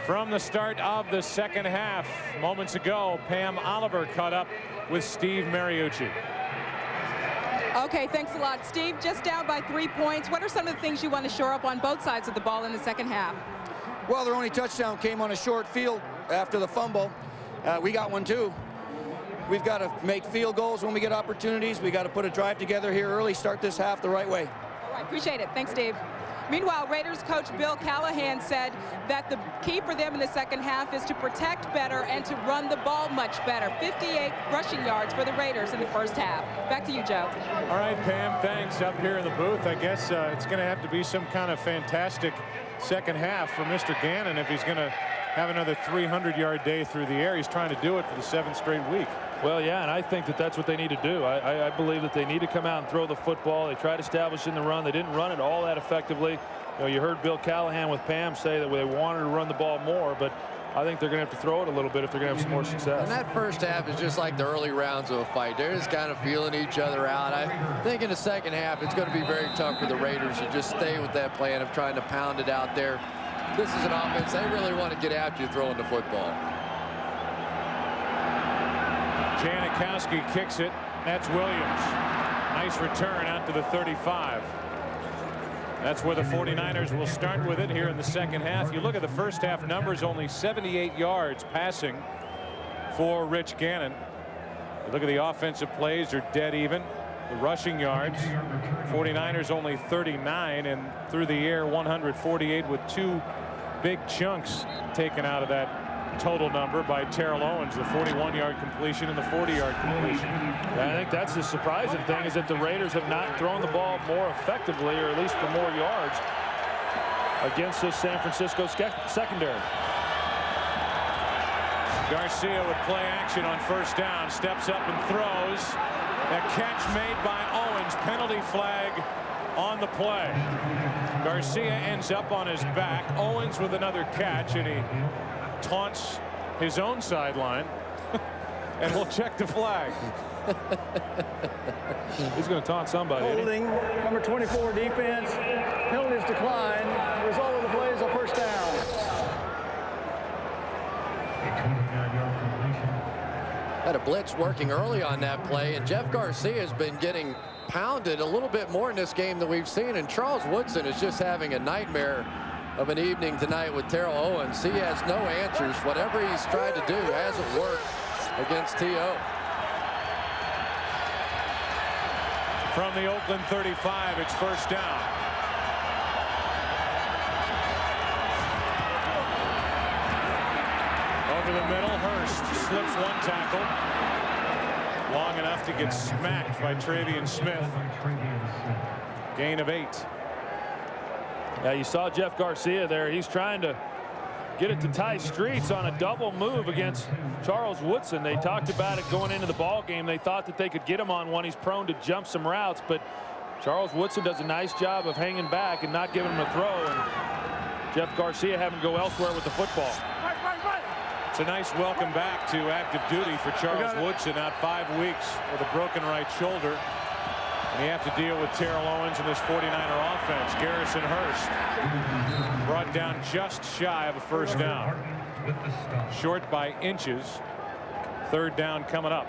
[SPEAKER 19] from the start of the second half. Moments ago, Pam Oliver caught up with Steve Mariucci.
[SPEAKER 20] Okay, thanks a lot, Steve. Just down by 3 points. What are some of the things you want to shore up on both sides of the ball in the second half?
[SPEAKER 8] Well, their only touchdown came on a short field after the fumble. We got one too. We've got to make field goals when we get opportunities. We got to put a drive together here early, start this half the right way.
[SPEAKER 20] All right, appreciate it. Thanks, Steve. Meanwhile, Raiders coach Bill Callahan said that the key for them in the second half is to protect better and to run the ball much better. 58 rushing yards for the Raiders in the first half. Back to you, Joe.
[SPEAKER 19] All right, Pam, thanks. Up here in the booth, I guess it's going to have to be some kind of fantastic second half for Mr. Gannon if he's going to have another 300-yard day through the air. He's trying to do it for the 7th straight week.
[SPEAKER 23] Well, yeah, and I think that that's what they need to do. I believe that they need to come out and throw the football. They tried establishing the run. They didn't run it all that effectively. You know, you heard Bill Callahan with Pam say that they wanted to run the ball more, but I think they're going to have to throw it a little bit if they're going to have some more success.
[SPEAKER 32] And that first half is just like the early rounds of a fight. They're just kind of feeling each other out. I think in the second half, it's going to be very tough for the Raiders to just stay with that plan of trying to pound it out there. This is an offense they really want to get after you throwing the football.
[SPEAKER 19] Janikowski kicks it. That's Williams. Nice return out to the 35. That's where the 49ers will start with it here in the second half. You look at the first half numbers, only 78 yards passing for Rich Gannon. You look at the offensive plays, they're dead even. The rushing yards, 49ers only 39, and through the air 148 with 2 big chunks taken out of that total number by Terrell Owens, the 41-yard completion and the 40-yard completion.
[SPEAKER 23] I think that's the surprising thing is that the Raiders have not thrown the ball more effectively, or at least for more yards, against this San Francisco secondary.
[SPEAKER 19] Garcia with play action on first down, steps up and throws. A catch made by Owens, Owens, penalty flag on the play. Garcia ends up on his back. Owens with another catch, and he taunts his own sideline. And we'll check the flag.
[SPEAKER 23] He's going to taunt somebody.
[SPEAKER 4] Holding, number 24 defense. Penalties decline. The result of the play is a first down.
[SPEAKER 32] Had a blitz working early on that play, and Jeff Garcia has been getting pounded a little bit more in this game than we've seen, and Charles Woodson is just having a nightmare of an evening tonight with Terrell Owens. He has no answers. Whatever he's tried to do hasn't worked against T.O.
[SPEAKER 19] From the Oakland 35, it's first down. Over the middle, Hurst slips one tackle. Long enough to get smacked by Travian Smith. Gain of 8.
[SPEAKER 23] Yeah, you saw Jeff Garcia there. He's trying to get it to Ty Streets on a double move against Charles Woodson. They talked about it going into the ball game. They thought that they could get him on one. He's prone to jump some routes, but Charles Woodson does a nice job of hanging back and not giving him a throw, and Jeff Garcia having to go elsewhere with the football.
[SPEAKER 19] It's a nice welcome back to active duty for Charles Woodson, out 5 weeks with a broken right shoulder. And you have to deal with Terrell Owens and this 49er offense. Garrison Hurst brought down just shy of a first down. Short by inches. Third down coming up.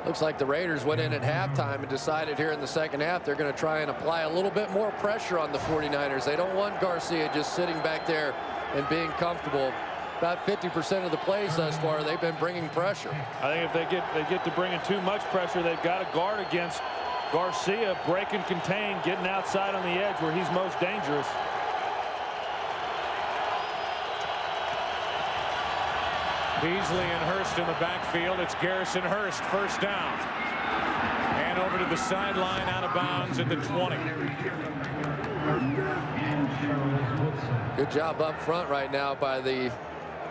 [SPEAKER 32] Looks like the Raiders went in at halftime and decided here in the second half they're going to try and apply a little bit more pressure on the 49ers. They don't want Garcia just sitting back there and being comfortable. About 50% of the plays thus far, they've been bringing pressure.
[SPEAKER 23] I think if they get to bringing too much pressure, they've got to guard against Garcia, break and contain, getting outside on the edge where he's most dangerous.
[SPEAKER 19] Beasley and Hurst in the backfield. It's Garrison Hurst, first down. And over to the sideline, out of bounds at the 20.
[SPEAKER 32] Good job up front right now by the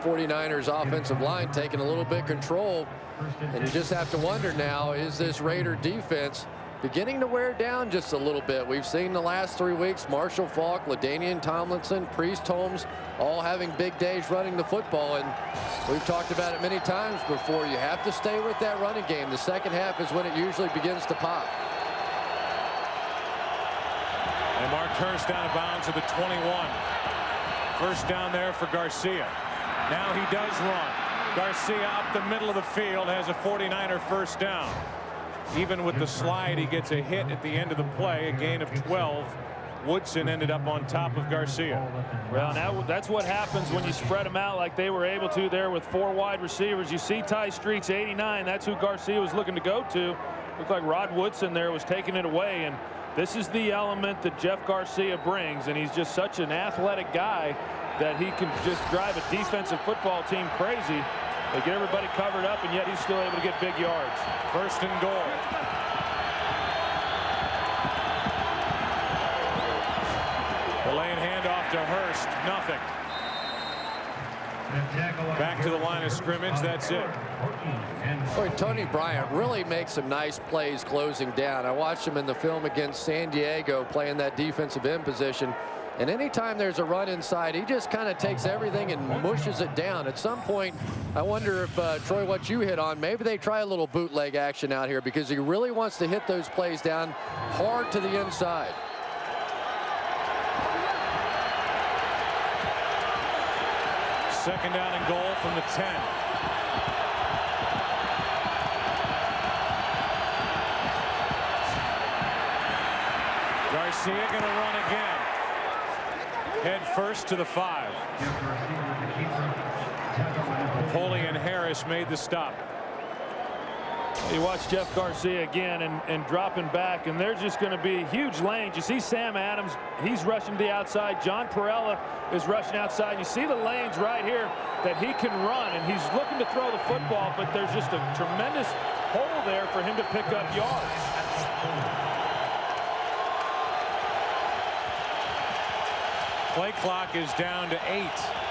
[SPEAKER 32] 49ers offensive line, taking a little bit control. And you just have to wonder now, is this Raider defense beginning to wear down just a little bit? We've seen the last 3 weeks, Marshall Faulk, LaDainian Tomlinson, Priest Holmes, all having big days running the football. And we've talked about it many times before. You have to stay with that running game. The second half is when it usually begins to pop.
[SPEAKER 19] And marked Hurst out of bounds at the 21. First down there for Garcia. Now he does run. Garcia up the middle of the field has a 49er first down. Even with the slide, he gets a hit at the end of the play, a gain of 12. Woodson ended up on top of Garcia.
[SPEAKER 23] Well, now that's what happens when you spread them out like they were able to there with 4 wide receivers. You see Ty Streets, 89. That's who Garcia was looking to go to. Looked like Rod Woodson there was taking it away. And this is the element that Jeff Garcia brings. And he's just such an athletic guy that he can just drive a defensive football team crazy. They get everybody covered up, and yet he's still able to get big yards.
[SPEAKER 19] First and goal. Delaying handoff to Hurst. Nothing. Back to the line of scrimmage. That's it.
[SPEAKER 32] Boy, Tony Bryant really makes some nice plays closing down. I watched him in the film against San Diego playing that defensive end position. And anytime there's a run inside, he just kind of takes everything and mushes it down. At some point, I wonder if, Troy, what you hit on, maybe they try a little bootleg action out here because he really wants to hit those plays down hard to the inside.
[SPEAKER 19] Second down and goal from the 10. Garcia going to run again. Head first to the 5. Napoleon Harris made the stop.
[SPEAKER 23] You watch Jeff Garcia again and dropping back, and there's just going to be huge lanes. You see Sam Adams, he's rushing to the outside. John Perella is rushing outside. You see the lanes right here that he can run, and he's looking to throw the football, but there's just a tremendous hole there for him to pick up yards.
[SPEAKER 19] Play clock is down to 8.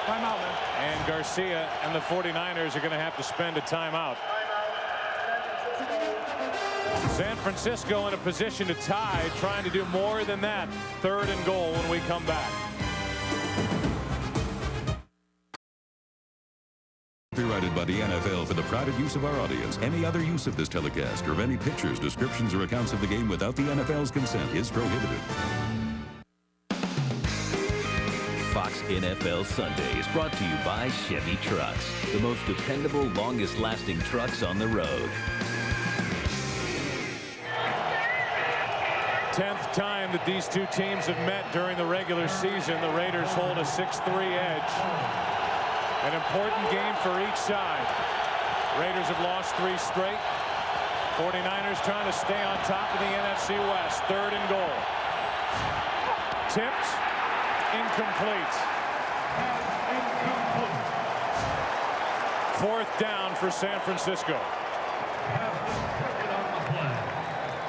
[SPEAKER 4] Timeout, man.
[SPEAKER 19] And Garcia and the 49ers are going to have to spend a timeout. San Francisco in a position to tie, trying to do more than that. 3rd and goal when we come back.
[SPEAKER 5] Copyrighted by the NFL for the private use of our audience. Any other use of this telecast or of any pictures, descriptions, or accounts of the game without the NFL's consent is prohibited.
[SPEAKER 10] Fox NFL Sunday is brought to you by Chevy Trucks, the most dependable, longest-lasting trucks on the road.
[SPEAKER 19] 10th time that these two teams have met during the regular season. The Raiders hold a 6-3 edge. An important game for each side. Raiders have lost 3 straight. 49ers trying to stay on top of the NFC West. 3rd and goal. Tipped. Incomplete. 4th down for San Francisco.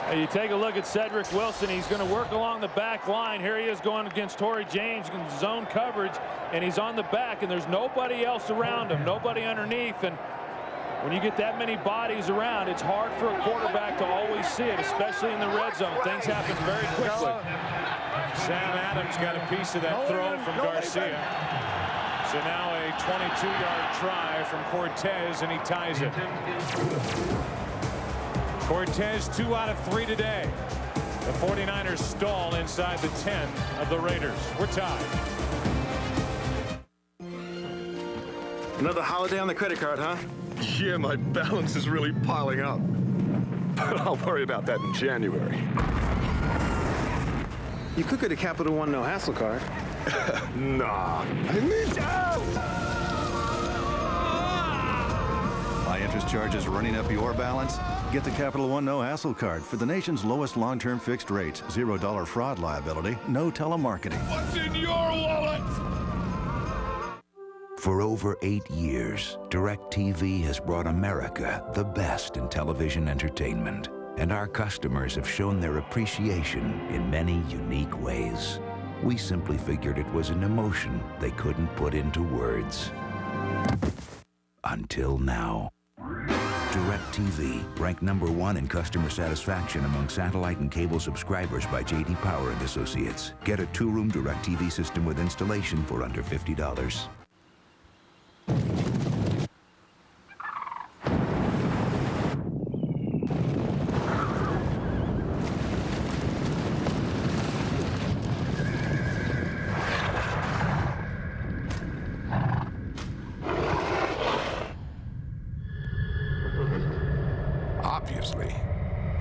[SPEAKER 23] You take a look at Cedric Wilson. He's going to work along the back line. Here he is going against Torrey James in zone coverage, and he's on the back, and there's nobody else around him, nobody underneath. And when you get that many bodies around, it's hard for a quarterback to always see it, especially in the red zone. Things happen very quickly.
[SPEAKER 19] Sam Adams got a piece of that throw from Garcia. So now a 22-yard try from Cortez, and he ties it. Cortez 2 out of 3 today. The 49ers stall inside the 10 of the Raiders. We're tied.
[SPEAKER 12] Another holiday on the credit card, huh?
[SPEAKER 13] Yeah, my balance is really piling up. But I'll worry about that in January.
[SPEAKER 12] You could get a Capital One no hassle card.
[SPEAKER 13] Nah.
[SPEAKER 15] High interest charges running up your balance? Get the Capital One no hassle card for the nation's lowest long-term fixed rates, $0 fraud liability, no telemarketing.
[SPEAKER 7] What's in your wallet?
[SPEAKER 17] For over 8 years, DirecTV has brought America the best in television entertainment, and our customers have shown their appreciation in many unique ways. We simply figured it was an emotion they couldn't put into words. Until now. DirecTV, ranked #1 in customer satisfaction among satellite and cable subscribers by J.D. Power and Associates. Get a 2-room DirecTV system with installation for under $50.
[SPEAKER 18] Obviously,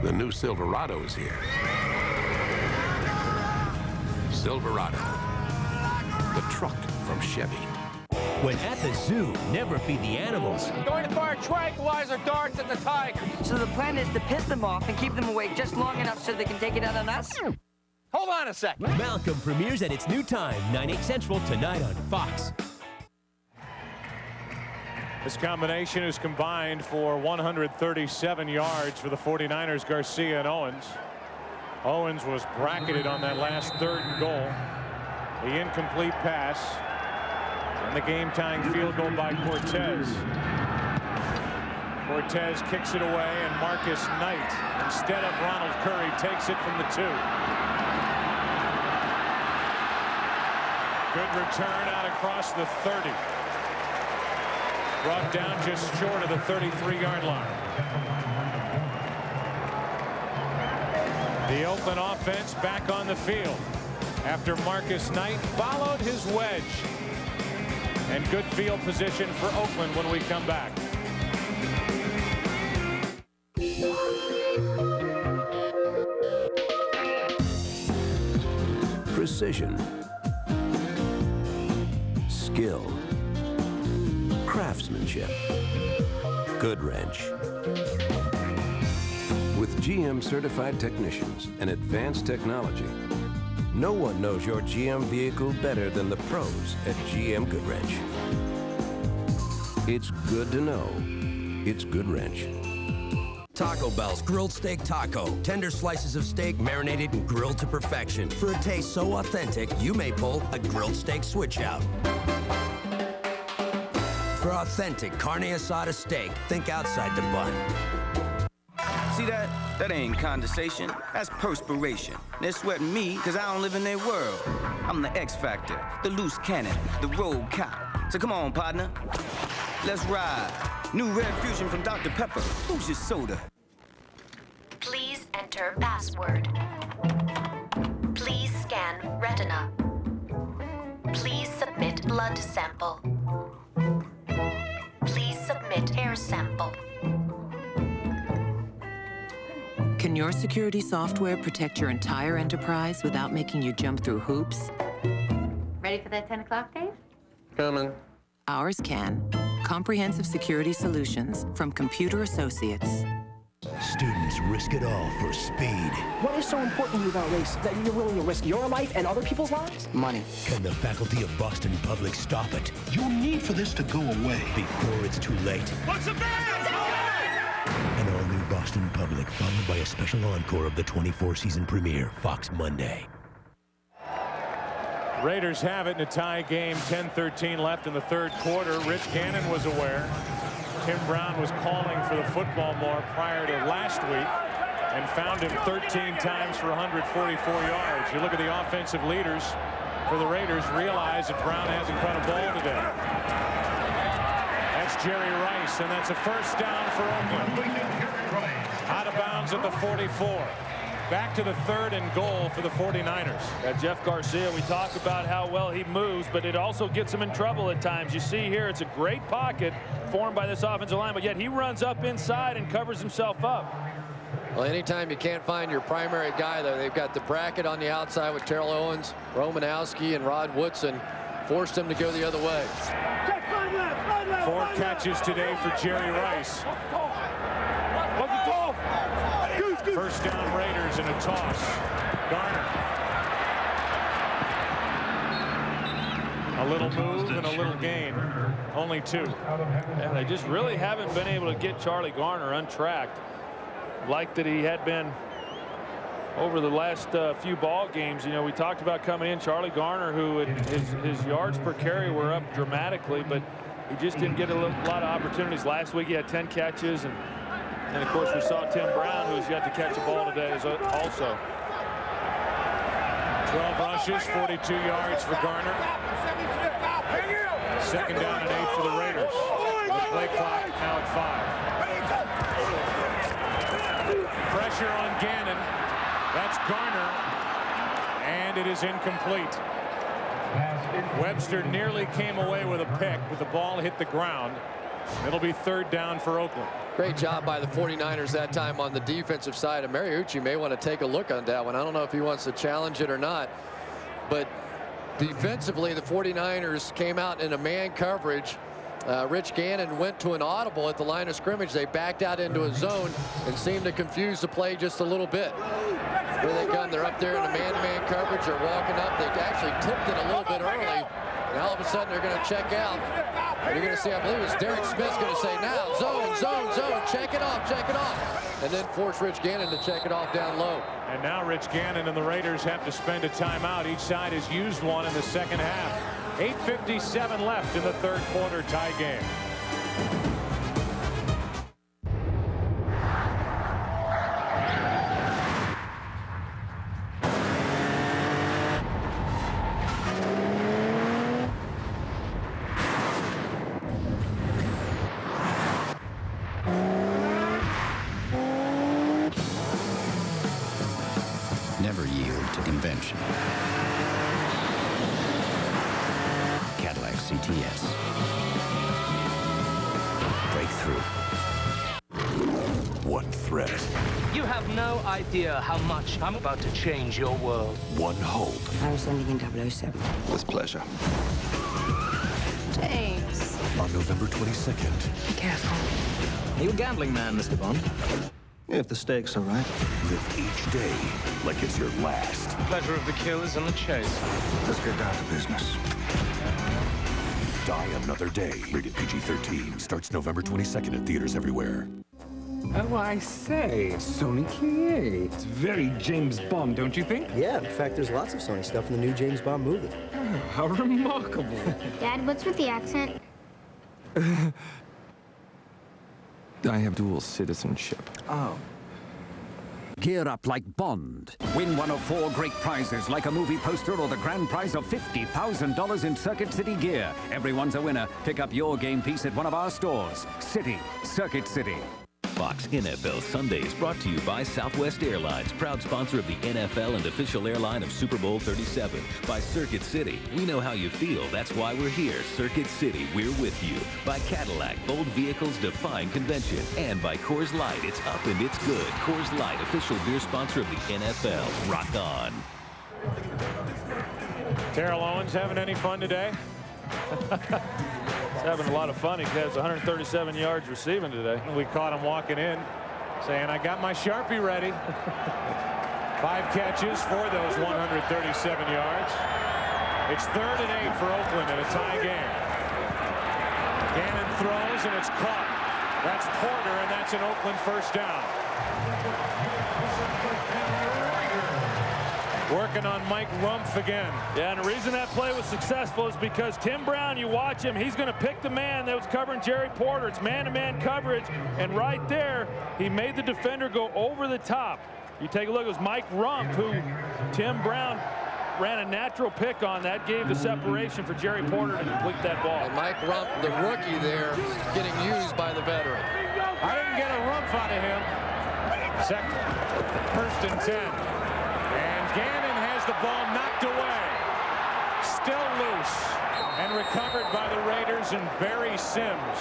[SPEAKER 18] the new Silverado is here. Silverado, the truck from Chevy.
[SPEAKER 21] When at the zoo, never feed the animals.
[SPEAKER 24] Going to fire tranquilizer darts at the tiger.
[SPEAKER 26] So the plan is to piss them off and keep them awake just long enough so they can take it out on us?
[SPEAKER 24] Hold on a second.
[SPEAKER 21] Malcolm premieres at its new time, 9/8 Central, tonight on Fox.
[SPEAKER 19] This combination is combined for 137 yards for the 49ers, Garcia and Owens. Owens was bracketed on that last 3rd and goal. The incomplete pass. And the game-tying field goal by Cortez. Cortez kicks it away, and Marcus Knight, instead of Ronald Curry, takes it from the 2. Good return out across the 30. Brought down just short of the 33-yard line. The Oakland offense back on the field after Marcus Knight followed his wedge. And good field position for Oakland when we come back.
[SPEAKER 17] Precision. Skill. Craftsmanship. Good wrench.
[SPEAKER 27] With GM certified technicians and advanced technology, no one knows your GM vehicle better than the pros at GM Goodwrench. It's good to know. It's Goodwrench.
[SPEAKER 31] Taco Bell's Grilled Steak Taco. Tender slices of steak marinated and grilled to perfection. For a taste so authentic, you may pull a grilled steak switch out. For authentic carne asada steak, think outside the bun.
[SPEAKER 1] See that? That ain't condensation. That's perspiration. They're sweating me because I don't live in their world. I'm the X Factor, the loose cannon, the road cop. So come on, partner. Let's ride. New Red Fusion from Dr. Pepper. Who's your soda?
[SPEAKER 2] Please enter password. Please scan retina. Please submit blood sample. Please submit hair sample.
[SPEAKER 3] Can your security software protect your entire enterprise without making you jump through hoops?
[SPEAKER 6] Ready for that 10 o'clock, Dave?
[SPEAKER 32] Coming.
[SPEAKER 3] Ours can. Comprehensive security solutions from Computer Associates.
[SPEAKER 21] Students risk it all for speed.
[SPEAKER 9] What is so important to you about race that you're willing to risk your life and other people's lives? Money.
[SPEAKER 21] Can the faculty of Boston Public stop it?
[SPEAKER 11] You need for this to go away
[SPEAKER 21] before it's too late.
[SPEAKER 11] What's the matter?
[SPEAKER 21] An all-new Boston Public, followed by a special encore of the 24-season premiere, Fox Monday.
[SPEAKER 19] Raiders have it in a tie game. 10-13 left in the third quarter. Rich Gannon was aware. Tim Brown was calling for the football more prior to last week and found him 13 times for 144 yards. You look at the offensive leaders for the Raiders, realize that Brown hasn't caught a ball today. That's Jerry Rice, and that's a first down for Oakland. Out of bounds at the 44. Back to the 3rd and goal for the 49ers.
[SPEAKER 23] Jeff Garcia, we talk about how well he moves, but it also gets him in trouble at times. You see here, it's a great pocket formed by this offensive line, but yet he runs up inside and covers himself up.
[SPEAKER 32] Well, anytime you can't find your primary guy, though, they've got the bracket on the outside with Terrell Owens, Romanowski, and Rod Woodson. Forced him to go the other way.
[SPEAKER 19] 4 catches today for Jerry Rice. First down Raiders and a toss. Garner. A little move and a little gain. Only 2.
[SPEAKER 23] And they just really haven't been able to get Charlie Garner untracked like that he had been over the last few ball games. You know, we talked about coming in Charlie Garner, who his yards per carry were up dramatically, but he just didn't get a lot of opportunities. Last week he had 10 catches, and of course we saw Tim Brown, who's yet to catch a ball today, also.
[SPEAKER 19] 12 rushes, 42 yards for Garner. Second down and 8 for the Raiders. The play clock now at 5. Pressure on Gannon. That's Garner, and it is incomplete. Webster nearly came away with a pick, but the ball hit the ground. It'll be 3rd down for Oakland.
[SPEAKER 32] Great job by the 49ers that time on the defensive side. And Mariucci may want to take a look on that one. I don't know if he wants to challenge it or not, but defensively the 49ers came out in a man coverage. Rich Gannon went to an audible at the line of scrimmage. They backed out into a zone and seemed to confuse the play just a little bit. Here they come. They're up there in a man-to-man coverage. They're walking up. They actually tipped it a little bit early. And all of a sudden, they're going to check out. And you're going to see, I believe it's Derek Smith's going to say, now, zone, zone, zone, check it off, check it off. And then force Rich Gannon to check it off down low.
[SPEAKER 19] And now Rich Gannon and the Raiders have to spend a timeout. Each side has used one in the second half. 8:57 left in the third quarter, tie game.
[SPEAKER 14] Never yield to convention. Cadillac CTS. Breakthrough.
[SPEAKER 21] One threat.
[SPEAKER 22] You have no idea how much I'm about to change your world.
[SPEAKER 21] One hope.
[SPEAKER 22] I was sending in 007.
[SPEAKER 14] With pleasure.
[SPEAKER 22] James.
[SPEAKER 21] On November 22nd.
[SPEAKER 22] Be careful.
[SPEAKER 14] Are you a gambling man, Mr. Bond? If the stakes are right.
[SPEAKER 21] Live each day like it's your last.
[SPEAKER 22] Pleasure of the kill is in the chase.
[SPEAKER 14] Let's get down to business.
[SPEAKER 21] Die Another Day. Rated PG-13. Starts November 22nd at theaters everywhere.
[SPEAKER 25] Oh, I say, Sony King. It's very James Bond, don't you think?
[SPEAKER 28] Yeah, in fact, there's lots of Sony stuff in the new James Bond movie.
[SPEAKER 25] Oh, how remarkable.
[SPEAKER 29] Dad, what's with the accent?
[SPEAKER 25] I have dual citizenship.
[SPEAKER 28] Oh.
[SPEAKER 4] Gear up like Bond. Win one of 4 great prizes like a movie poster or the grand prize of $50,000 in Circuit City gear. Everyone's a winner. Pick up your game piece at one of our stores. City, Circuit City.
[SPEAKER 5] Fox NFL Sunday is brought to you by Southwest Airlines, proud sponsor of the NFL and official airline of Super Bowl 37. By Circuit City, we know how you feel, that's why we're here. Circuit City, we're with you. By Cadillac, bold vehicles define convention. And by Coors Light, it's up and it's good. Coors Light, official beer sponsor of the NFL. Rock on.
[SPEAKER 19] Terrell Owens having any fun today?
[SPEAKER 23] He's having a lot of fun. He has 137 yards receiving today.
[SPEAKER 19] We caught him walking in saying, I got my Sharpie ready. 5 catches for those 137 yards. It's 3rd and 8 for Oakland in a tie game. Gannon throws and it's caught. That's Porter, and that's an Oakland first down. Working on Mike Rumpf again.
[SPEAKER 23] Yeah, and the reason that play was successful is because Tim Brown, you watch him, he's going to pick the man that was covering Jerry Porter. It's man-to-man coverage, and right there, he made the defender go over the top. You take a look, it was Mike Rumpf who Tim Brown ran a natural pick on. That gave the separation for Jerry Porter to complete that ball.
[SPEAKER 32] And Mike Rumpf, the rookie there, getting used by the veteran.
[SPEAKER 19] I didn't get a Rumpf out of him. Second, 1st and 10. And Gannon has the ball knocked away. Still loose. And recovered by the Raiders and Barry Sims.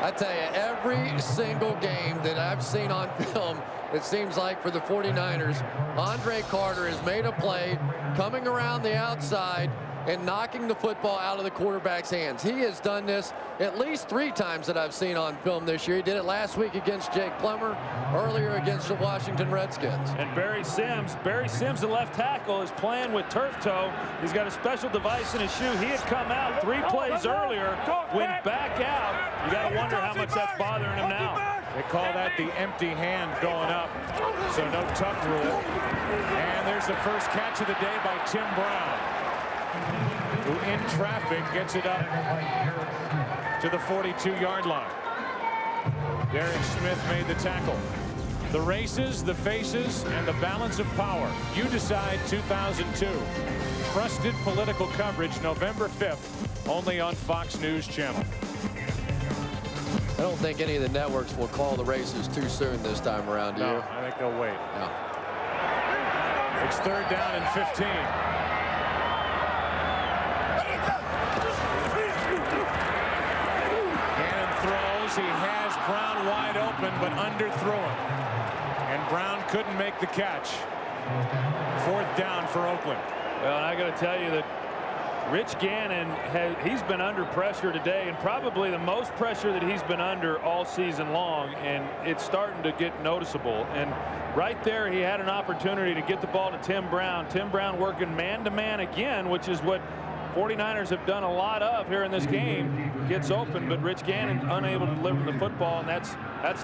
[SPEAKER 32] I tell you, every single game that I've seen on film, it seems like for the 49ers, Andre Carter has made a play coming around the outside and knocking the football out of the quarterback's hands. He has done this at least 3 times that I've seen on film this year. He did it last week against Jake Plummer, earlier against the Washington Redskins.
[SPEAKER 23] And Barry Sims, the left tackle, is playing with turf toe. He's got a special device in his shoe. He had come out 3 plays earlier, went back out. You got to wonder how much that's bothering him now.
[SPEAKER 19] They call that the empty hand going up, so no tuck rule. And there's the first catch of the day by Tim Brown, who in traffic gets it up to the 42-yard line. Derek Smith made the tackle. The races, the faces, and the balance of power. You Decide 2002. Trusted political coverage November 5th, only on Fox News Channel.
[SPEAKER 32] I don't think any of the networks will call the races too soon this time around, do you?
[SPEAKER 19] No, I think they'll wait.
[SPEAKER 32] Yeah.
[SPEAKER 19] It's 3rd down and 15. Gannon throws. He has Brown wide open, but underthrew him. And Brown couldn't make the catch. 4th down for Oakland.
[SPEAKER 23] Well, and I got to tell you that Rich Gannon, he's been under pressure today, and probably the most pressure that he's been under all season long, and it's starting to get noticeable. And right there, he had an opportunity to get the ball to Tim Brown. Tim Brown working man-to-man again, which is what 49ers have done a lot of here in this game. Gets open, but Rich Gannon unable to deliver the football, and that's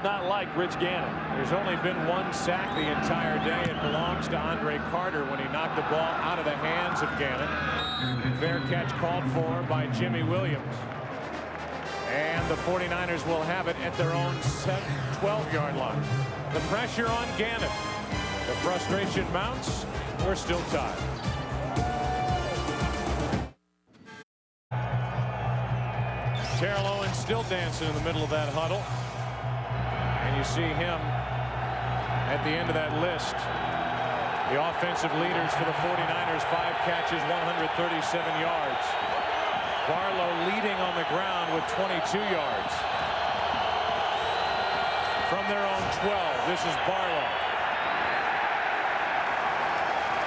[SPEAKER 23] not like Rich Gannon.
[SPEAKER 19] There's only been 1 sack the entire day. It belongs to Andre Carter when he knocked the ball out of the hands of Gannon. Fair catch called for by Jimmy Williams. And the 49ers will have it at their own 12-yard line. The pressure on Gannon. The frustration mounts. We're still tied. Terrell Owens still dancing in the middle of that huddle. And you see him at the end of that list. The offensive leaders for the 49ers, 5 catches, 137 yards. Barlow leading on the ground with 22 yards. From their own 12, this is Barlow.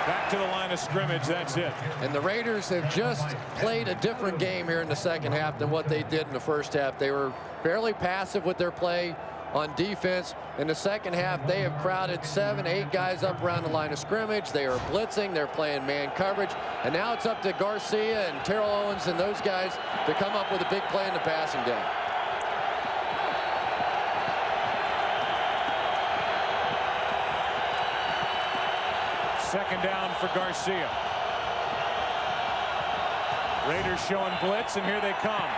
[SPEAKER 19] Back to the line of scrimmage, that's it.
[SPEAKER 32] And the Raiders have just played a different game here in the second half than what they did in the first half. They were fairly passive with their play on defense. In the second half, they have crowded 7, 8 guys up around the line of scrimmage. They are blitzing, they're playing man coverage, and now it's up to Garcia and Terrell Owens and those guys to come up with a big play in the passing game.
[SPEAKER 19] Second down for Garcia. Raiders showing blitz, and here they come.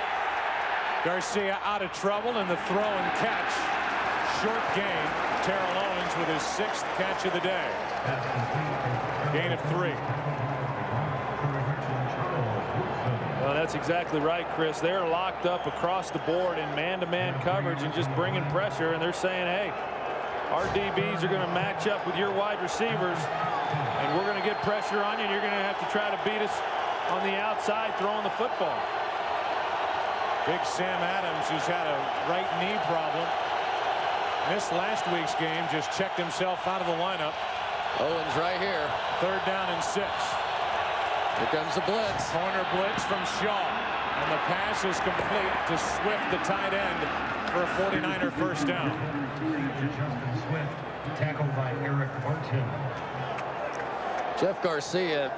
[SPEAKER 19] Garcia out of trouble, and the throw and catch Short gain. Terrell Owens with his 6th catch of the day. Gain of 3.
[SPEAKER 23] Well, that's exactly right, Chris. They're locked up across the board in man-to-man coverage and just bringing pressure, and they're saying, hey, our DBs are going to match up with your wide receivers, and we're going to get pressure on you, and you're going to have to try to beat us on the outside throwing the football.
[SPEAKER 19] Big Sam Adams, who's had a right knee problem, missed last week's game, just checked himself out of the lineup.
[SPEAKER 32] Owens right here.
[SPEAKER 19] 3rd down and 6.
[SPEAKER 32] Here comes the blitz.
[SPEAKER 19] Corner blitz from Shaw. And the pass is complete to Swift, the tight end, for a 49er first down.
[SPEAKER 7] Tackled by Eric Barton.
[SPEAKER 32] Jeff Garcia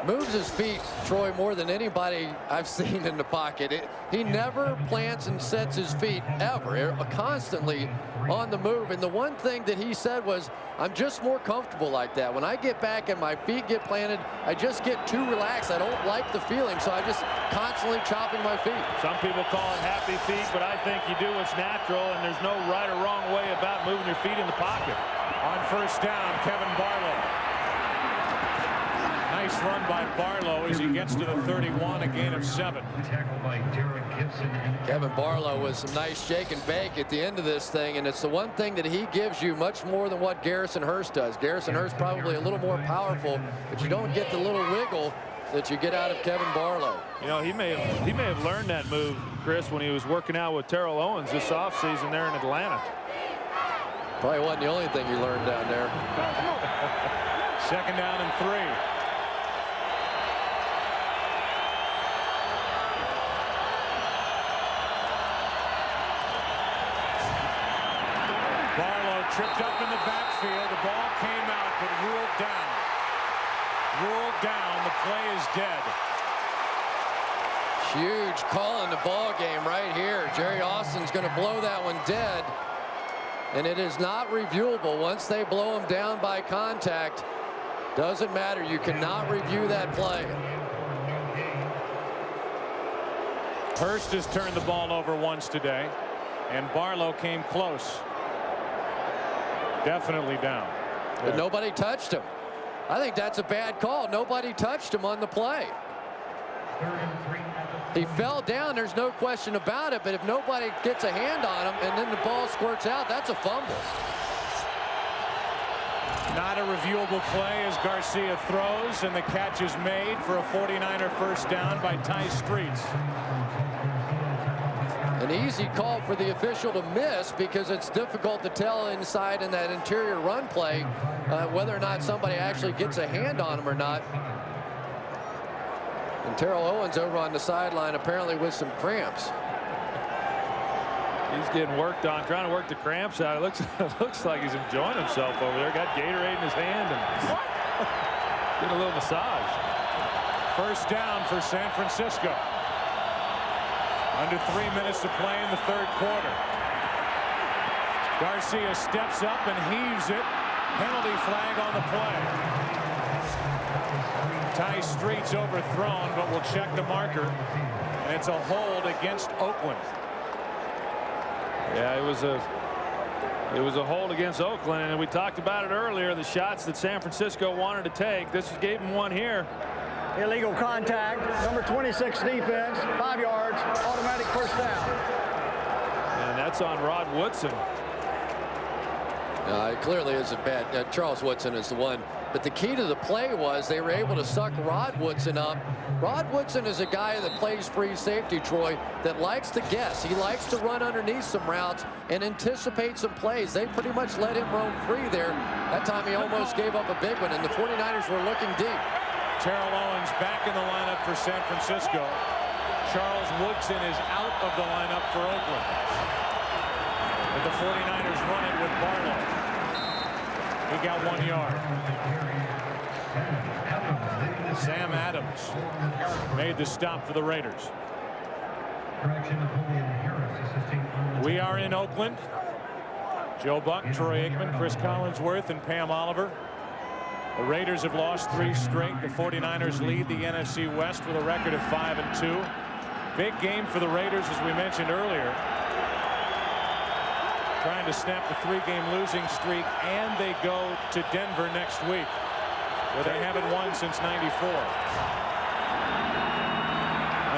[SPEAKER 32] moves his feet, Troy, more than anybody I've seen in the pocket. He never plants and sets his feet ever, constantly on the move. And the one thing that he said was, I'm just more comfortable like that. When I get back and my feet get planted, I just get too relaxed. I don't like the feeling, so I just constantly chopping my feet.
[SPEAKER 23] Some people call it happy feet, but I think you do what's natural, and there's no right or wrong way about moving your feet in the pocket.
[SPEAKER 19] On first down, Kevin Barlow. Nice run by Barlow as he gets to the 31, a gain of 7.
[SPEAKER 32] Kevin Barlow with some nice shake and bake at the end of this thing, and it's the one thing that he gives you much more than what Garrison Hurst does. Garrison Hurst probably a little more powerful, but you don't get the little wiggle that you get out of Kevin Barlow.
[SPEAKER 23] You know, he may have learned that move, Chris, when he was working out with Terrell Owens this offseason there in Atlanta.
[SPEAKER 32] Probably wasn't the only thing he learned down there.
[SPEAKER 19] 2nd down and 3. Tripped up in the backfield. The ball came out, but ruled down. Ruled down. The play is dead.
[SPEAKER 32] Huge call in the ball game right here. Jerry Austin's going to blow that one dead. And it is not reviewable once they blow him down by contact. Doesn't matter. You cannot review that play.
[SPEAKER 19] Hurst has turned the ball over once today, and Barlow came close. Definitely down.
[SPEAKER 32] But nobody touched him. I think that's a bad call. Nobody touched him on the play. He fell down, there's no question about it, but if nobody gets a hand on him and then the ball squirts out, that's a fumble.
[SPEAKER 19] Not a reviewable play as Garcia throws, and the catch is made for a 49er first down by Ty Streets.
[SPEAKER 32] An easy call for the official to miss because it's difficult to tell inside in that interior run play whether or not somebody actually gets a hand on him or not. And Terrell Owens over on the sideline apparently with some cramps.
[SPEAKER 23] He's getting worked on, trying to work the cramps out. It looks like he's enjoying himself over there. Got Gatorade in his hand and getting a little massage.
[SPEAKER 19] First down for San Francisco. Under 3 minutes to play in the 3rd quarter. Garcia steps up and heaves it. Penalty flag on the play. Ty Streets overthrown, but we'll check the marker. And it's a hold against Oakland.
[SPEAKER 23] Yeah, it was a hold against Oakland, and we talked about it earlier, the shots that San Francisco wanted to take. This gave them one here.
[SPEAKER 8] Illegal contact, number 26 defense, 5 yards, automatic first down.
[SPEAKER 23] And that's on Rod Woodson.
[SPEAKER 32] It clearly isn't bad. Charles Woodson is the one. But the key to the play was they were able to suck Rod Woodson up. Rod Woodson is a guy that plays free safety, Troy, that likes to guess. He likes to run underneath some routes and anticipate some plays. They pretty much let him roam free there. That time he almost gave up a big one, and the 49ers were looking deep.
[SPEAKER 19] Terrell Owens back in the lineup for San Francisco. Charles Woodson is out of the lineup for Oakland. But the 49ers run it with Barlow. He got 1 yard. Sam Adams made the stop for the Raiders. We are in Oakland. Joe Buck, Troy Aikman, Chris Collinsworth, and Pam Oliver. The Raiders have lost 3 straight. The 49ers lead the NFC West with a record of 5-2. Big game for the Raiders, as we mentioned earlier. trying to snap the 3-game losing streak, and they go to Denver next week, where they haven't won since '94.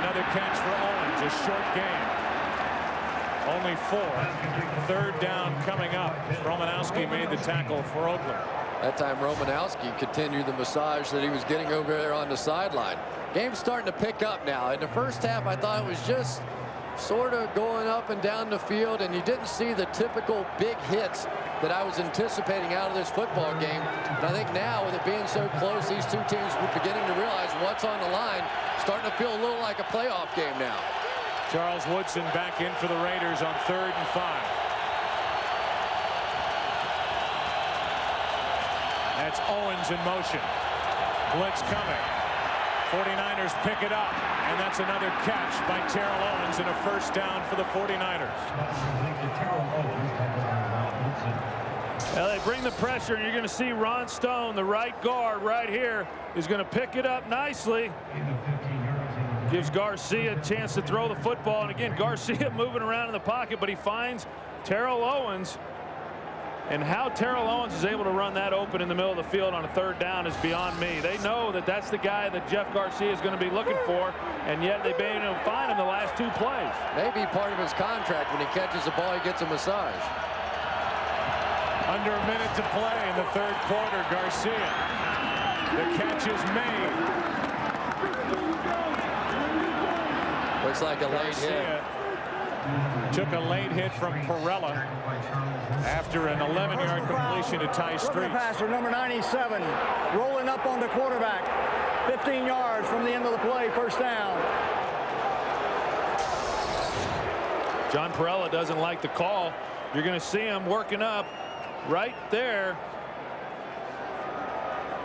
[SPEAKER 19] Another catch for Owens, a short game. Only 4. 3rd down coming up. Romanowski made the tackle for Oakland.
[SPEAKER 32] That time Romanowski continued the massage that he was getting over there on the sideline. Game's starting to pick up now. In the first half, I thought it was just sort of going up and down the field, and you didn't see the typical big hits that I was anticipating out of this football game. And I think now, with it being so close, these two teams were beginning to realize what's on the line. Starting to feel a little like a playoff game now.
[SPEAKER 19] Charles Woodson back in for the Raiders on 3rd and 5. That's Owens in motion. Blitz coming. 49ers pick it up, and that's another catch by Terrell Owens and a 1st down for the 49ers.
[SPEAKER 23] Well, they bring the pressure, and you're going to see Ron Stone, the right guard right here, is going to pick it up nicely. Gives Garcia a chance to throw the football, and again, Garcia moving around in the pocket, but he finds Terrell Owens. And how Terrell Owens is able to run that open in the middle of the field on a 3rd down is beyond me. They know that that's the guy that Jeff Garcia is going to be looking for, and yet they've been able to find him the last 2 plays.
[SPEAKER 32] Maybe part of his contract, when he catches the ball, he gets a massage.
[SPEAKER 19] Under a minute to play in the 3rd quarter. Garcia. The catch is made.
[SPEAKER 32] Looks like a late hit.
[SPEAKER 19] Took a late hit from Perella after an 11-yard completion to Ty Streets.
[SPEAKER 8] Passer number 97 rolling up on the quarterback. 15 yards from the end of the play. 1st down.
[SPEAKER 23] John Perella doesn't like the call. You're going to see him working up right there.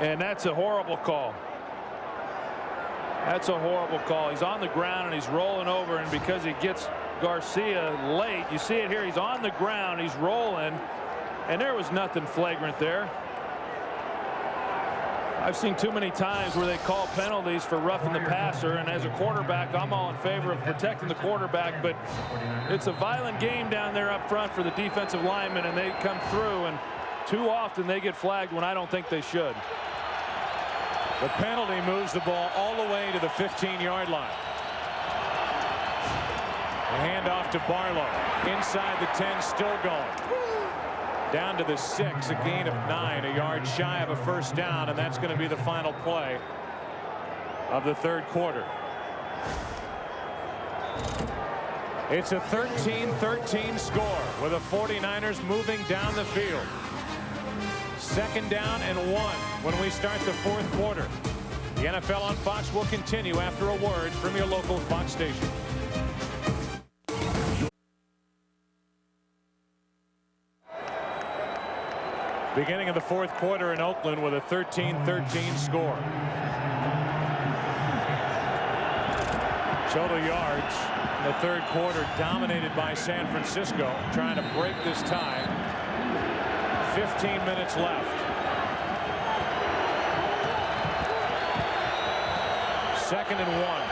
[SPEAKER 23] And that's a horrible call. That's a horrible call. He's on the ground and he's rolling over, and because he gets Garcia late, you see it here, he's on the ground, he's rolling, and there was nothing flagrant there. I've seen too many times where they call penalties for roughing the passer, and as a quarterback, I'm all in favor of protecting the quarterback, but it's a violent game down there up front for the defensive linemen, and they come through, and too often they get flagged when I don't think they should.
[SPEAKER 19] The penalty moves the ball all the way to the 15-yard line. The handoff to Barlow. Inside the 10, still going. Down to the 6, a gain of 9, a yard shy of a 1st down, and that's going to be the final play of the 3rd quarter. It's a 13-13 score with the 49ers moving down the field. 2nd down and 1 when we start the 4th quarter. The NFL on Fox will continue after a word from your local Fox station. Beginning of the 4th quarter in Oakland with a 13-13 score. Total yards in the 3rd quarter dominated by San Francisco, trying to break this tie. 15 minutes left. 2nd and 1.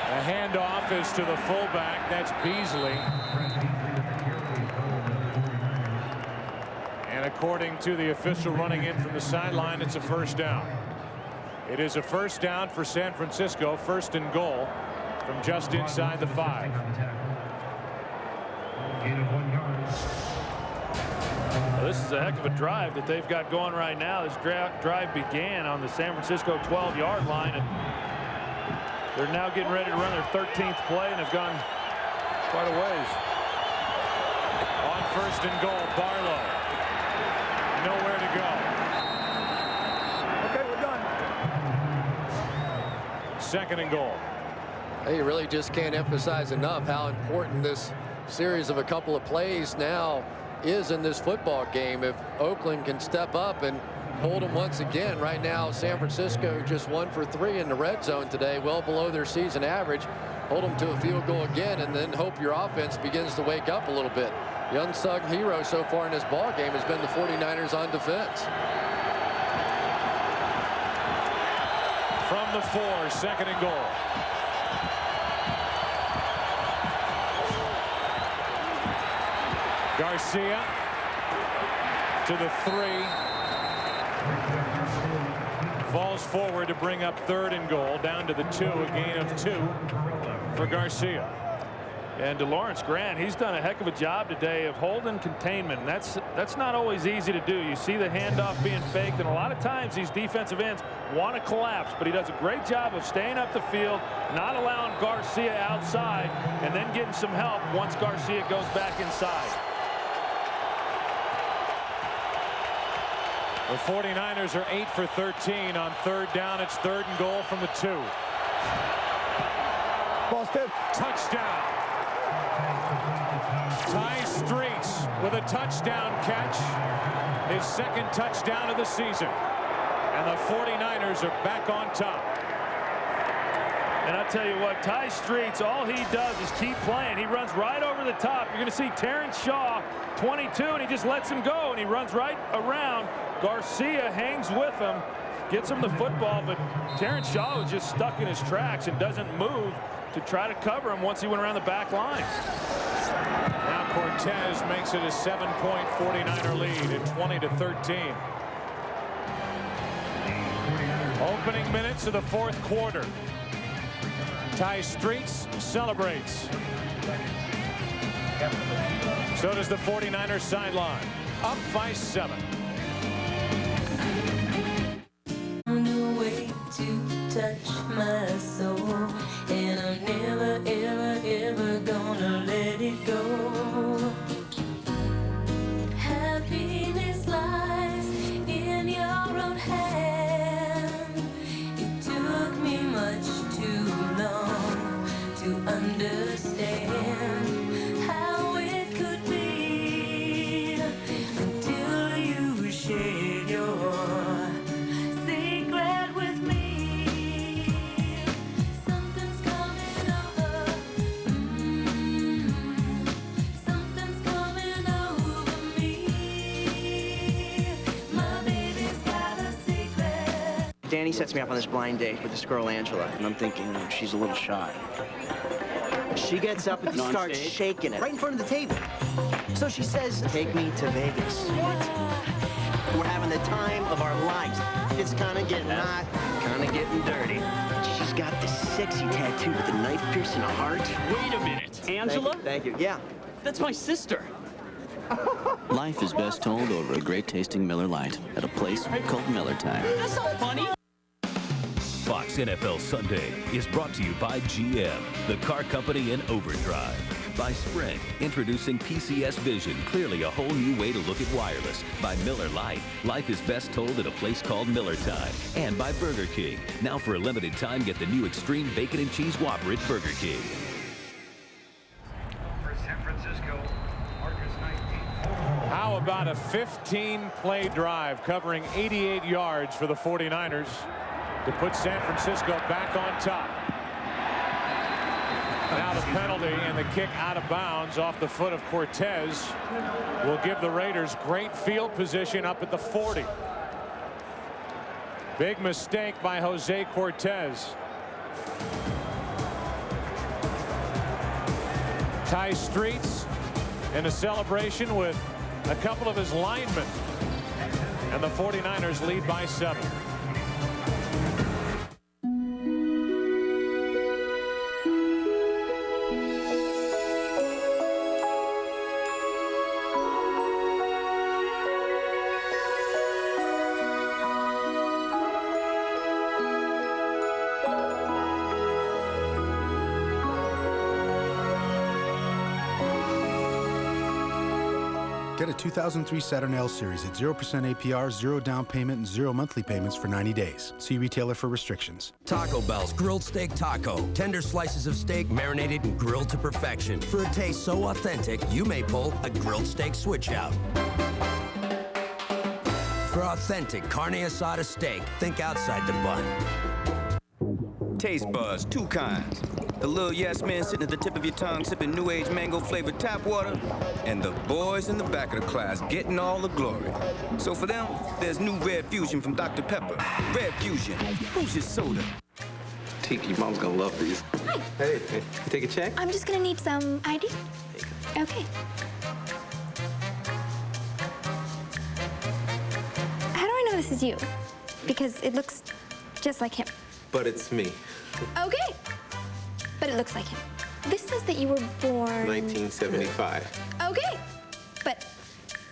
[SPEAKER 19] The handoff is to the fullback. That's Beasley. And according to the official running in from the sideline, it's a 1st down. It is a 1st down for San Francisco. 1st and goal from just inside the 5.
[SPEAKER 23] Well, this is a heck of a drive that they've got going right now. This drive began on the San Francisco 12-yard line, and they're now getting ready to run their 13th play, and have gone quite a ways.
[SPEAKER 19] On 1st and goal, Barlow. Nowhere to go.
[SPEAKER 8] Okay, we're done.
[SPEAKER 19] 2nd and goal.
[SPEAKER 32] Hey, you really just can't emphasize enough how important this series of a couple of plays now is in this football game. If Oakland can step up and hold them once again. Right now, San Francisco just 1 for 3 in the red zone today, well below their season average. Hold them to a field goal again, and then hope your offense begins to wake up a little bit. The unsung hero so far in this ball game has been the 49ers on defense.
[SPEAKER 19] From the 4, 2nd and goal. Garcia to the 3. Falls forward to bring up 3rd and goal, down to the 2, a gain of 2 for Garcia.
[SPEAKER 23] And DeLawrence Grant, he's done a heck of a job today of holding containment. That's not always easy to do. You see the handoff being faked, and a lot of times these defensive ends want to collapse, but he does a great job of staying up the field, not allowing Garcia outside, and then getting some help once Garcia goes back inside.
[SPEAKER 19] The 49ers are 8 for 13 on 3rd down. It's 3rd and goal from the 2.
[SPEAKER 8] Boston.
[SPEAKER 19] Touchdown. Ty Streets with a touchdown catch. His 2nd touchdown of the season. And the 49ers are back on top.
[SPEAKER 23] And I tell you what, Ty Streets, all he does is keep playing. He runs right over the top. You're going to see Terrence Shaw, 22, and he just lets him go, and he runs right around. Garcia hangs with him, gets him the football, but Terrence Shaw was just stuck in his tracks and doesn't move to try to cover him once he went around the back line.
[SPEAKER 19] Now Cortez makes it a 7-point 49er lead at 20-13. Opening minutes of the 4th quarter. Ty Streets celebrates. So does the 49ers sideline. Up by 7.
[SPEAKER 10] To touch my soul, and I'm never, ever, ever gonna let it go. Happiness lies in your own hand. It took me much too long to understand how it could be until you shared your
[SPEAKER 28] Danny sets me up on this blind date with this girl, Angela, and I'm thinking she's a little shy. She gets up and starts shaking it right in front of the table. So she says, take me to Vegas. What? We're having the time of our lives. It's kind of getting hot, kind of getting dirty. She's got this sexy tattoo with a knife piercing a heart.
[SPEAKER 12] Wait a minute. Angela?
[SPEAKER 28] Thank you. Yeah.
[SPEAKER 12] That's my sister.
[SPEAKER 13] Life is best told over a great tasting Miller Lite at a place called Miller Time.
[SPEAKER 12] That's not funny.
[SPEAKER 5] Fox NFL Sunday is brought to you by GM, the car company in overdrive. By Sprint, introducing PCS Vision, clearly a whole new way to look at wireless. By Miller Lite, life is best told at a place called Miller Time. And by Burger King. Now for a limited time, get the new Extreme Bacon and Cheese Whopper at Burger King.
[SPEAKER 7] For San Francisco, Marcus 19.
[SPEAKER 19] How about a 15-play drive covering 88 yards for the 49ers to put San Francisco back on top? Now the penalty and the kick out of bounds off the foot of Cortez will give the Raiders great field position up at the 40. Big mistake by Jose Cortez. Ty Streets in a celebration with a couple of his linemen. And the 49ers lead by 7.
[SPEAKER 15] Get a 2003 Saturn L Series at 0% APR, 0 down payment, and 0 monthly payments for 90 days. See retailer for restrictions.
[SPEAKER 31] Taco Bell's Grilled Steak Taco. Tender slices of steak marinated and grilled to perfection. For a taste so authentic, you may pull a grilled steak switch out. For authentic carne asada steak, think outside the bun.
[SPEAKER 1] Taste buds, 2 kinds. The little yes men sitting at the tip of your tongue sipping new age mango flavored tap water, and the boys in the back of the class getting all the glory. So for them, there's new Red Fusion from Dr. Pepper. Red Fusion, who's your soda?
[SPEAKER 16] Tiki, Mom's gonna love these.
[SPEAKER 29] Hi.
[SPEAKER 16] Hey, you take a check?
[SPEAKER 29] I'm just gonna need some ID. Okay.
[SPEAKER 2] this is you, because it looks just like him.
[SPEAKER 16] But it's me.
[SPEAKER 2] Okay, but it looks like him. This says that you were born...
[SPEAKER 16] 1975.
[SPEAKER 2] Okay, but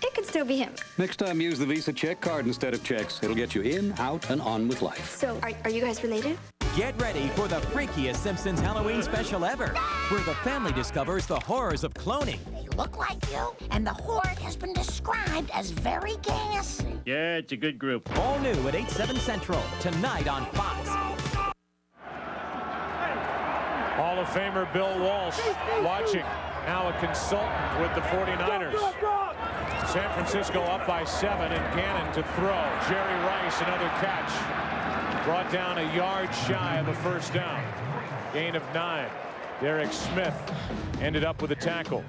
[SPEAKER 2] it could still be him.
[SPEAKER 4] Next time, use the Visa check card instead of checks. It'll get you in, out, and on with life.
[SPEAKER 2] So, are you guys related?
[SPEAKER 3] Get ready for the freakiest Simpsons Halloween special ever, where the family discovers the horrors of cloning.
[SPEAKER 6] They look like you, and the horde has been described as very gassy.
[SPEAKER 12] Yeah, it's a good group.
[SPEAKER 3] All new at 8/7 Central, tonight on Fox.
[SPEAKER 19] Hall of Famer Bill Walsh watching, now a consultant with the 49ers. San Francisco up by 7, and Gannon to throw. Jerry Rice, another catch. Brought down a yard shy of a first down. Gain of 9. Derek Smith ended up with a tackle.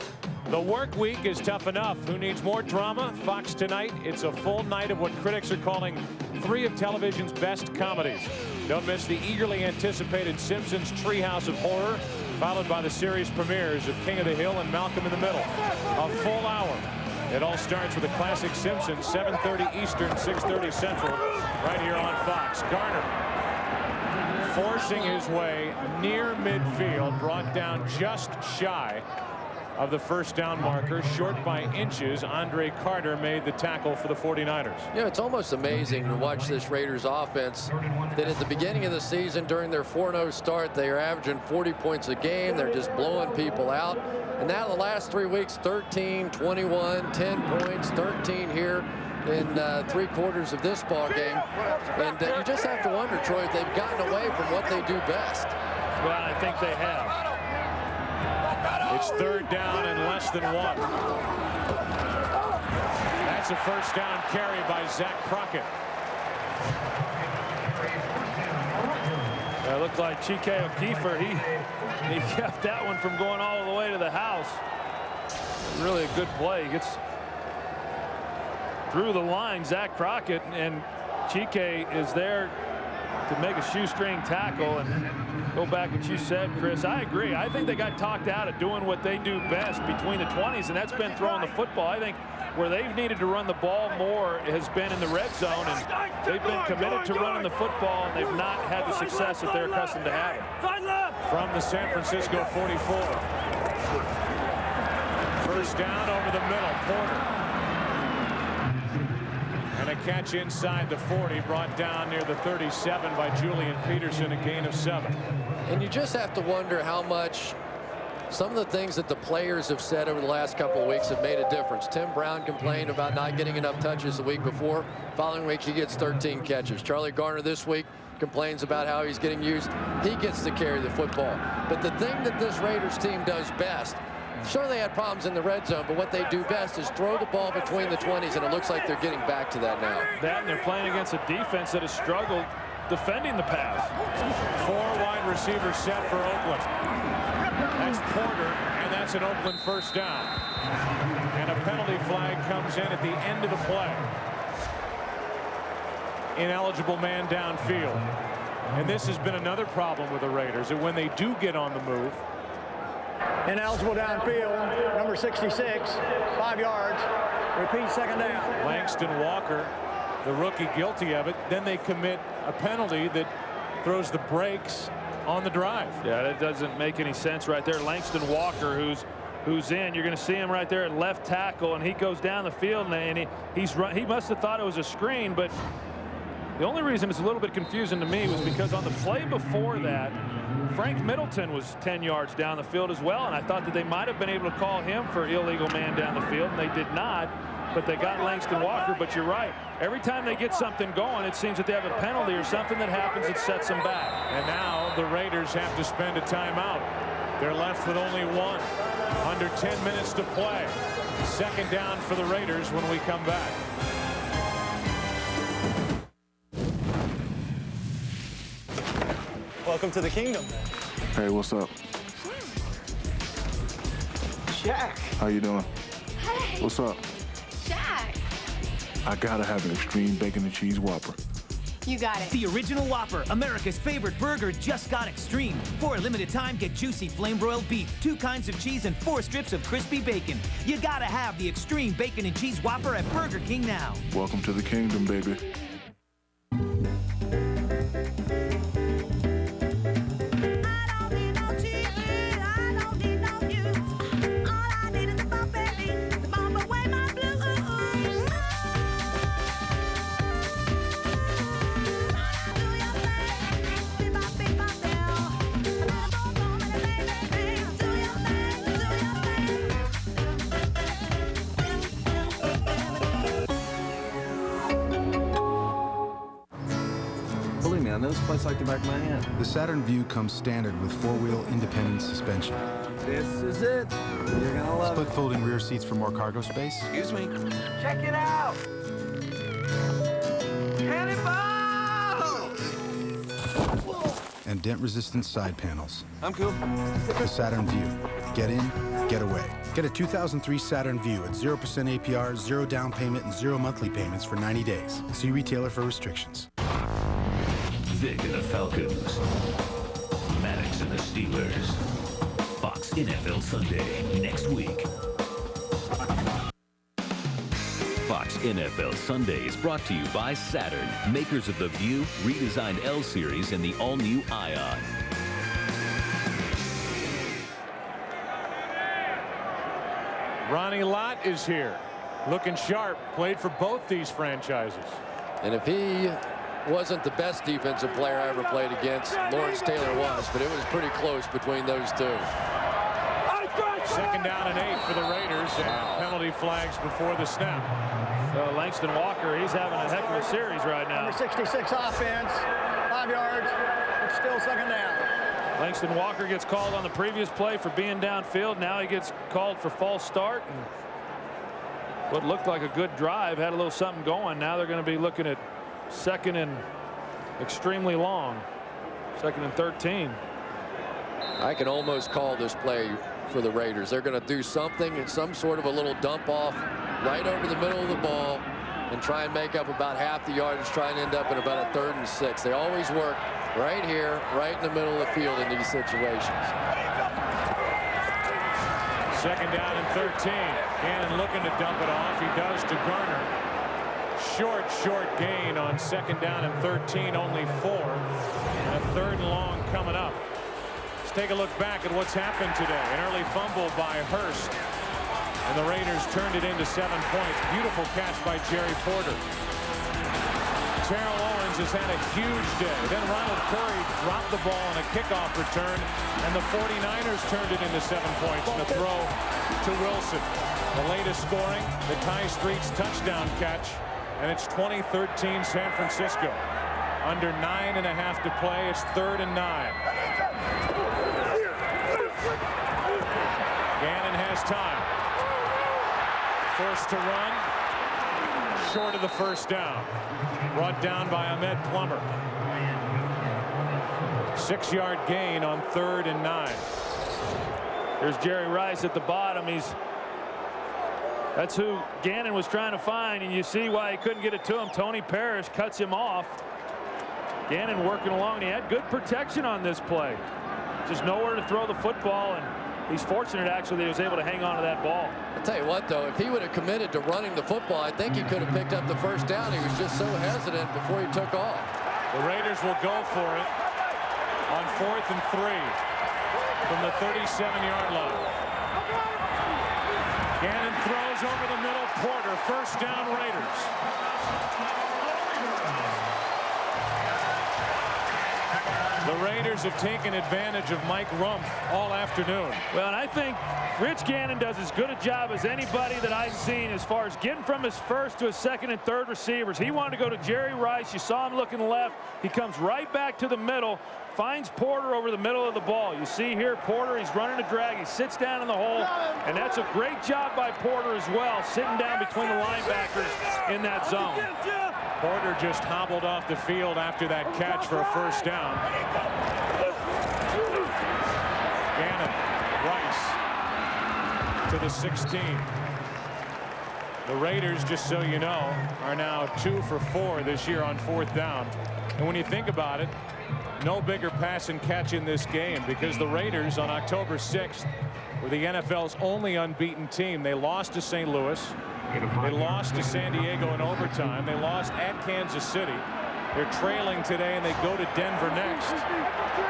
[SPEAKER 19] The work week is tough enough. Who needs more drama? Fox tonight. It's a full night of what critics are calling 3 of television's best comedies. Don't miss the eagerly anticipated Simpsons Treehouse of Horror, followed by the series premieres of King of the Hill and Malcolm in the Middle. A full hour. It all starts with a classic Simpsons, 7:30 Eastern, 6:30 Central, right here on Fox. Garner forcing his way near midfield, brought down just shy of the first down marker, short by inches. Andre Carter made the tackle for the 49ers.
[SPEAKER 32] You know, it's almost amazing to watch this Raiders offense that at the beginning of the season, during their 4-0 start, they are averaging 40 points a game. They're just blowing people out. And now the last 3 weeks, 13, 21, 10 points, 13 here in 3 quarters of this ball game. And you just have to wonder, Troy, if they've gotten away from what they do best.
[SPEAKER 23] Well, I think they have.
[SPEAKER 19] It's 3rd down and less than 1. That's a first down carry by Zach Crockett.
[SPEAKER 23] It looked like Chike O'Keefer. He kept that one from going all the way to the house. Really a good play. He gets through the line, Zach Crockett, and Chike is there to make a shoestring tackle. And go back what you said, Chris. I agree. I think they got talked out of doing what they do best between the 20s, and that's been throwing the football. I think where they've needed to run the ball more has been in the red zone, and they've been committed to running the football, and they've not had the success that they're accustomed to having.
[SPEAKER 19] From the San Francisco 44. First down over the middle, Porter. And a catch inside the 40, brought down near the 37 by Julian Peterson, a gain of 7.
[SPEAKER 32] And you just have to wonder how much some of the things that the players have said over the last couple of weeks have made a difference. Tim Brown complained about not getting enough touches the week before. Following week, he gets 13 catches. Charlie Garner this week complains about how he's getting used. He gets to carry the football. But the thing that this Raiders team does best, sure, they had problems in the red zone, but what they do best is throw the ball between the 20s, and it looks like they're getting back to that now.
[SPEAKER 23] That, and they're playing against a defense that has struggled defending the pass.
[SPEAKER 19] 4 wide receivers set for Oakland. That's Porter, and that's an Oakland first down. And a penalty flag comes in at the end of the play. Ineligible man downfield. And this has been another problem with the Raiders, that when they do get on the move,
[SPEAKER 8] ineligible downfield, number 66, 5 yards. Repeat, second down.
[SPEAKER 19] Langston Walker, the rookie, guilty of it. Then they commit a penalty that throws the brakes on the drive.
[SPEAKER 23] Yeah, that doesn't make any sense right there. Langston Walker, who's in, you're going to see him right there at left tackle, and he goes down the field, and he must have thought it was a screen, but the only reason it's a little bit confusing to me was because on the play before that, Frank Middleton was 10 yards down the field as well, and I thought that they might have been able to call him for illegal man down the field, and they did not, but they got Langston Walker. But you're right. Every time they get something going, it seems that they have a penalty or something that happens that sets them back.
[SPEAKER 19] And now the Raiders have to spend a timeout. They're left with only 1. Under 10 minutes to play. Second down for the Raiders when we come back.
[SPEAKER 9] Welcome to the kingdom.
[SPEAKER 11] Hey, what's up?
[SPEAKER 9] Shaq.
[SPEAKER 11] How you doing?
[SPEAKER 29] Hey.
[SPEAKER 11] What's up?
[SPEAKER 29] Shaq.
[SPEAKER 11] I gotta have an extreme bacon and cheese Whopper.
[SPEAKER 29] You got it.
[SPEAKER 22] The original Whopper, America's favorite burger, just got extreme. For a limited time, get juicy flame-broiled beef, 2 kinds of cheese, and 4 strips of crispy bacon. You gotta have the extreme bacon and cheese Whopper at Burger King now.
[SPEAKER 11] Welcome to the kingdom, baby.
[SPEAKER 10] I know this place like the back of my hand.
[SPEAKER 15] The Saturn Vue comes standard with 4-wheel independent suspension.
[SPEAKER 10] This is it. You're gonna love
[SPEAKER 15] Split folding rear seats for more cargo space.
[SPEAKER 10] Excuse me.
[SPEAKER 9] Check it out. Cannonball!
[SPEAKER 15] And dent-resistant side panels.
[SPEAKER 10] I'm cool.
[SPEAKER 15] The Saturn Vue. Get in, get away. Get a 2003 Saturn Vue at 0% APR, 0 down payment, and 0 monthly payments for 90 days. See retailer for restrictions.
[SPEAKER 5] Vic and the Falcons. Maddox and the Steelers. Fox NFL Sunday next week. Fox NFL Sunday is brought to you by Saturn, makers of the Vue, redesigned L Series, and the all-new Ion.
[SPEAKER 19] Ronnie Lott is here, looking sharp. Played for both these franchises.
[SPEAKER 32] And if he wasn't the best defensive player I ever played against, Lawrence Taylor was, but it was pretty close between those two.
[SPEAKER 19] Second down and 8 for the Raiders, and penalty flags before the snap.
[SPEAKER 23] So Langston Walker, he's having a heck of a series right now.
[SPEAKER 8] Number 66 offense, 5 yards. It's still second down.
[SPEAKER 23] Langston Walker gets called on the previous play for being downfield. Now he gets called for false start. And what looked like a good drive had a little something going. Now they're going to be looking at second and extremely long. Second and 13.
[SPEAKER 32] I can almost call this play for the Raiders. They're going to do something, some sort of a little dump off right over the middle of the ball and try and make up about half the yardage, try and end up in about a 3rd and 6. They always work right here, right in the middle of the field in these situations.
[SPEAKER 19] Second down and 13. Gannon looking to dump it off. He does to Garner. Short gain on second down and 13, only 4. And a 3rd and long coming up. Let's take a look back at what's happened today. An early fumble by Hurst. And the Raiders turned it into 7 points. Beautiful catch by Jerry Porter. Terrell Owens has had a huge day. Then Ronald Curry dropped the ball on a kickoff return, and the 49ers turned it into 7 points in a throw to Wilson. The latest scoring, the Ty Streets touchdown catch, and it's 2013 San Francisco. Under 9.5 to play. It's 3rd and 9. Gannon has time. Forced to run. Short of the first down. Brought down by Ahmed Plummer. 6-yard gain on 3rd and 9.
[SPEAKER 23] Here's Jerry Rice at the bottom. That's who Gannon was trying to find, and you see why he couldn't get it to him. Tony Parrish cuts him off. Gannon working along, and he had good protection on this play. Just nowhere to throw the football, and he's fortunate actually that he was able to hang on to that ball.
[SPEAKER 32] I'll tell you what, though, if he would have committed to running the football, I think he could have picked up the first down. He was just so hesitant before he took off.
[SPEAKER 19] The Raiders will go for it on 4th and 3 from the 37-yard line. Gannon throws over the middle. Porter, first down Raiders. The Raiders have taken advantage of Mike Rumph all afternoon.
[SPEAKER 23] Well, and I think Rich Gannon does as good a job as anybody that I've seen as far as getting from his first to his second and third receivers. He wanted to go to Jerry Rice. You saw him looking left. He comes right back to the middle, finds Porter over the middle of the ball. You see here Porter, he's running a drag. He sits down in the hole, and that's a great job by Porter as well, sitting down between the linebackers in that zone.
[SPEAKER 19] Porter just hobbled off the field after that catch for a first down. Gannon, Rice to the 16. The Raiders, just so you know, are now 2 for 4 this year on 4th down. And when you think about it, no bigger pass and catch in this game, because the Raiders on October 6th were the NFL's only unbeaten team. They lost to St. Louis. They lost to San Diego in overtime. They lost at Kansas City. They're trailing today, and they go to Denver next.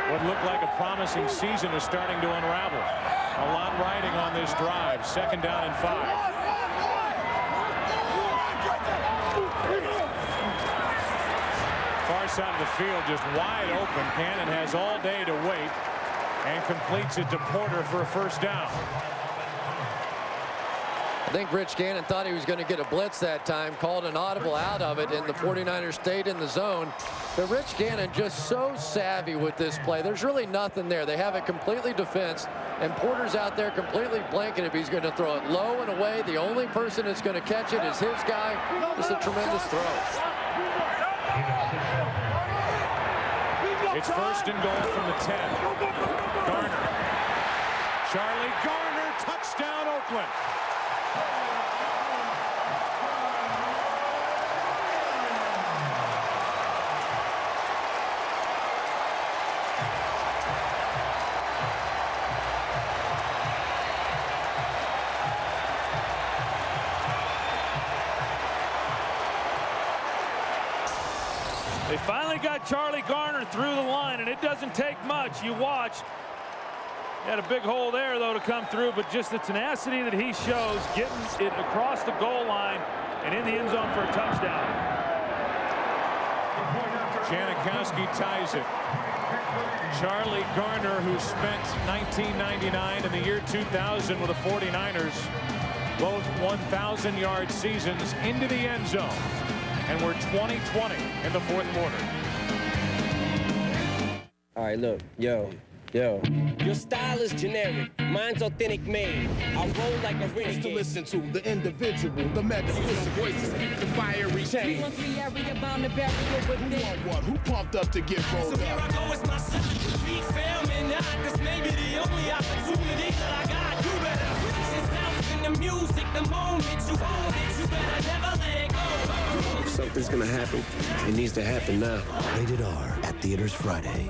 [SPEAKER 19] What looked like a promising season is starting to unravel. A lot riding on this drive. Second down and 5. Far side of the field just wide open. Gannon has all day to wait and completes it to Porter for a first down.
[SPEAKER 32] I think Rich Gannon thought he was going to get a blitz that time, called an audible out of it, and the 49ers stayed in the zone. But Rich Gannon just so savvy with this play. There's really nothing there. They have it completely defensed, and Porter's out there completely blanking if he's going to throw it low and away. The only person that's going to catch it is his guy. It's a tremendous throw.
[SPEAKER 19] It's first and goal from the 10. Garner. Charlie Garner, touchdown Oakland.
[SPEAKER 23] They finally got Charlie Garner through the line, and it doesn't take much. You watch. He had a big hole there, though, to come through, but just the tenacity that he shows, getting it across the goal line and in the end zone for a touchdown.
[SPEAKER 19] Janikowski ties it. Charlie Garner, who spent 1999 and the year 2000 with the 49ers, both 1,000-yard seasons, into the end zone. And we're 20-20 in the fourth quarter.
[SPEAKER 13] All right, look, yo. Your style is generic. Mine's authentic made. I roll like a renegade.
[SPEAKER 14] To listen to the individual, the metaphysical voices speak the fiery chain. Who want what? Who pumped up to get rolled up? So here I go, it's my son. Street family, now this may be the only opportunity that I got. You better place yourself in the music, the moment you own it. You better never let it go. If something's gonna happen, it needs to happen now.
[SPEAKER 17] Rated R at theaters Friday.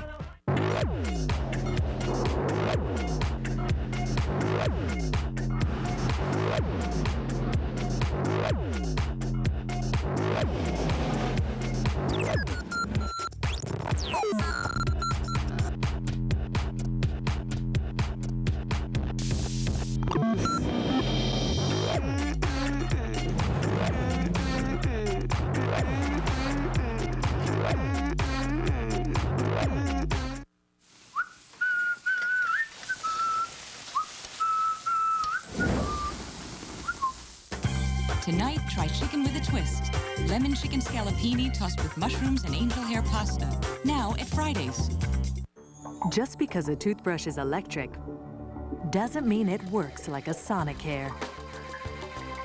[SPEAKER 18] Tonight, try chicken with a twist. Lemon chicken scallopini tossed with mushrooms and angel hair pasta. Now at Fridays.
[SPEAKER 20] Just because a toothbrush is electric doesn't mean it works like a Sonicare.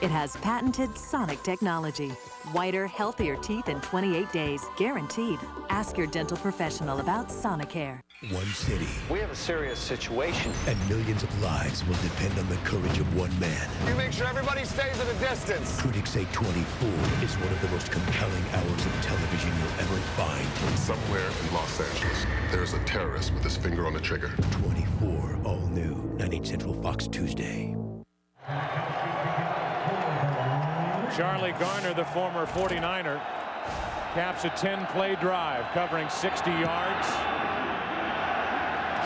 [SPEAKER 20] It has patented Sonic technology. Whiter, healthier teeth in 28 days, guaranteed. Ask your dental professional about Sonicare.
[SPEAKER 17] One city.
[SPEAKER 21] We have a serious situation.
[SPEAKER 17] And millions of lives will depend on the courage of one man.
[SPEAKER 21] You make sure everybody stays at a distance.
[SPEAKER 17] Critics say 24 is one of the most compelling hours of television you'll ever find.
[SPEAKER 11] Somewhere in Los Angeles, there's a terrorist with his finger on the trigger.
[SPEAKER 17] 24, all new, 9/8 Central Fox Tuesday.
[SPEAKER 19] Charlie Garner, the former 49er, caps a 10-play drive covering 60 yards.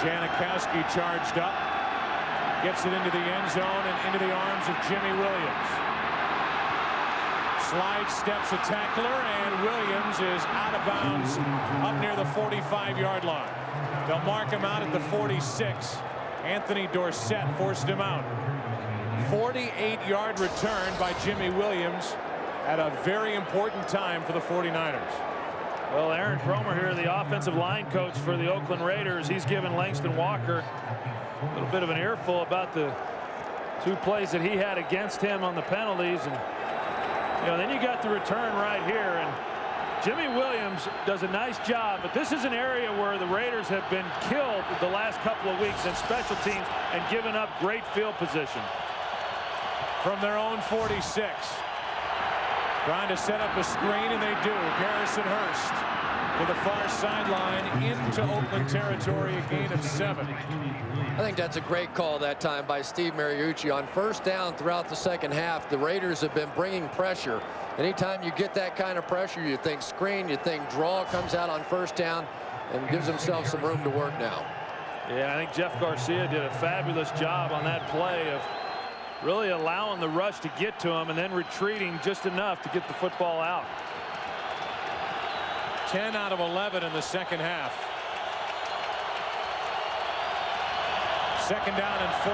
[SPEAKER 19] Janikowski charged up, gets it into the end zone and into the arms of Jimmy Williams. Slide steps a tackler, and Williams is out of bounds up near the 45-yard line. They'll mark him out at the 46. Anthony Dorsett forced him out. 48-yard return by Jimmy Williams at a very important time for the 49ers.
[SPEAKER 23] Well, Aaron Cromer here, the offensive line coach for the Oakland Raiders, he's given Langston Walker a little bit of an earful about the two plays that he had against him on the penalties. And then you got the return right here, and Jimmy Williams does a nice job, but this is an area where the Raiders have been killed the last couple of weeks in special teams and given up great field position.
[SPEAKER 19] From their own 46. Trying to set up a screen, and they do. Garrison Hurst to the far sideline into Oakland territory, a gain of 7.
[SPEAKER 32] I think that's a great call that time by Steve Mariucci. On first down throughout the second half, the Raiders have been bringing pressure. Anytime you get that kind of pressure, you think screen, you think draw, comes out on first down and gives himself some room to work now.
[SPEAKER 23] Yeah, I think Jeff Garcia did a fabulous job on that play of really allowing the rush to get to him and then retreating just enough to get the football out.
[SPEAKER 19] 10 out of 11 in the second half. Second down and 4.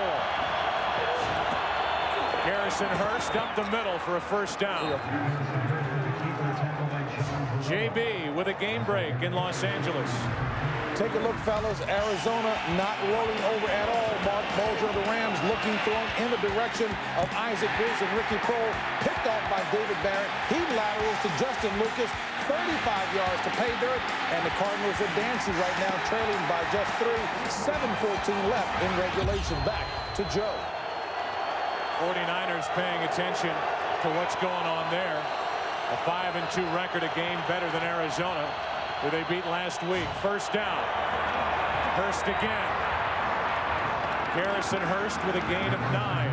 [SPEAKER 19] Garrison Hurst up the middle for a first down. JB with a game break in Los Angeles.
[SPEAKER 1] Take a look, fellas. Arizona not rolling over at all. Mark Bulger of the Rams looking thrown in the direction of Isaac Bruce and Ricky Prohl. Picked off by David Barrett. He laterals to Justin Lucas. 35 yards to pay dirt. And the Cardinals are dancing right now, trailing by just 3. 7:14 left in regulation. Back to Joe.
[SPEAKER 19] 49ers paying attention to what's going on there. A 5-2 record, a game better than Arizona, who they beat last week. First down. Hurst again. Garrison Hurst with a gain of 9.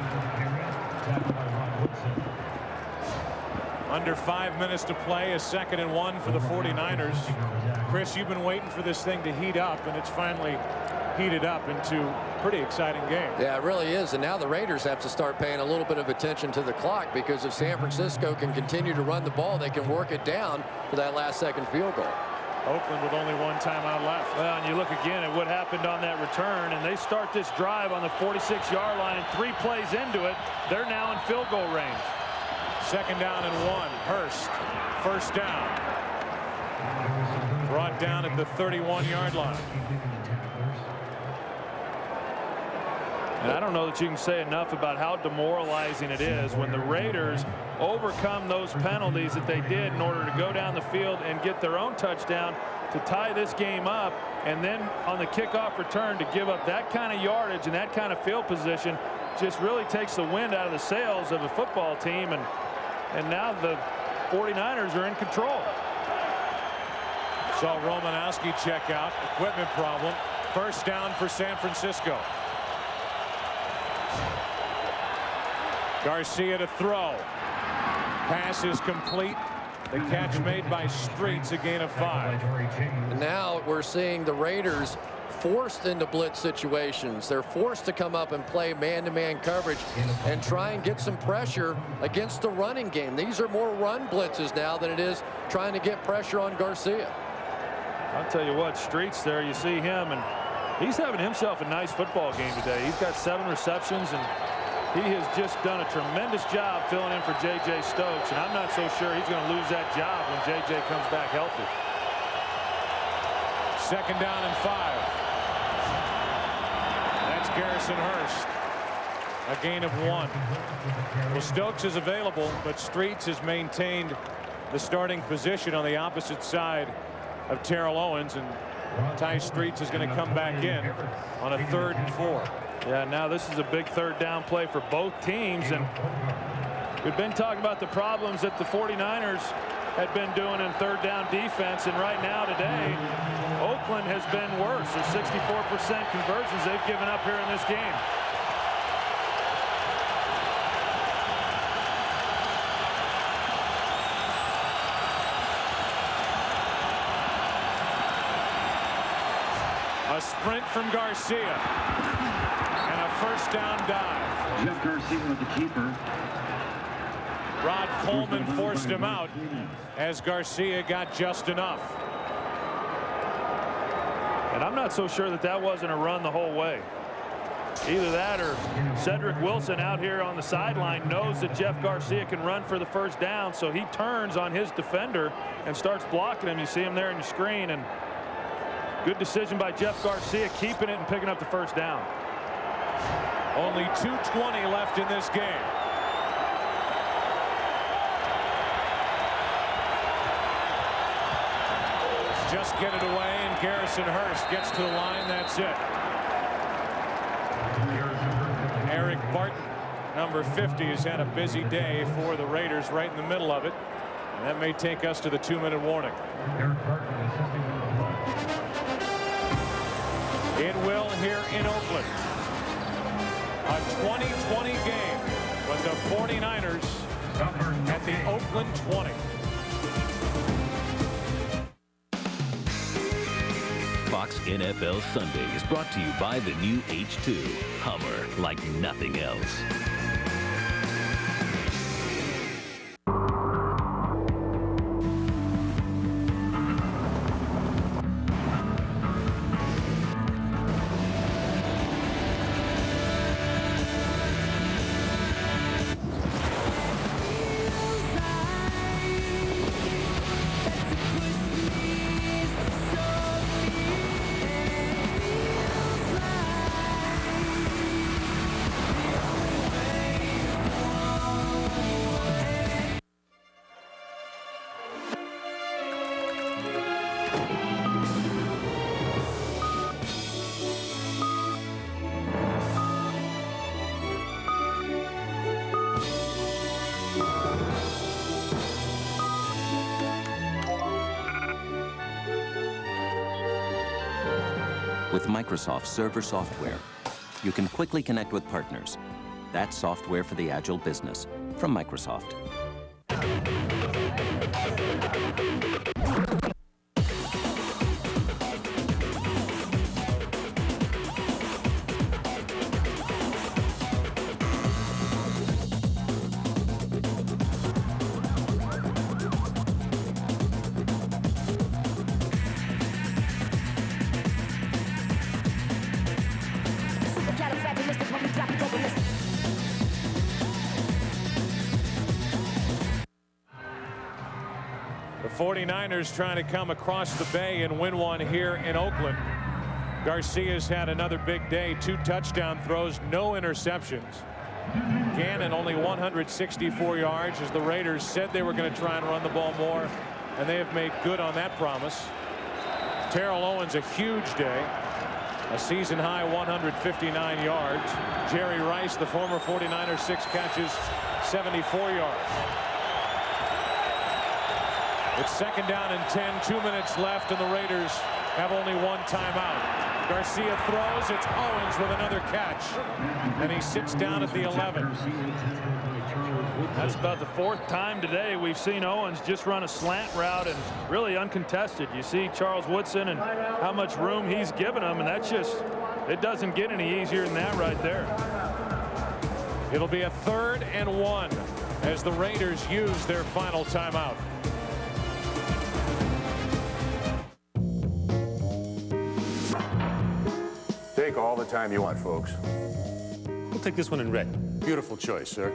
[SPEAKER 19] Under 5 minutes to play, a 2nd and 1 for the 49ers. Chris, you've been waiting for this thing to heat up, and it's finally heated up into a pretty exciting game.
[SPEAKER 32] Yeah, it really is. And now the Raiders have to start paying a little bit of attention to the clock, because if San Francisco can continue to run the ball, they can work it down for that last second field goal.
[SPEAKER 19] Oakland with only 1 timeout left.
[SPEAKER 23] Well, and you look again at what happened on that return, and they start this drive on the 46-yard line, and 3 plays into it, they're now in field goal range.
[SPEAKER 19] 2nd down and 1. Hurst, first down. Brought down at the 31-yard line.
[SPEAKER 23] And I don't know that you can say enough about how demoralizing it is when the Raiders overcome those penalties that they did in order to go down the field and get their own touchdown to tie this game up, and then on the kickoff return to give up that kind of yardage and that kind of field position just really takes the wind out of the sails of a football team, and now the 49ers are in control.
[SPEAKER 19] Saw Romanowski check out. Equipment problem. First down for San Francisco. Garcia to throw. Pass is complete. The catch made by Streets, a gain of 5.
[SPEAKER 32] And now we're seeing the Raiders forced into blitz situations. They're forced to come up and play man-to-man coverage and try and get some pressure against the running game. These are more run blitzes now than it is trying to get pressure on Garcia.
[SPEAKER 23] I'll tell you what, Streets there, you see him, and he's having himself a nice football game today. He's got 7 receptions, and he has just done a tremendous job filling in for J.J. Stokes, and I'm not so sure he's going to lose that job when J.J. comes back healthy.
[SPEAKER 19] 2nd down and 5. That's Garrison Hurst. A gain of 1. Well, Stokes is available, but Streets has maintained the starting position on the opposite side of Terrell Owens, and Ty Streets is going to come back in on a 3rd and 4.
[SPEAKER 23] Yeah, now this is a big 3rd down play for both teams, and we've been talking about the problems that the 49ers had been doing in 3rd down defense, and right now today Oakland has been worse. There's 64% conversions they've given up here in this game.
[SPEAKER 19] A sprint from Garcia and a first down dive.
[SPEAKER 2] Jeff Garcia with the keeper.
[SPEAKER 19] Rod Coleman forced him out as Garcia got just enough.
[SPEAKER 23] And I'm not so sure that that wasn't a run the whole way. Either that or Cedric Wilson out here on the sideline knows that Jeff Garcia can run for the first down, so he turns on his defender and starts blocking him. You see him there in the screen, and good decision by Jeff Garcia, keeping it and picking up the first down.
[SPEAKER 19] Only 2:20 left in this game. Just get it away, and Garrison Hurst gets to the line. That's it. Eric Barton, number 50, has had a busy day for the Raiders right in the middle of it. And that may take us to the 2-minute warning. It will here in Oakland. A 20-20 game with the 49ers at the Oakland 20.
[SPEAKER 5] Fox NFL Sunday is brought to you by the new H2 Hummer, like nothing else.
[SPEAKER 2] With Microsoft Server software, you can quickly connect with partners. That's software for the agile business from Microsoft.
[SPEAKER 19] The 49ers trying to come across the bay and win one here in Oakland. Garcia's had another big day, 2 touchdown throws, no interceptions. Gannon only 164 yards as the Raiders said they were going to try and run the ball more, and they have made good on that promise. Terrell Owens a huge day, a season high 159 yards. Jerry Rice, the former 49er, 6 catches, 74 yards. It's 2nd down and 10, 2 minutes left, and the Raiders have only 1 timeout. Garcia throws, it's Owens with another catch, and he sits down at the 11.
[SPEAKER 23] That's about the 4th time today we've seen Owens just run a slant route and really uncontested. You see Charles Woodson and how much room he's given him, and that's just, it doesn't get any easier than that right there.
[SPEAKER 19] It'll be a 3rd and 1 as the Raiders use their final timeout.
[SPEAKER 4] Take all the time you want, folks.
[SPEAKER 6] We'll take this one in red.
[SPEAKER 4] Beautiful choice, sir.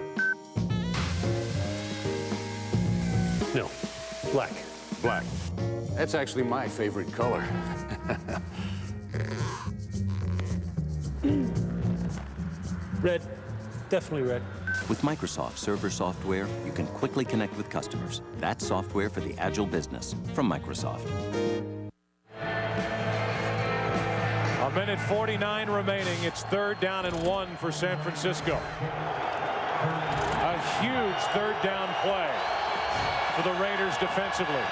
[SPEAKER 6] No, black.
[SPEAKER 4] Black. That's actually my favorite color.
[SPEAKER 6] Red. Definitely red.
[SPEAKER 2] With Microsoft Server software, you can quickly connect with customers. That's software for the agile business from Microsoft.
[SPEAKER 19] A minute 49 remaining. It's 3rd down and 1 for San Francisco. A huge 3rd down play for the Raiders defensively.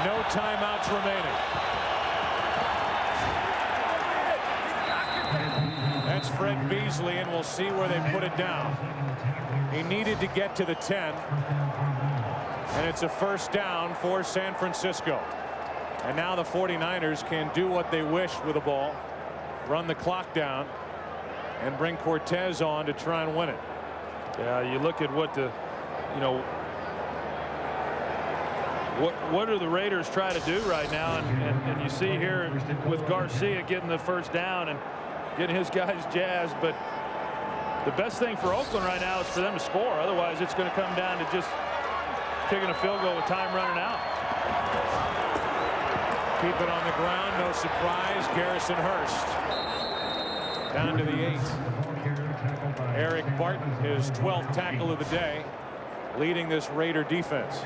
[SPEAKER 19] No timeouts remaining. That's Fred Beasley, and we'll see where they put it down. He needed to get to the 10, and it's a 1st down for San Francisco. And now the 49ers can do what they wish with the ball, run the clock down, and bring Cortez on to try and win it.
[SPEAKER 23] Yeah, you look at what the, what do the Raiders try to do right now, and you see here with Garcia getting the 1st down and getting his guys jazzed, but the best thing for Oakland right now is for them to score. Otherwise, it's going to come down to just kicking a field goal with time running out.
[SPEAKER 19] Keep it on the ground, no surprise. Garrison Hurst down to the 8. Eric Barton, his 12th tackle of the day, leading this Raider defense.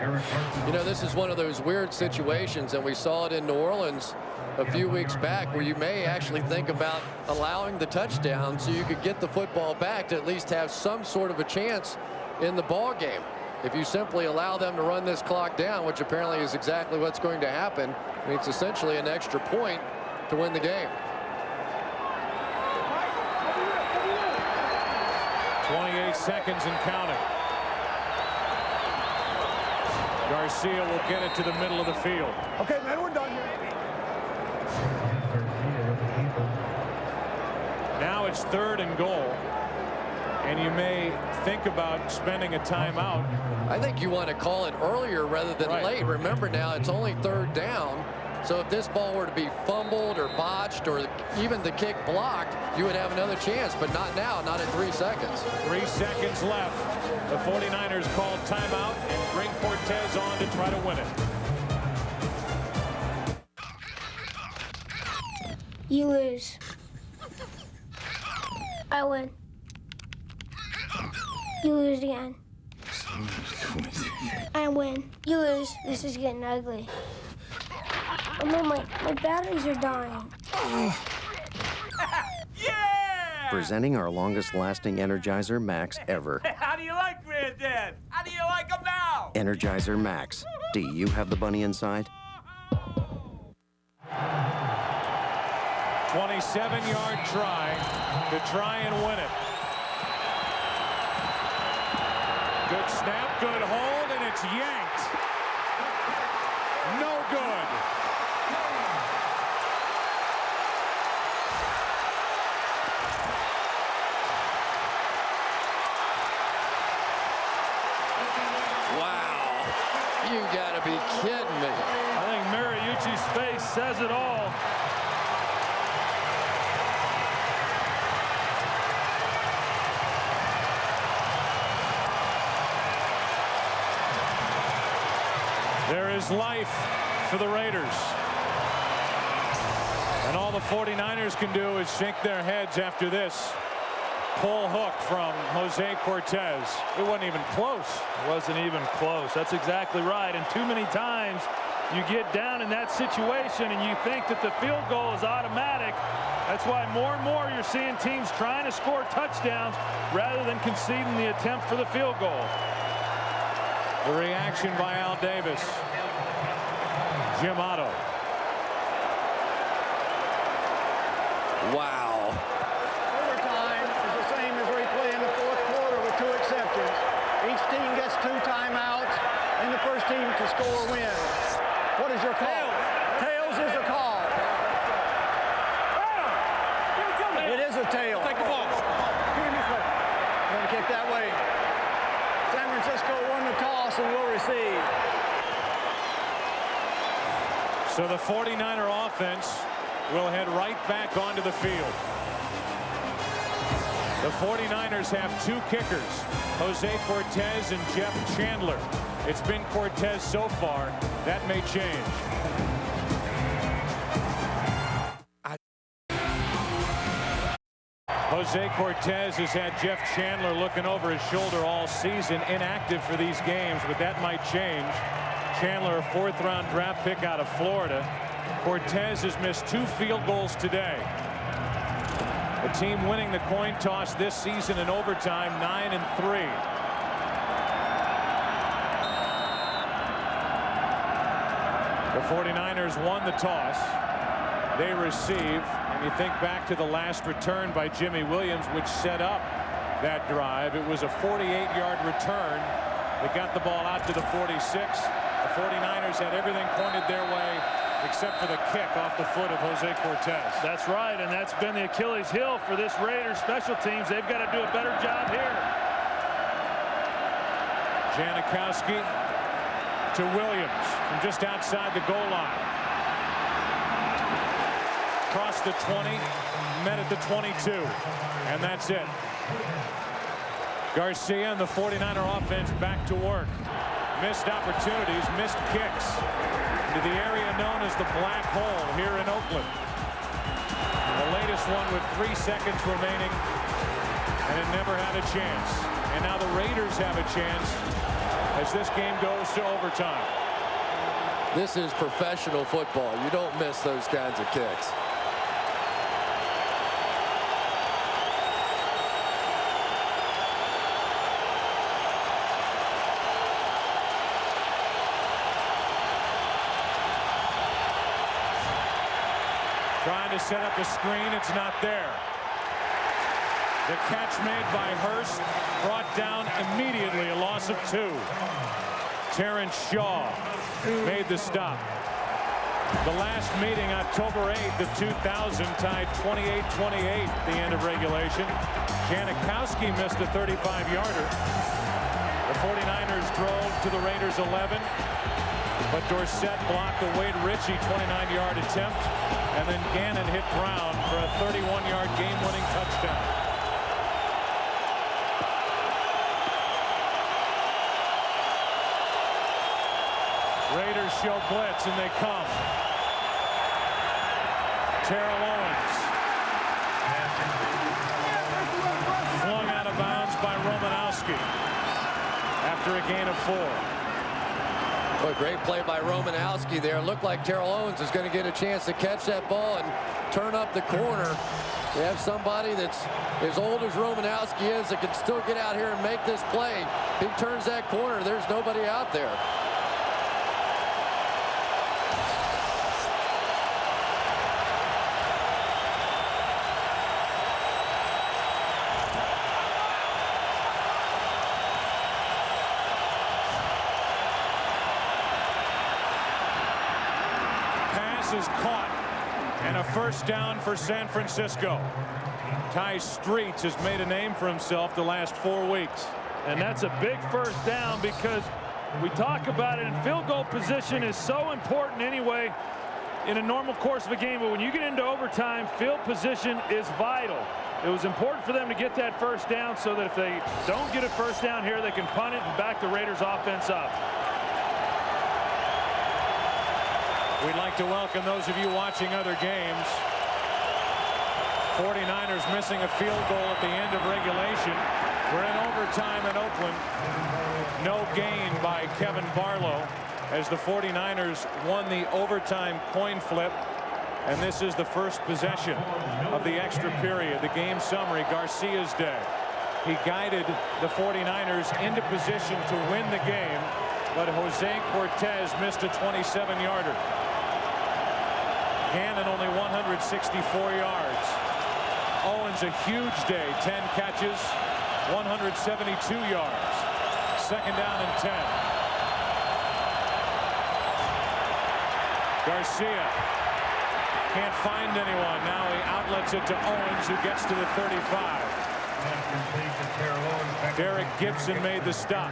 [SPEAKER 32] This is one of those weird situations, and we saw it in New Orleans a few weeks back, where you may actually think about allowing the touchdown so you could get the football back to at least have some sort of a chance in the ball game. If you simply allow them to run this clock down, which apparently is exactly what's going to happen, I mean, it's essentially an extra point to win the game.
[SPEAKER 19] 28 seconds and counting. Garcia will get it to the middle of the field.
[SPEAKER 8] Okay, man, we're done here.
[SPEAKER 19] Now it's 3rd and goal, and you may think about spending a timeout.
[SPEAKER 32] I think you want to call it earlier rather than late. Remember, now it's only 3rd down, so if this ball were to be fumbled or botched or even the kick blocked, you would have another chance, but not now, not at 3 seconds.
[SPEAKER 19] 3 seconds left. The 49ers call timeout and bring Cortez on to try to win it.
[SPEAKER 7] You lose. I win. You lose again.
[SPEAKER 3] I win. You lose. This is getting ugly. Oh no, my batteries are dying.
[SPEAKER 7] Yeah! Presenting our longest-lasting Energizer Max ever.
[SPEAKER 9] How do you like Granddad? How do you like him now?
[SPEAKER 7] Energizer Max. Do you have the bunny inside?
[SPEAKER 19] 27-yard try to try and win it. Good snap, good hold, and it's yanked. No good.
[SPEAKER 32] Wow. You gotta be kidding me.
[SPEAKER 23] I think Mariucci's face says it all.
[SPEAKER 19] There is life for the Raiders. And all the 49ers can do is shake their heads after this pull hook from Jose Cortez. It wasn't even close.
[SPEAKER 23] It wasn't even close. That's exactly right. And too many times you get down in that situation and you think that the field goal is automatic. That's why more and more you're seeing teams trying to score touchdowns rather than conceding the attempt for the field goal.
[SPEAKER 19] The reaction by Al Davis. Jim Otto.
[SPEAKER 32] Wow.
[SPEAKER 8] Overtime is the same as replay in the fourth quarter with 2 exceptions. Each team gets 2 timeouts, and the first team to score wins. What is your call? Tails is the call. It is a tail. Take the ball. Going to kick that way. San Francisco won the toss and will receive.
[SPEAKER 19] So the 49er offense will head right back onto the field. The 49ers have 2 kickers, Jose Cortez and Jeff Chandler. It's been Cortez so far. That may change. Jose Cortez has had Jeff Chandler looking over his shoulder all season, inactive for these games, but that might change. Chandler, a 4th-round draft pick out of Florida. Cortez has missed 2 field goals today. The team winning the coin toss this season in overtime, 9-3. The 49ers won the toss. They receive, and you think back to the last return by Jimmy Williams, which set up that drive. It was a 48-yard return that got the ball out to the 46. The 49ers had everything pointed their way except for the kick off the foot of Jose Cortez.
[SPEAKER 23] That's right, and that's been the Achilles heel for this Raiders special teams. They've got to do a better job here.
[SPEAKER 19] Janikowski to Williams from just outside the goal line. Across the 20, met at the 22, and that's it. Garcia and the 49er offense back to work. Missed opportunities, missed kicks into the area known as the black hole here in Oakland. The latest one with 3 seconds remaining, and it never had a chance. And now the Raiders have a chance as this game goes to overtime.
[SPEAKER 32] This is professional football. You don't miss those kinds of kicks.
[SPEAKER 19] Trying to set up the screen, it's not there. The catch made by Hurst, brought down immediately, a loss of 2. Terrence Shaw made the stop. The last meeting, October 8th of 2000, tied 28-28 at the end of regulation. Janikowski missed a 35-yarder. The 49ers drove to the Raiders' 11, but Dorsett blocked a Wade Ritchie 29-yard attempt, and then Gannon hit Brown for a 31-yard game-winning touchdown. Raiders show blitz, and they come. Terrell Owens. Flung out of bounds by Romanowski after a gain of 4.
[SPEAKER 32] Well, great play by Romanowski there. Looked like Terrell Owens is going to get a chance to catch that ball and turn up the corner. We have somebody that's as old as Romanowski is that can still get out here and make this play. He turns that corner. There's nobody out there.
[SPEAKER 19] Is caught and a first down for San Francisco. Ty Streets has made a name for himself the last 4 weeks.
[SPEAKER 23] And that's a big first down because we talk about it, and field goal position is so important anyway in a normal course of a game, but when you get into overtime, field position is vital. It was important for them to get that first down so that if they don't get a first down here, they can punt it and back the Raiders offense up.
[SPEAKER 19] We'd like to welcome those of you watching other games. 49ers missing a field goal at the end of regulation. We're in overtime in Oakland. No gain by Kevin Barlow as the 49ers won the overtime coin flip. And this is the first possession of the extra period. The game summary, Garcia's day. He guided the 49ers into position to win the game, but Jose Cortez missed a 27-yarder. Gannon only 164 yards. Owens a huge day, 10 catches, 172 yards. Second down and 10. Garcia can't find anyone. Now he outlets it to Owens, who gets to the 35. Derek Gibson made the stop.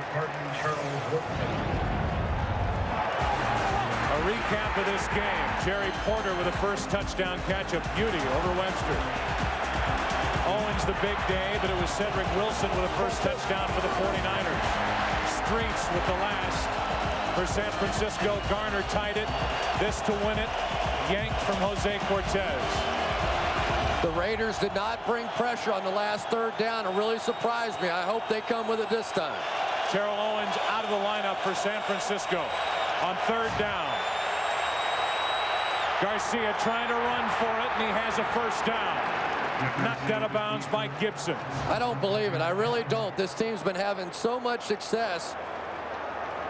[SPEAKER 19] A recap of this game. Jerry Porter with a first touchdown catch, a beauty over Webster. Owens the big day, but it was Cedric Wilson with a first touchdown for the 49ers. Streets with the last for San Francisco. Garner tied it. This to win it. Yanked from Jose Cortez.
[SPEAKER 32] The Raiders did not bring pressure on the last third down. It really surprised me. I hope they come with it this time.
[SPEAKER 19] Terrell Owens out of the lineup for San Francisco on third down. Garcia trying to run for it, and he has a first down. Knocked out of bounds by Gibson.
[SPEAKER 32] I don't believe it. I really don't. This team's been having so much success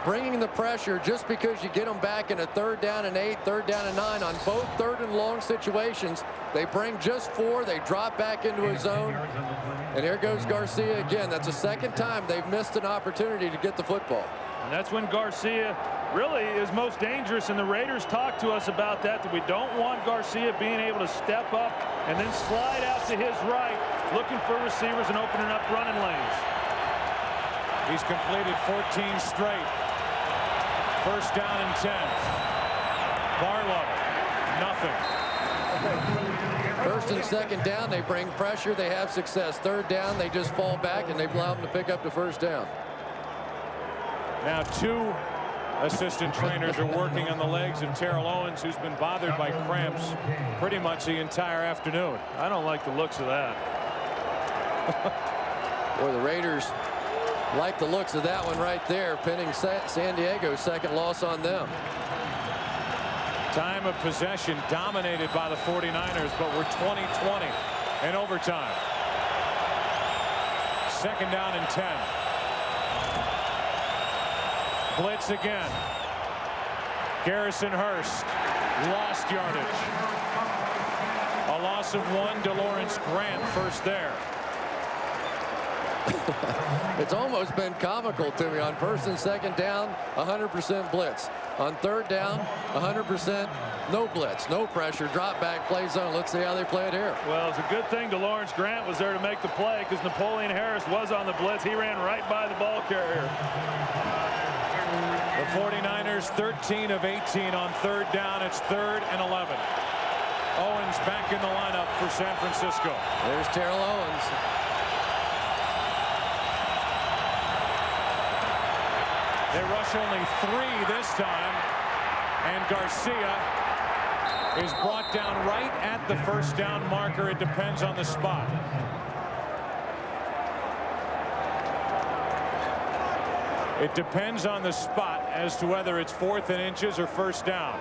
[SPEAKER 32] bringing the pressure just because you get them back in a third down and 8, third down and 9 on both third and long situations. They bring just 4. They drop back into a zone. And here goes Garcia again. That's the second time they've missed an opportunity to get the football.
[SPEAKER 23] And that's when Garcia really is most dangerous, and the Raiders talk to us about that we don't want Garcia being able to step up and then slide out to his right, looking for receivers and opening up running lanes.
[SPEAKER 19] He's completed 14 straight. First down and 10. Barlow, nothing.
[SPEAKER 32] First and second down, they bring pressure, they have success. Third down, they just fall back, and they allow them to pick up the first down.
[SPEAKER 19] Now 2 assistant trainers are working on the legs of Terrell Owens, who's been bothered by cramps pretty much the entire afternoon.
[SPEAKER 23] I don't like the looks of that.
[SPEAKER 32] Boy, the Raiders like the looks of that one right there, pinning San Diego's second loss on them.
[SPEAKER 19] Time of possession dominated by the 49ers, but we're 20-20 in overtime. Second down and 10. Blitz again. Garrison Hurst lost yardage. A loss of 1 to Lawrence Grant, first there.
[SPEAKER 32] It's almost been comical to me. On first and second down, 100% blitz. On third down, 100% no blitz, no pressure, drop back, play zone. Let's see how they play it here.
[SPEAKER 23] Well, it's a good thing DeLawrence Grant was there to make the play, because Napoleon Harris was on the blitz. He ran right by the ball carrier.
[SPEAKER 19] The 49ers 13 of 18 on third down. It's 3rd and 11. Owens back in the lineup for San Francisco.
[SPEAKER 32] There's Terrell Owens.
[SPEAKER 19] They rush only 3 this time, and Garcia is brought down right at the first down marker. It depends on the spot. It depends on the spot as to whether it's 4th and inches or 1st down.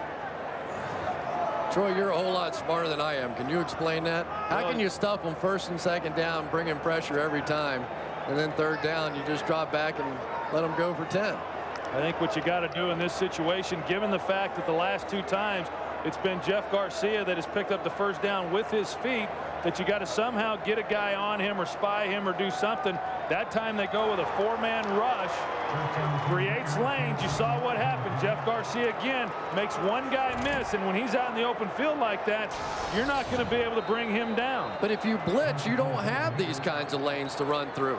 [SPEAKER 32] Troy, you're a whole lot smarter than I am. Can you explain that? How can you stuff them 1st and 2nd down, bring in pressure every time, and then 3rd down, you just drop back and let them go for 10?
[SPEAKER 23] I think what you got to do in this situation, given the fact that the last 2 times it's been Jeff Garcia that has picked up the 1st down with his feet, that you got to somehow get a guy on him or spy him or do something. That time they go with a 4-man rush, creates lanes. You saw what happened. Jeff Garcia again makes one guy miss, and when he's out in the open field like that, you're not going to be able to bring him down.
[SPEAKER 32] But if you blitz, you don't have these kinds of lanes to run through.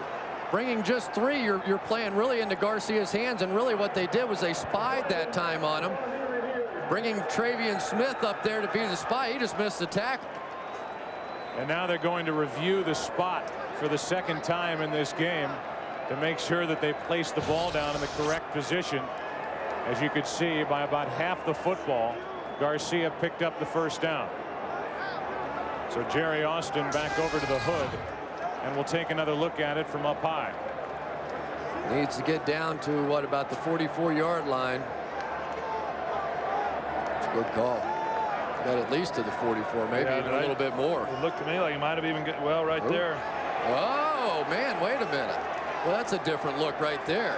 [SPEAKER 32] Bringing just 3, you're playing really into Garcia's hands, and really what they did was they spied that time on him. Bringing Travion Smith up there to be the spy, he just missed the tackle.
[SPEAKER 19] And now they're going to review the spot for the 2nd time in this game to make sure that they place the ball down in the correct position. As you could see, by about half the football, Garcia picked up the 1st down. So Jerry Austin back over to the hood, and we'll take another look at it from up high.
[SPEAKER 32] Needs to get down to what, about the 44-yard line. It's a good call. Got at least to the 44, maybe even a little bit more.
[SPEAKER 23] It looked to me like he might have even got, well, right there.
[SPEAKER 32] Oh, man, wait a minute. Well, that's a different look right there.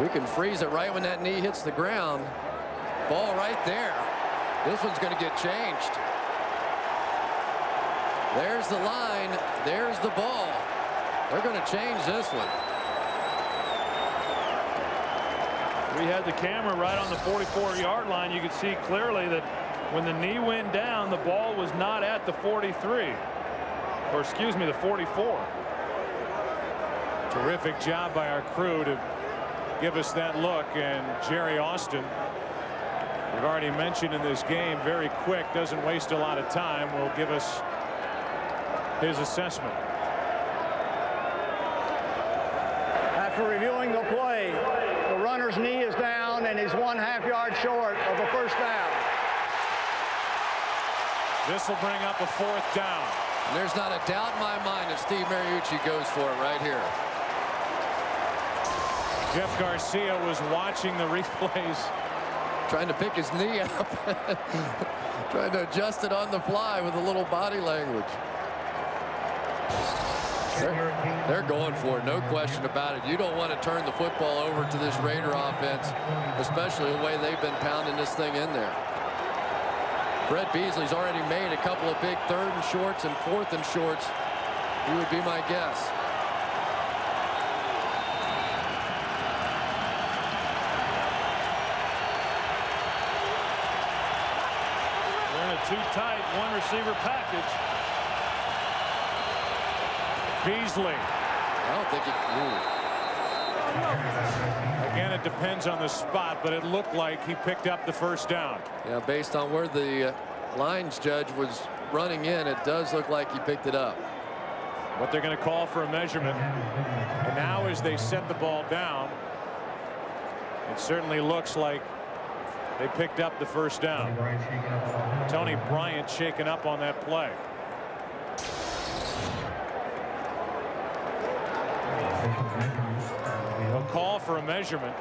[SPEAKER 32] We can freeze it right when that knee hits the ground. Ball right there. This one's going to get changed. There's the line. There's the ball. They're going to change this one.
[SPEAKER 23] We had the camera right on the 44-yard line. You could see clearly that when the knee went down, the ball was not at the 43. Or excuse me, the 44.
[SPEAKER 19] Terrific job by our crew to give us that look. And Jerry Austin, we've already mentioned in this game, very quick, doesn't waste a lot of time, will give us his assessment.
[SPEAKER 8] After reviewing the play, the runner's knee is down and he's 1/2 yard short of the 1st down.
[SPEAKER 19] This will bring up a 4th down.
[SPEAKER 32] And there's not a doubt in my mind that Steve Mariucci goes for it right here.
[SPEAKER 19] Jeff Garcia was watching the replays.
[SPEAKER 32] Trying to pick his knee up. Trying to adjust it on the fly with a little body language. They're going for it, no question about it. You don't want to turn the football over to this Raider offense, especially the way they've been pounding this thing in there. Fred Beasley's already made a couple of big 3rd and shorts and 4th and shorts. You would be my guess.
[SPEAKER 23] They're in a too tight 1-receiver package.
[SPEAKER 19] Beasley.
[SPEAKER 32] I don't think he.
[SPEAKER 19] Again, it depends on the spot, but it looked like he picked up the 1st down.
[SPEAKER 32] Yeah, based on where the lines judge was running in, it does look like he picked it up.
[SPEAKER 19] But they're going to call for a measurement. And now as they set the ball down, it certainly looks like they picked up the 1st down. Tony Bryant shaken up on that play. A call for a measurement.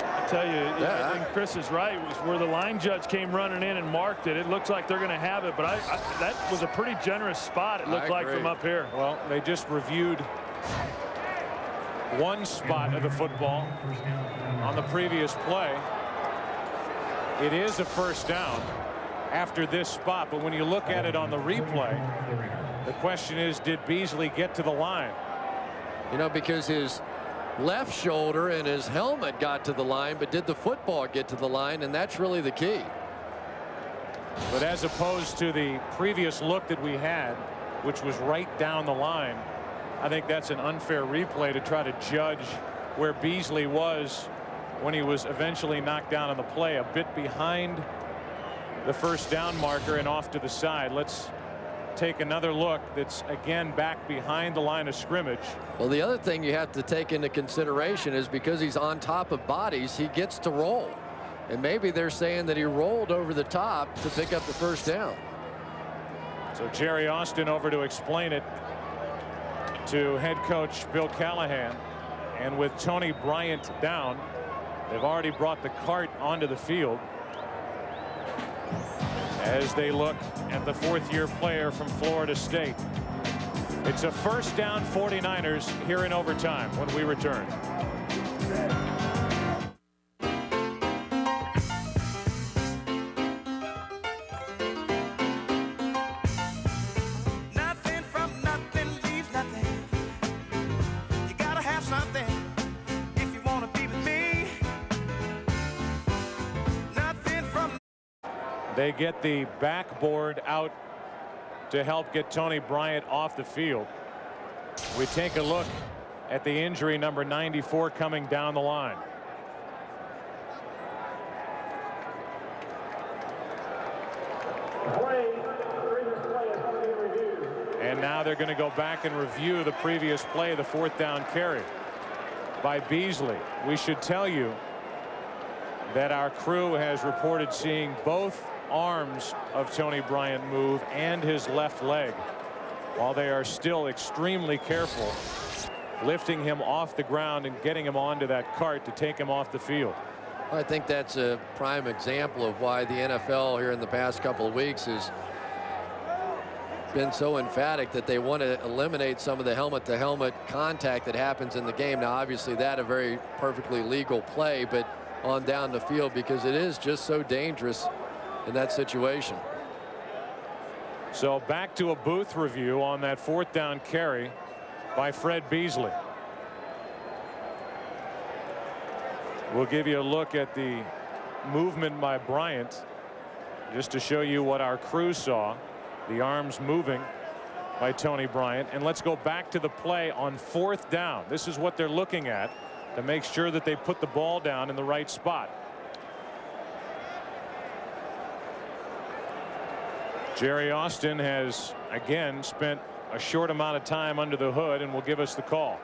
[SPEAKER 23] I tell you, I think Chris is right. It was where the line judge came running in and marked it. It looks like they're going to have it, but that was a pretty generous spot, it looked like, from up here.
[SPEAKER 19] Well, they just reviewed one spot of the football on the previous play. It is a 1st down after this spot, but when you look at it on the replay, the question is, did Beasley get to the line?
[SPEAKER 32] You know, because his left shoulder and his helmet got to the line, but did the football get to the line? And that's really the key.
[SPEAKER 19] But as opposed to the previous look that we had, which was right down the line, I think that's an unfair replay to try to judge where Beasley was when he was eventually knocked down on the play, a bit behind the 1st down marker and off to the side. Let's take another look. That's again back behind the line of scrimmage.
[SPEAKER 32] Well, the other thing you have to take into consideration is because he's on top of bodies, he gets to roll, and maybe they're saying that he rolled over the top to pick up the 1st down.
[SPEAKER 19] So Jerry Austin over to explain it. to head coach Bill Callahan. And with Tony Bryant down, they've already brought the cart onto the field as they look at the fourth-year player from Florida State. It's a first down 49ers here in overtime when we return.
[SPEAKER 14] Nothing from nothing leaves nothing. You gotta have something if you want to be with me. Nothing from.
[SPEAKER 19] They get the backboard out to help get Tony Bryant off the field. We take a look at the injury, number 94 coming down the line. And now they're going to go back and review the previous play, the fourth down carry by Beasley. We should tell you that our crew has reported seeing both arms of Tony Bryant move and his left leg, while they are still extremely careful lifting him off the ground and getting him onto that cart to take him off the field.
[SPEAKER 32] I think that's a prime example of why the NFL here in the past couple of weeks has been so emphatic that they want to eliminate some of the helmet-to-helmet contact that happens in the game. Now, obviously, that a very perfectly legal play, but on down the field, because it is just so dangerous in that situation.
[SPEAKER 19] So back to a booth review on that fourth down carry by Fred Beasley. We'll give you a look at the movement by Bryant just to show you what our crew saw. The arms moving by Tony Bryant. And let's go back to the play on fourth down. This is what they're looking at to make sure that they put the ball down in the right spot. Jerry Austin has again spent a short amount of time under the hood and will give us the call.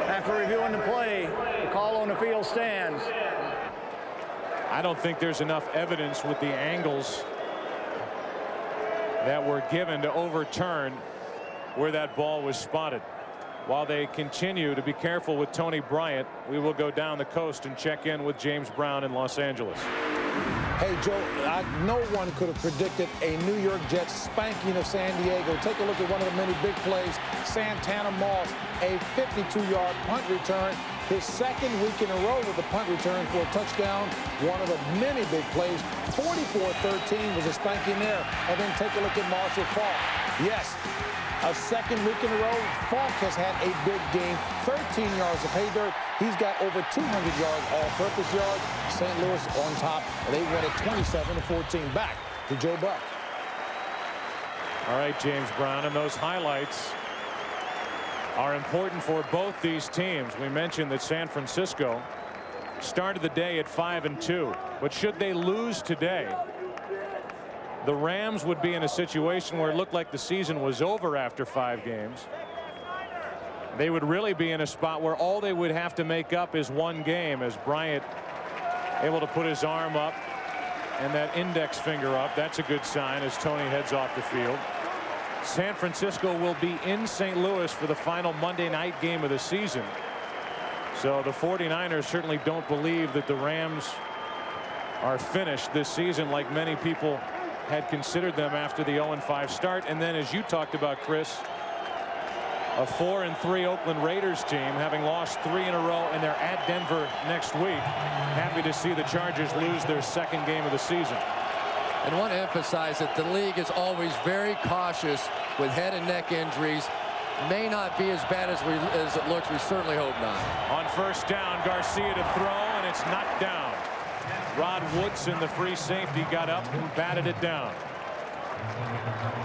[SPEAKER 8] After reviewing the play, the call on the field stands.
[SPEAKER 19] I don't think there's enough evidence with the angles that were given to overturn where that ball was spotted. While they continue to be careful with Tony Bryant, we will go down the coast and check in with James Brown in Los Angeles.
[SPEAKER 1] Hey, Joe, no one could have predicted a New York Jets spanking of San Diego. Take a look at one of the many big plays. Santana Moss, a 52-yard punt return. His second week in a row with a punt return for a touchdown. One of the many big plays. 44-13 was a spanking there. And then take a look at Marshall Faulk. Yes, a second week in a row. Faulk has had a big game. 13 yards of pay dirt. He's got over 200 yards all-purpose yards. St. Louis on top. They win it 27-14. Back to Joe Buck.
[SPEAKER 19] All right, James Brown, and those highlights are important for both these teams. We mentioned that San Francisco started the day at 5-2, but should they lose today, the Rams would be in a situation where it looked like the season was over after 5 games. They would really be in a spot where all they would have to make up is one game, as Bryant able to put his arm up and that index finger up. That's a good sign as Tony heads off the field. San Francisco will be in St. Louis for the final Monday night game of the season. So the 49ers certainly don't believe that the Rams are finished this season like many people had considered them after the 0-5 start. And then, as you talked about, Chris, a 4-3 Oakland Raiders team having lost 3 in a row, and they're at Denver next week. Happy to see the Chargers lose their second game of the season.
[SPEAKER 32] And want to emphasize that the league is always very cautious with head and neck injuries. May not be as bad as it looks. We certainly hope not.
[SPEAKER 19] On first down, Garcia to throw, and it's knocked down. Rod Woodson, the free safety, got up and batted it down.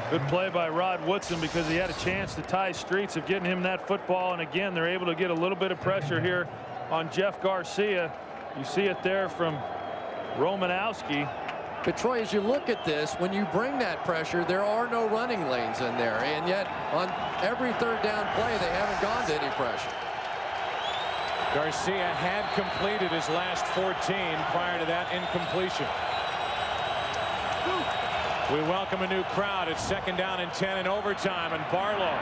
[SPEAKER 23] Good play by Rod Woodson, because he had a chance to tie streets of getting him that football. And again, they're able to get a little bit of pressure here on Jeff Garcia. You see it there from Romanowski.
[SPEAKER 32] But Troy, as you look at this, when you bring that pressure, there are no running lanes in there. And yet on every third down play, they haven't gone to any pressure.
[SPEAKER 19] Garcia had completed his last 14. Prior to that, incompletion. We welcome a new crowd. It's 2nd down and 10 in overtime, and Barlow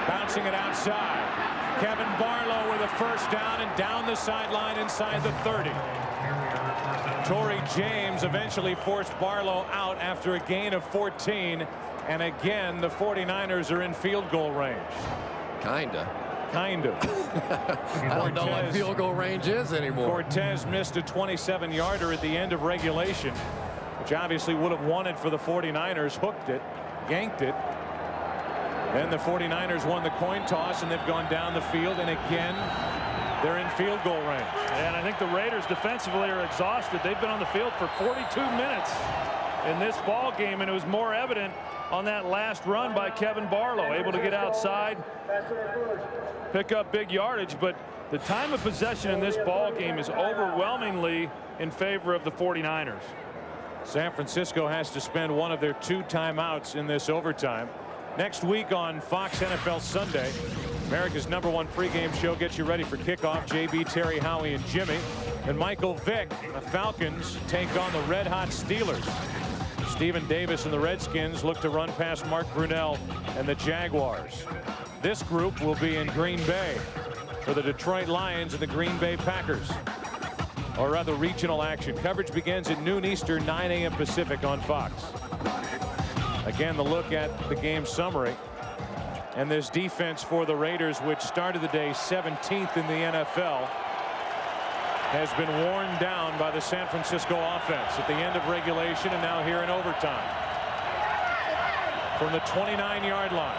[SPEAKER 19] bouncing it outside. Kevin Barlow with a first down and down the sideline inside the 30. Torrey James eventually forced Barlow out after a gain of 14, and again the 49ers are in field goal range. Kind of. I don't know what field goal range is anymore. Cortez missed a 27-yarder at the end of regulation, which obviously would have won it for the 49ers. Hooked it, yanked it. Then the 49ers won the coin toss, and they've gone down the field, and again they're in field goal range.
[SPEAKER 23] And I think the Raiders defensively are exhausted. They've been on the field for 42 minutes in this ball game, and it was more evident on that last run by Kevin Barlow, able to get outside, pick up big yardage. But the time of possession in this ball game is overwhelmingly in favor of the 49ers.
[SPEAKER 19] San Francisco has to spend one of their 2 timeouts in this overtime. Next week on Fox NFL Sunday, America's #1 pregame show gets you ready for kickoff. JB, Terry, Howie, and Jimmy. And Michael Vick, the Falcons, take on the red-hot Steelers. Stephen Davis and the Redskins look to run past Mark Brunell and the Jaguars. This group will be in Green Bay for the Detroit Lions and the Green Bay Packers. Or rather, regional action. Coverage begins at noon Eastern, 9 a.m. Pacific on Fox. Again, the look at the game summary. And this defense for the Raiders, which started the day 17th in the NFL, has been worn down by the San Francisco offense at the end of regulation and now here in overtime. From the 29-yard line.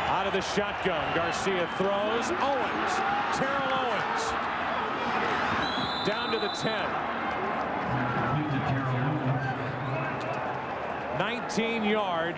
[SPEAKER 19] Out of the shotgun, Garcia throws. Owens, Terrell Owens. Down to the 10. 19-yard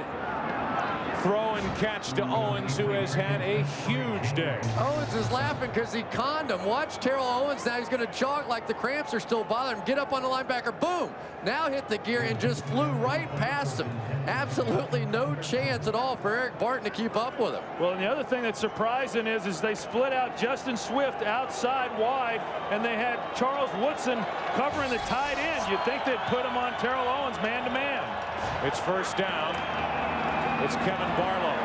[SPEAKER 19] throw and catch to Owens, who has had a huge day.
[SPEAKER 32] Owens is laughing because he conned him. Watch Terrell Owens now. He's going to jog like the cramps are still bothering him. Get up on the linebacker. Boom. Now hit the gear and just flew right past him. Absolutely no chance at all for Eric Barton to keep up with him.
[SPEAKER 23] Well, and the other thing that's surprising is they split out Justin Swift outside wide, and they had Charles Woodson covering the tight end. You'd think they'd put him on Terrell Owens man-to-man.
[SPEAKER 19] It's first down. It's Kevin Barlow.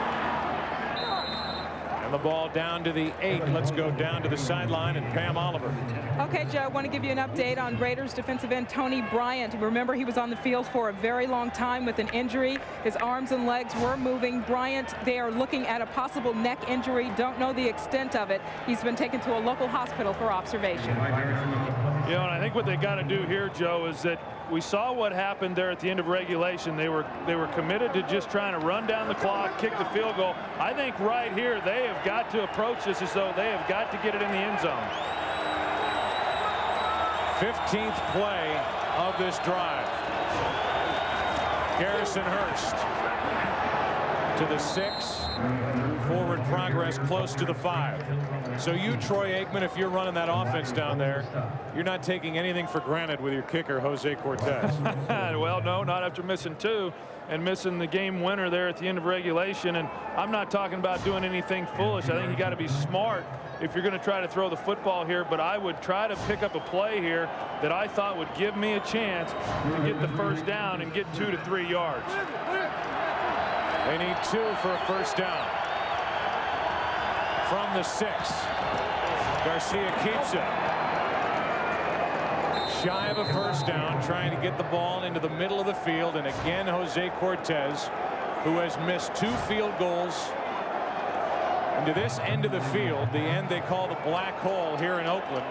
[SPEAKER 19] And the ball down to the 8. Let's go down to the sideline and Pam Oliver.
[SPEAKER 10] Okay, Joe, I want to give you an update on Raiders defensive end Tony Bryant. Remember, he was on the field for a very long time with an injury. His arms and legs were moving. Bryant, they are looking at a possible neck injury. Don't know the extent of it. He's been taken to a local hospital for observation.
[SPEAKER 23] You know, and I think what they got to do here, Joe, is that we saw what happened there at the end of regulation. They were committed to just trying to run down the clock, kick the field goal. I think right here they have got to approach this as though they have got to get it in the end zone.
[SPEAKER 19] 15th play of this drive. Garrison Hurst to the 6. Forward progress close to the 5. So you, Troy Aikman, if you're running that offense down there, you're not taking anything for granted with your kicker, Jose Cortez.
[SPEAKER 23] Well, no, not after missing 2 and missing the game winner there at the end of regulation. And I'm not talking about doing anything foolish. I think you got to be smart if you're going to try to throw the football here. But I would try to pick up a play here that I thought would give me a chance to get the first down and get 2 to 3 yards.
[SPEAKER 19] They need 2 for a first down. From the 6. Garcia keeps it. Shy of a first down, trying to get the ball into the middle of the field. And again, Jose Cortez, who has missed 2 field goals into this end of the field, the end they call the black hole here in Oakland,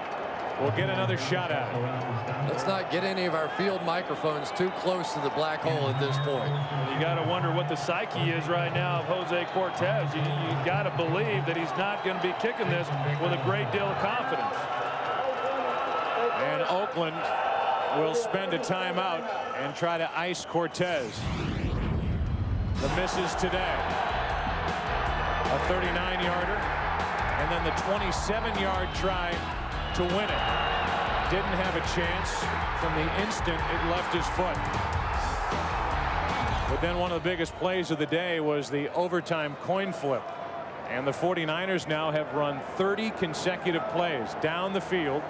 [SPEAKER 19] will get another shot at it.
[SPEAKER 32] Let's not get any of our field microphones too close to the black hole at this point.
[SPEAKER 23] You got to wonder what the psyche is right now of Jose Cortez. You got to believe that he's not going to be kicking this with a great deal of confidence.
[SPEAKER 19] And Oakland will spend a timeout and try to ice Cortez. The misses today. A 39-yarder and then the 27-yard try to win it. Didn't have a chance from the instant it left his foot. But then one of the biggest plays of the day was the overtime coin flip. And the 49ers now have run 30 consecutive plays down the field.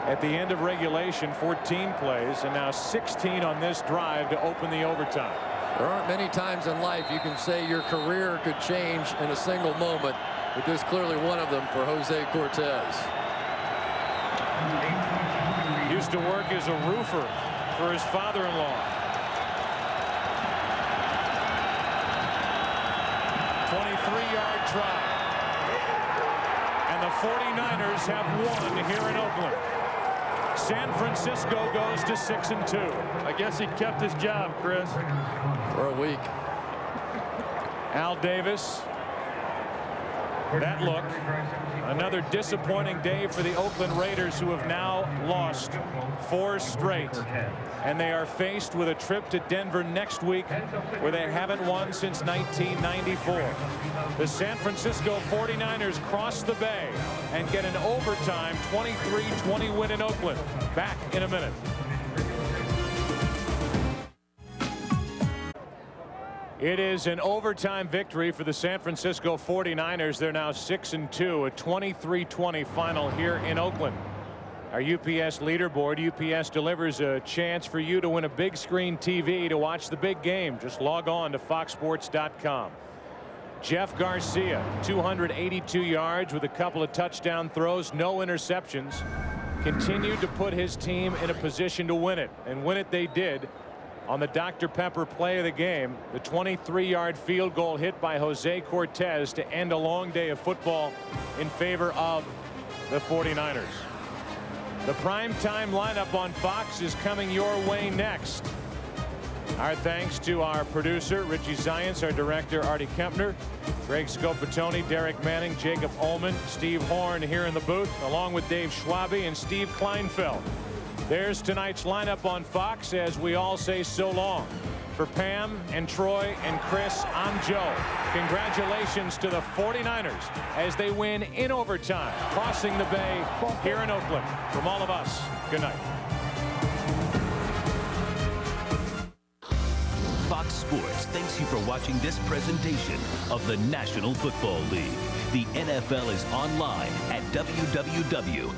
[SPEAKER 19] At the end of regulation, 14 plays, and now 16 on this drive to open the overtime.
[SPEAKER 32] There aren't many times in life you can say your career could change in a single moment, but this is clearly one of them for Jose Cortez.
[SPEAKER 19] He used to work as a roofer for his father-in-law. 23-yard try. And the 49ers have won here in Oakland. San Francisco goes to 6-2.
[SPEAKER 23] I guess he kept his job, Chris.
[SPEAKER 32] For a week.
[SPEAKER 19] Al Davis. That look. Another disappointing day for the Oakland Raiders, who have now lost 4 straight. And they are faced with a trip to Denver next week, where they haven't won since 1994. The San Francisco 49ers cross the bay and get an overtime 23-20 win in Oakland. Back in a minute. It is an overtime victory for the San Francisco 49ers. They're now 6-2, a 23-20 final here in Oakland. Our UPS leaderboard. UPS delivers a chance for you to win a big screen TV to watch the big game. Just log on to foxsports.com. Jeff Garcia, 282 yards with a couple of touchdown throws, no interceptions. Continued to put his team in a position to win it, and win it they did. On the Dr. Pepper play of the game, the 23-yard field goal hit by Jose Cortez to end a long day of football in favor of the 49ers. The primetime lineup on Fox is coming your way next. Our thanks to our producer, Richie Zients, our director, Artie Kempner, Greg Scopatoni, Derek Manning, Jacob Ullman, Steve Horn here in the booth, along with Dave Schwabe and Steve Kleinfeld. There's tonight's lineup on Fox as we all say so long. For Pam and Troy and Chris, I'm Joe. Congratulations to the 49ers as they win in overtime, crossing the bay here in Oakland. From all of us, good night.
[SPEAKER 5] Fox Sports thanks you for watching this presentation of the National Football League. The NFL is online at www.nfl.com.